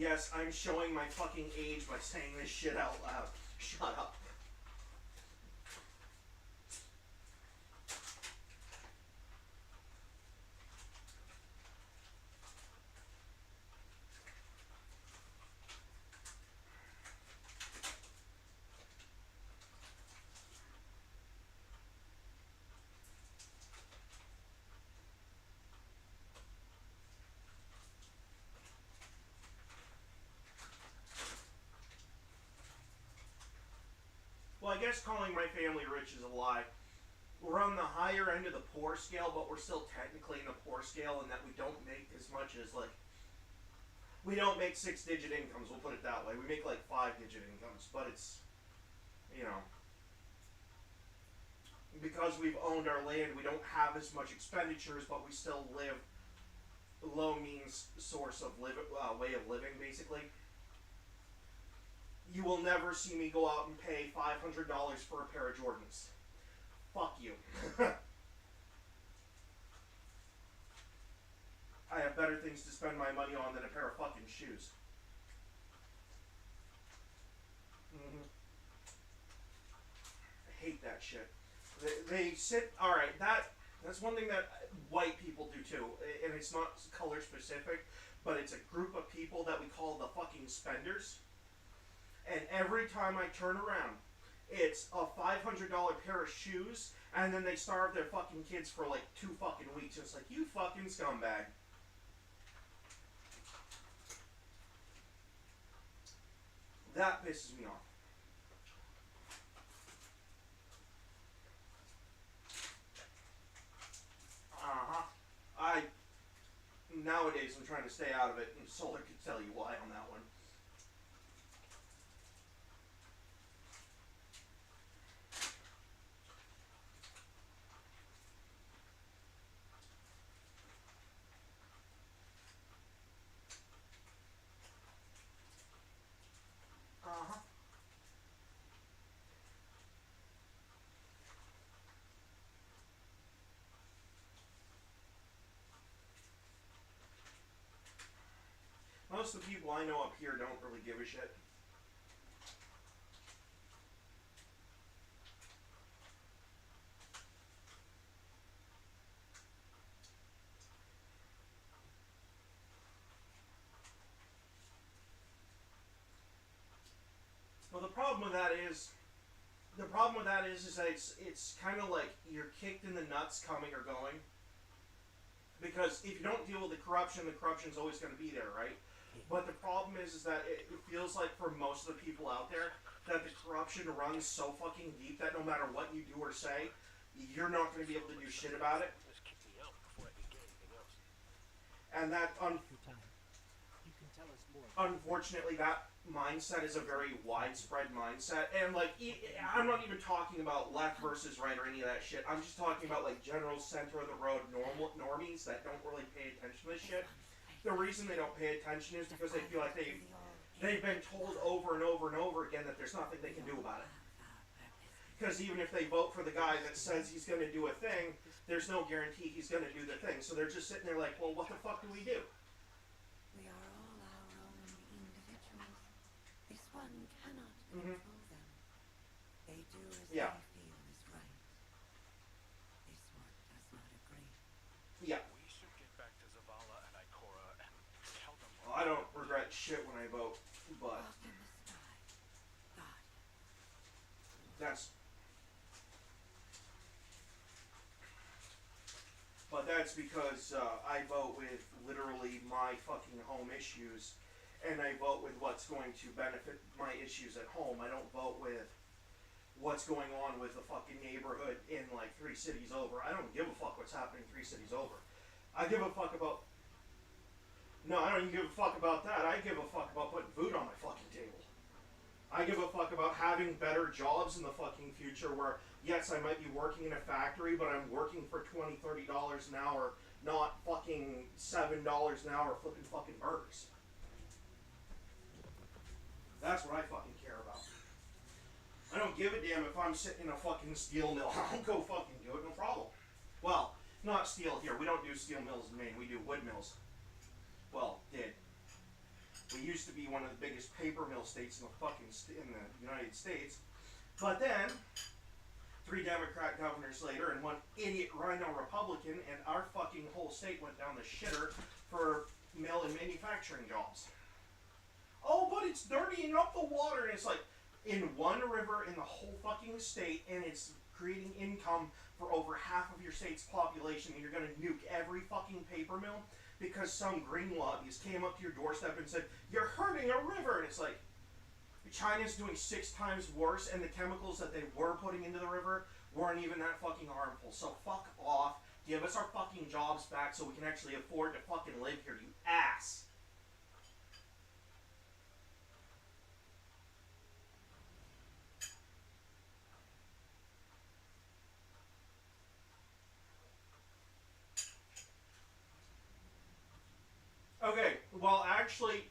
Speaker 1: Yes, I'm showing my fucking age by saying this shit out loud. Shut up. Well, I guess calling my family rich is a lie. We're on the higher end of the poor scale, but we're still technically in the poor scale in that we don't make as much as, like, we don't make 6-digit incomes, we'll put it that way. We make, like, 5-digit incomes, but it's, you know, because we've owned our land, we don't have as much expenditures, but we still live low means source of way of living, basically. You will never see me go out and pay $500 for a pair of Jordans. Fuck you. I have better things to spend my money on than a pair of fucking shoes. I hate that shit. They sit, alright, that's one thing that white people do too, and it's not color specific, but it's a group of people that we call the fucking spenders. And every time I turn around, it's a $500 pair of shoes, and then they starve their fucking kids for like 2 fucking weeks. It's like, you fucking scumbag. That pisses me off. Nowadays I'm trying to stay out of it, and Solar could tell you why on that one. most of the people I know up here don't really give a shit. Well, the problem with that is that it's kind of like you're kicked in the nuts coming or going. Because if you don't deal with the corruption's always going to be there, right? But the problem is that it feels like for most of the people out there that the corruption runs so fucking deep that no matter what you do or say, you're not going to be able to do shit about it. And that,
Speaker 3: You can tell us more.
Speaker 1: unfortunately, that mindset is a very widespread mindset. And, like, I'm not even talking about left versus right or any of that shit. I'm just talking about, like, general center-of-the-road normies that don't really pay attention to this shit. The reason they don't pay attention is because they feel like they've been told over and over and over again that there's nothing they can do about it. Because even if they vote for the guy that says he's going to do a thing, there's no guarantee he's going to do the thing. So they're just sitting there like, well, what the fuck do we do?
Speaker 11: We are all our own individuals. This one cannot control them. They do as they feel is right. This one does not agree.
Speaker 1: Yeah.
Speaker 4: We should get back to Zavala and Ikora and tell them
Speaker 1: Well, I don't regret shit when I vote, but
Speaker 11: Walk in the sky. God.
Speaker 1: that's because I vote with literally my fucking home issues, and I vote with what's going to benefit my issues at home. I don't vote with what's going on with the fucking neighborhood in like 3 cities over. I don't give a fuck what's happening 3 cities over. I give a fuck about... No, I don't even give a fuck about that. I give a fuck about putting food on my fucking table. I give a fuck about having better jobs in the fucking future where, yes, I might be working in a factory, but I'm working for $20, $30 an hour, not fucking $7 an hour flipping fucking burgers. That's what I fucking care about. I don't give a damn if I'm sitting in a fucking steel mill. I'll go fucking do it, no problem. Well, not steel here. We don't do steel mills in Maine. We do wood mills. Well, did. We used to be one of the biggest paper mill states in the United States. But then, 3 Democrat governors later and 1 idiot rhino Republican, and our fucking whole state went down the shitter for mill and manufacturing jobs. Oh, but it's dirtying up the water, and it's like, in one river in the whole fucking state, and it's creating income for over half of your state's population, and you're gonna nuke every fucking paper mill because some green lobbies came up to your doorstep and said, you're hurting a river, and it's like, China's doing 6 times worse, and the chemicals that they were putting into the river weren't even that fucking harmful. So fuck off, give us our fucking jobs back so we can actually afford to fucking live here, you ass. Okay, well actually,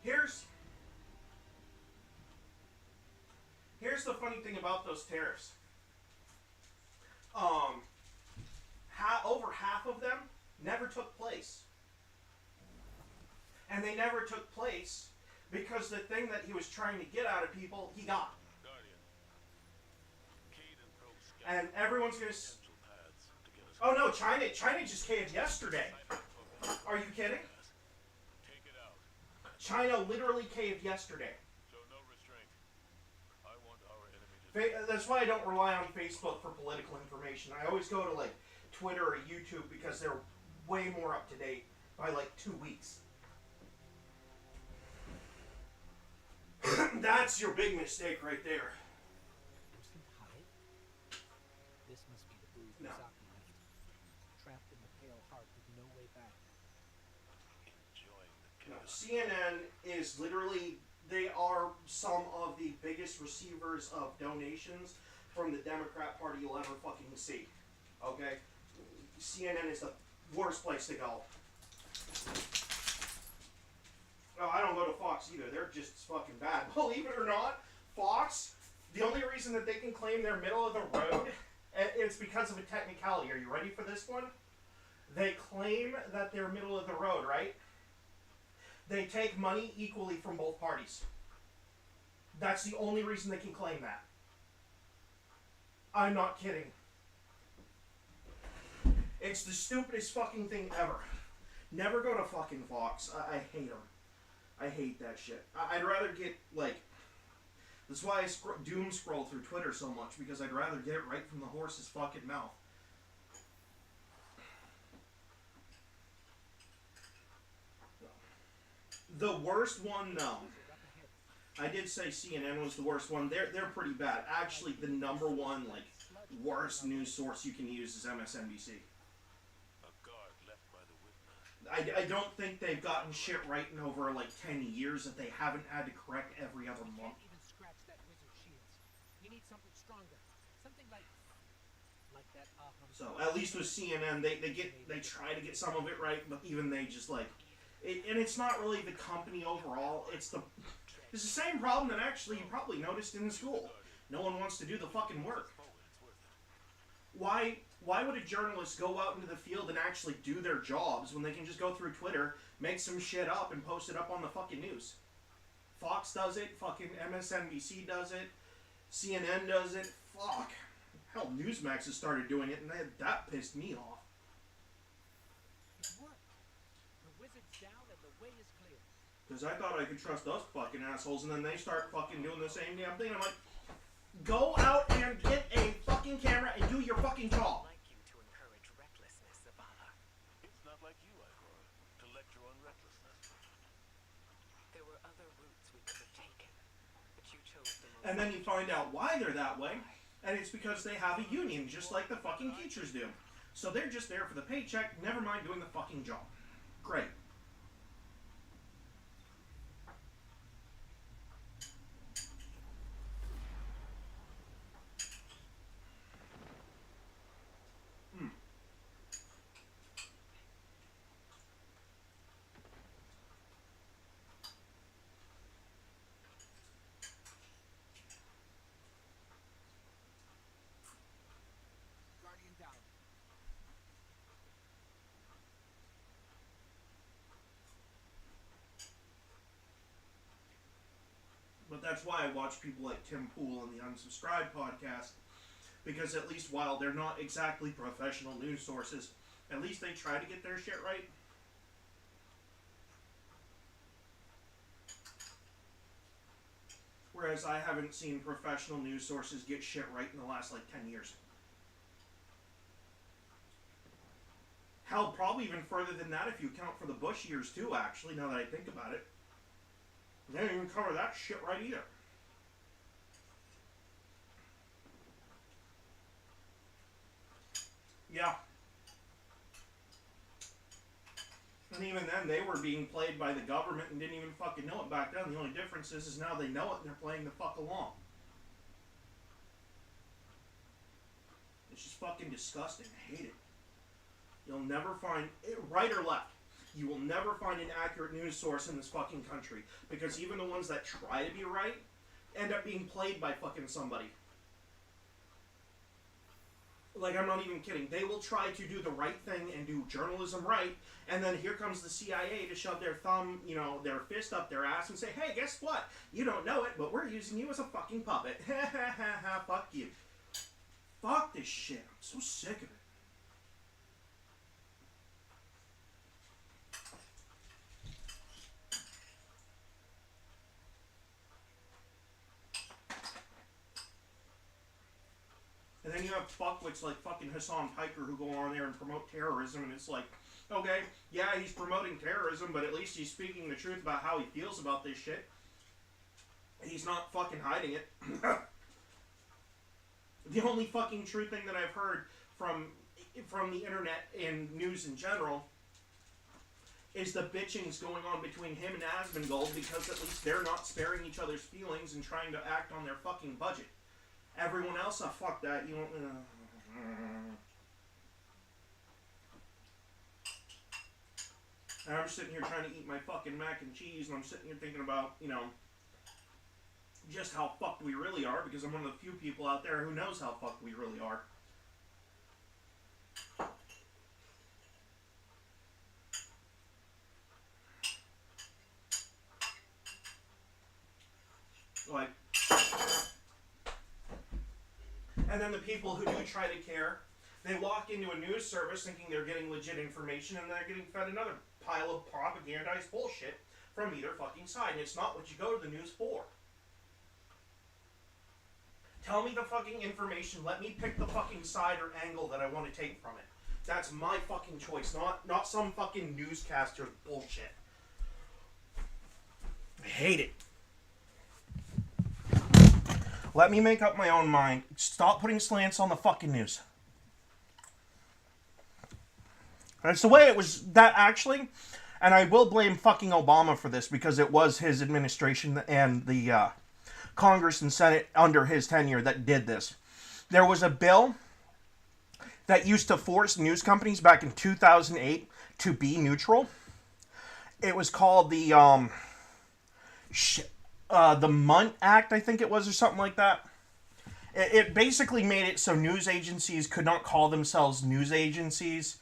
Speaker 1: here's the funny thing about those tariffs. Over half of them never took place. And they never took place because the thing that he was trying to get out of people, he got. And everyone's gonna... Oh no, China just caved yesterday. Are you kidding? China literally caved yesterday. That's why I don't rely on Facebook for political information. I always go to like Twitter or YouTube because they're way more up to date by like 2 weeks. That's your big mistake right there.
Speaker 3: This must be the bruised
Speaker 1: No.
Speaker 3: Misaki left. Trapped in the pale heart with no way back.
Speaker 1: No, CNN is literally, they are some of the biggest receivers of donations from the Democrat Party you'll ever fucking see. Okay? CNN is the worst place to go. No, I don't go to Fox either. They're just fucking bad. Believe it or not, Fox, the only reason that they can claim they're middle of the road, it's because of a technicality. Are you ready for this one? They claim that they're middle of the road, right? They take money equally from both parties. That's the only reason they can claim that. I'm not kidding. It's the stupidest fucking thing ever. Never go to fucking Fox. I hate them. I hate that shit. I'd rather get, like... That's why I doom scroll through Twitter so much, because I'd rather get it right from the horse's fucking mouth. The worst one, no. I did say CNN was the worst one. They're pretty bad. Actually, the number one, like, worst news source you can use is MSNBC. I don't think they've gotten shit right in over, like, 10 years that they haven't had to correct every other month.
Speaker 3: Even scratch that wizard shields. You need something stronger. Something like that.
Speaker 1: So, at least with CNN, they try to get some of it right, but even they just, like... and it's not really the company overall, it's the same problem that actually you probably noticed in school. No one wants to do the fucking work. Why would a journalist go out into the field and actually do their jobs when they can just go through Twitter, make some shit up, and post it up on the fucking news? Fox does it, fucking MSNBC does it, CNN does it, fuck. Hell, Newsmax has started doing it, and that pissed me off.
Speaker 3: It worked. The wizard's down and the way is clear.
Speaker 1: Because I thought I could trust those fucking assholes, and then they start fucking doing the same damn thing. I'm like, go out and get a fucking camera and do your fucking job.
Speaker 5: It's not like you, Igor, to lecture on recklessness.
Speaker 11: There were other routes we could have taken, but you chose the most.
Speaker 1: And then you find out why they're that way, and it's because they have a union, just like the fucking teachers do. So they're just there for the paycheck, never mind doing the fucking job. Great.
Speaker 3: Guardian down.
Speaker 1: But that's why I watch people like Tim Pool and the Unsubscribed podcast, because at least while they're not exactly professional news sources, at least they try to get their shit right. Whereas I haven't seen professional news sources get shit right in the last, like, 10 years. Hell, probably even further than that if you count for the Bush years, too, actually, now that I think about it. They didn't even cover that shit right either. Yeah. And even then, they were being played by the government and didn't even fucking know it back then. The only difference is now they know it and they're playing the fuck along. It's just fucking disgusting. I hate it. You'll never find, right or left, you will never find an accurate news source in this fucking country. Because even the ones that try to be right end up being played by fucking somebody. Like, I'm not even kidding. They will try to do the right thing and do journalism right, and then here comes the CIA to shove their thumb, you know, their fist up their ass and say, hey, guess what? You don't know it, but we're using you as a fucking puppet. Ha ha ha ha, fuck you. Fuck this shit. I'm so sick of it. And then you have fuckwits like fucking Hassan Piker who go on there and promote terrorism, and it's like, okay, yeah, he's promoting terrorism, but at least he's speaking the truth about how he feels about this shit. He's not fucking hiding it. The only fucking true thing that I've heard from the internet and news in general is the bitchings going on between him and Asmongold, because at least they're not sparing each other's feelings and trying to act on their fucking budget. Everyone else, fuck that. You won't. And I'm sitting here trying to eat my fucking mac and cheese, and I'm sitting here thinking about, you know, just how fucked we really are, because I'm one of the few people out there who knows how fucked we really are. Like, and then the people who do try to care, they walk into a news service thinking they're getting legit information, and they're getting fed another pile of propagandized bullshit from either fucking side, and it's not what you go to the news for. Tell me the fucking information. Let me pick the fucking side or angle that I want to take from it. That's my fucking choice, not some fucking newscaster's bullshit. I hate it. Let me make up my own mind. Stop putting slants on the fucking news. That's the way it was. That actually, and I will blame fucking Obama for this because it was his administration and the Congress and Senate under his tenure that did this. There was a bill that used to force news companies back in 2008 to be neutral. It was called the Munt Act, I think it was, or something like that. It basically made it so news agencies could not call themselves news agencies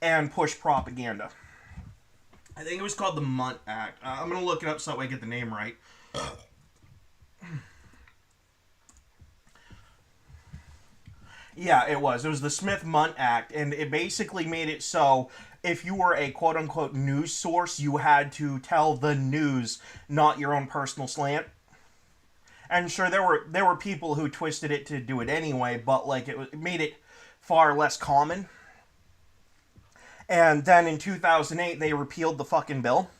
Speaker 1: and push propaganda. I think it was called the Munt Act. I'm going to look it up so that way I get the name right. Yeah, it was. It was the Smith-Munt Act, and it basically made it so if you were a quote-unquote news source, you had to tell the news, not your own personal slant. And sure, there were people who twisted it to do it anyway, but like it made it far less common. And then in 2008, they repealed the fucking bill,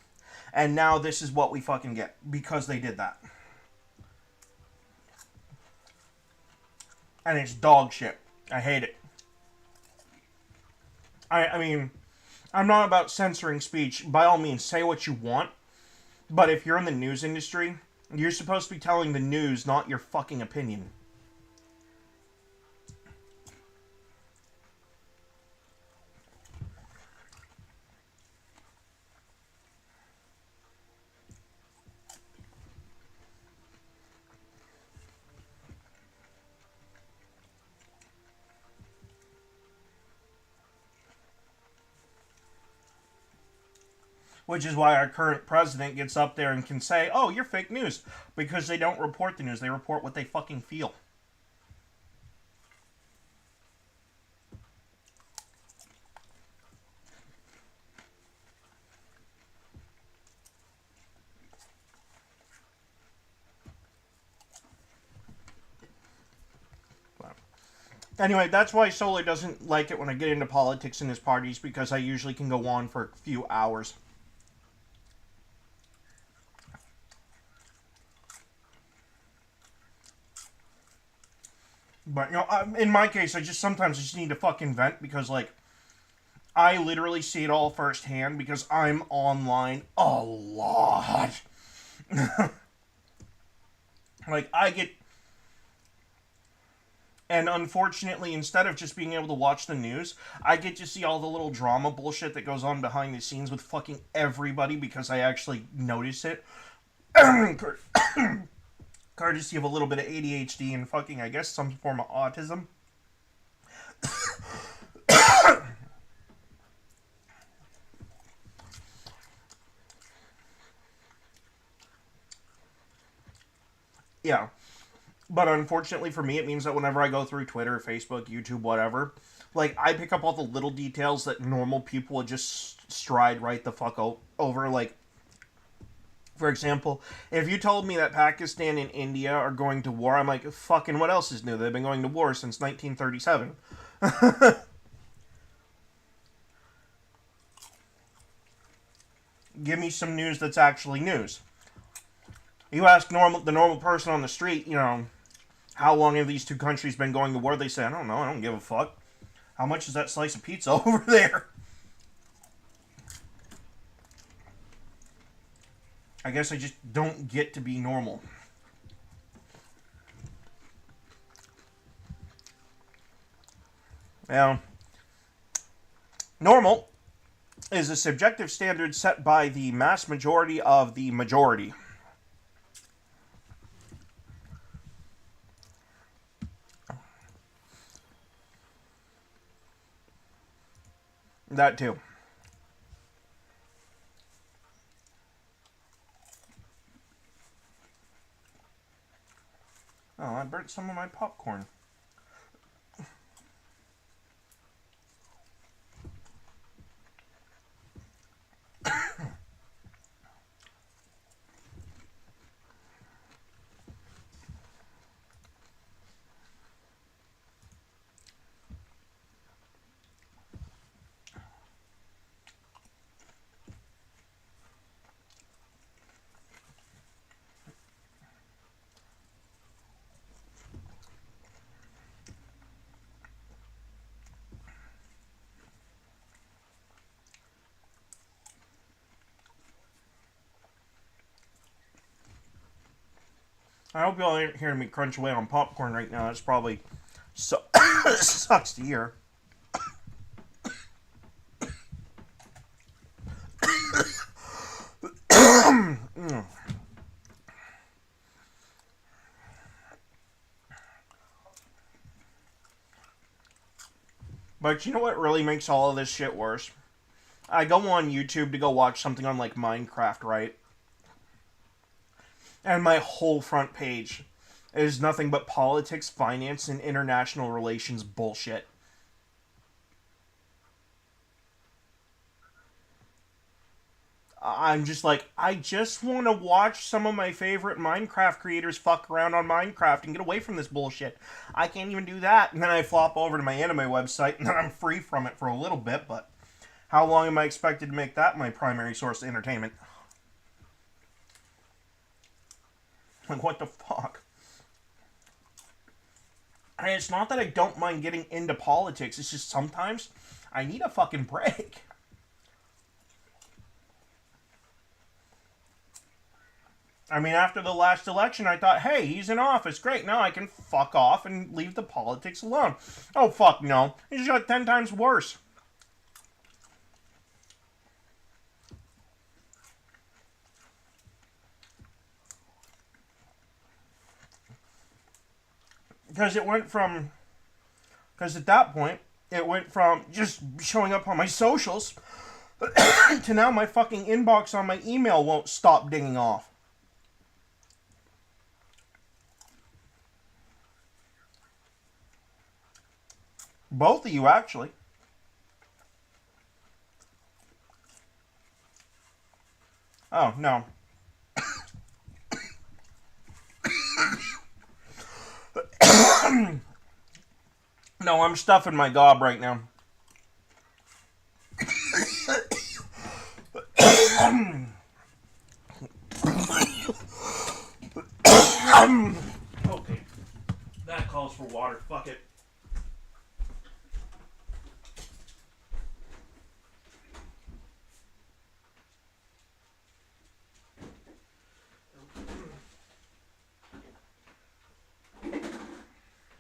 Speaker 1: and now this is what we fucking get because they did that. And it's dog shit. I hate it. I mean, I'm not about censoring speech. By all means, say what you want. But if you're in the news industry, you're supposed to be telling the news, not your fucking opinion. Which is why our current president gets up there and can say, oh, you're fake news. Because they don't report the news. They report what they fucking feel. Anyway, that's why Solar doesn't like it when I get into politics in his parties, because I usually can go on for a few hours. But, you know, in my case, sometimes I just need to fucking vent because, like, I literally see it all firsthand because I'm online a lot. Like, I get... And unfortunately, instead of just being able to watch the news, I get to see all the little drama bullshit that goes on behind the scenes with fucking everybody because I actually notice it. Courtesy of a little bit of ADHD and fucking, I guess, some form of autism. Yeah. But unfortunately for me, it means that whenever I go through Twitter, Facebook, YouTube, whatever, like, I pick up all the little details that normal people would just stride right the fuck over. Like, for example, if you told me that Pakistan and India are going to war, I'm like, fucking what else is new? They've been going to war since 1937. Give me some news that's actually news. You ask the normal person on the street, you know, how long have these two countries been going to war? They say, I don't know, I don't give a fuck. How much is that slice of pizza over there? I guess I just don't get to be normal. Now, normal is a subjective standard set by the mass majority of the majority. That too. Oh, I burnt some of my popcorn. I hope y'all aren't hearing me crunch away on popcorn right now. It's probably sucks to hear. But you know what really makes all of this shit worse? I go on YouTube to go watch something on like Minecraft, right? And my whole front page is nothing but politics, finance, and international relations bullshit. I'm just like, I just want to watch some of my favorite Minecraft creators fuck around on Minecraft and get away from this bullshit. I can't even do that. And then I flop over to my anime website and then I'm free from it for a little bit, but how long am I expected to make that my primary source of entertainment? Like, what the fuck? And it's not that I don't mind getting into politics, it's just sometimes I need a fucking break. I mean, after the last election, I thought, hey, he's in office. Great, now I can fuck off and leave the politics alone. Oh, fuck no. It's got 10 times worse. Because it went from... Because at that point, it went from just showing up on my socials to now my fucking inbox on my email won't stop dinging off. Both of you, actually. Oh, no. No, I'm stuffing my gob right now. Okay. That calls for water. Fuck it.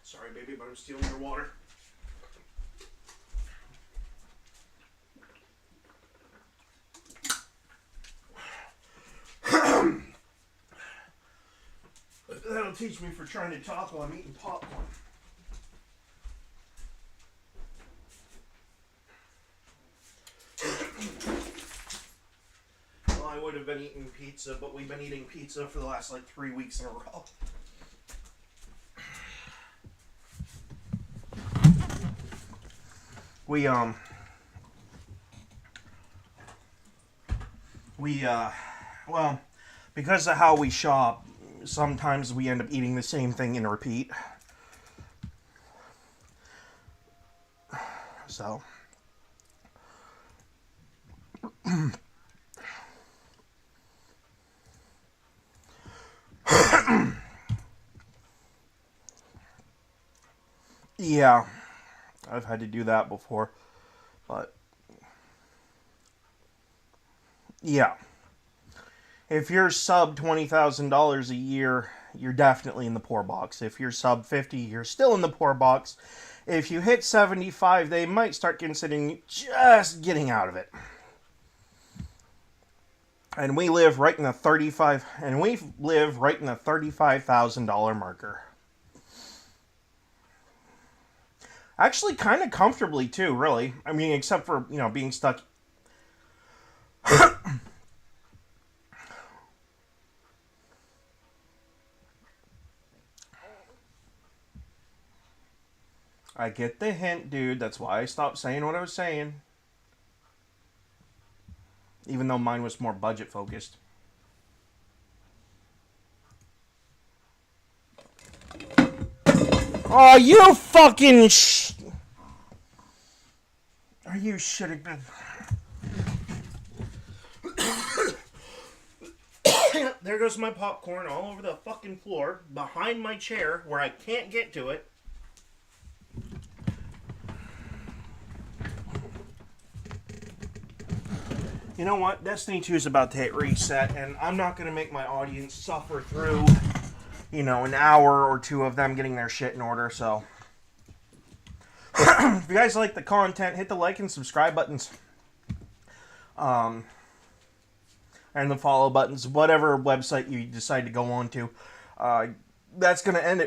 Speaker 1: Sorry, baby, but I'm stealing your water. That'll teach me for trying to talk while I'm eating popcorn. Well, I would have been eating pizza, but we've been eating pizza for the last, like, 3 weeks in a row. Well, because of how we shop, sometimes we end up eating the same thing in repeat. So. Yeah. I've had to do that before. But. Yeah. If you're sub $20,000 a year, you're definitely in the poor box. If you're sub 50, you're still in the poor box. If you hit 75, they might start considering you just getting out of it. And we live right in the $35,000 marker. Actually, kind of comfortably too, really. I mean, except for, being stuck. I get the hint, dude. That's why I stopped saying what I was saying. Even though mine was more budget focused. Oh, you fucking Are you shitting me? There goes my popcorn all over the fucking floor, behind my chair, where I can't get to it. You know what? Destiny 2 is about to hit reset, and I'm not going to make my audience suffer through, you know, an hour or two of them getting their shit in order, so. If you guys like the content, hit the like and subscribe buttons. And the follow buttons, whatever website you decide to go on to. That's going to end it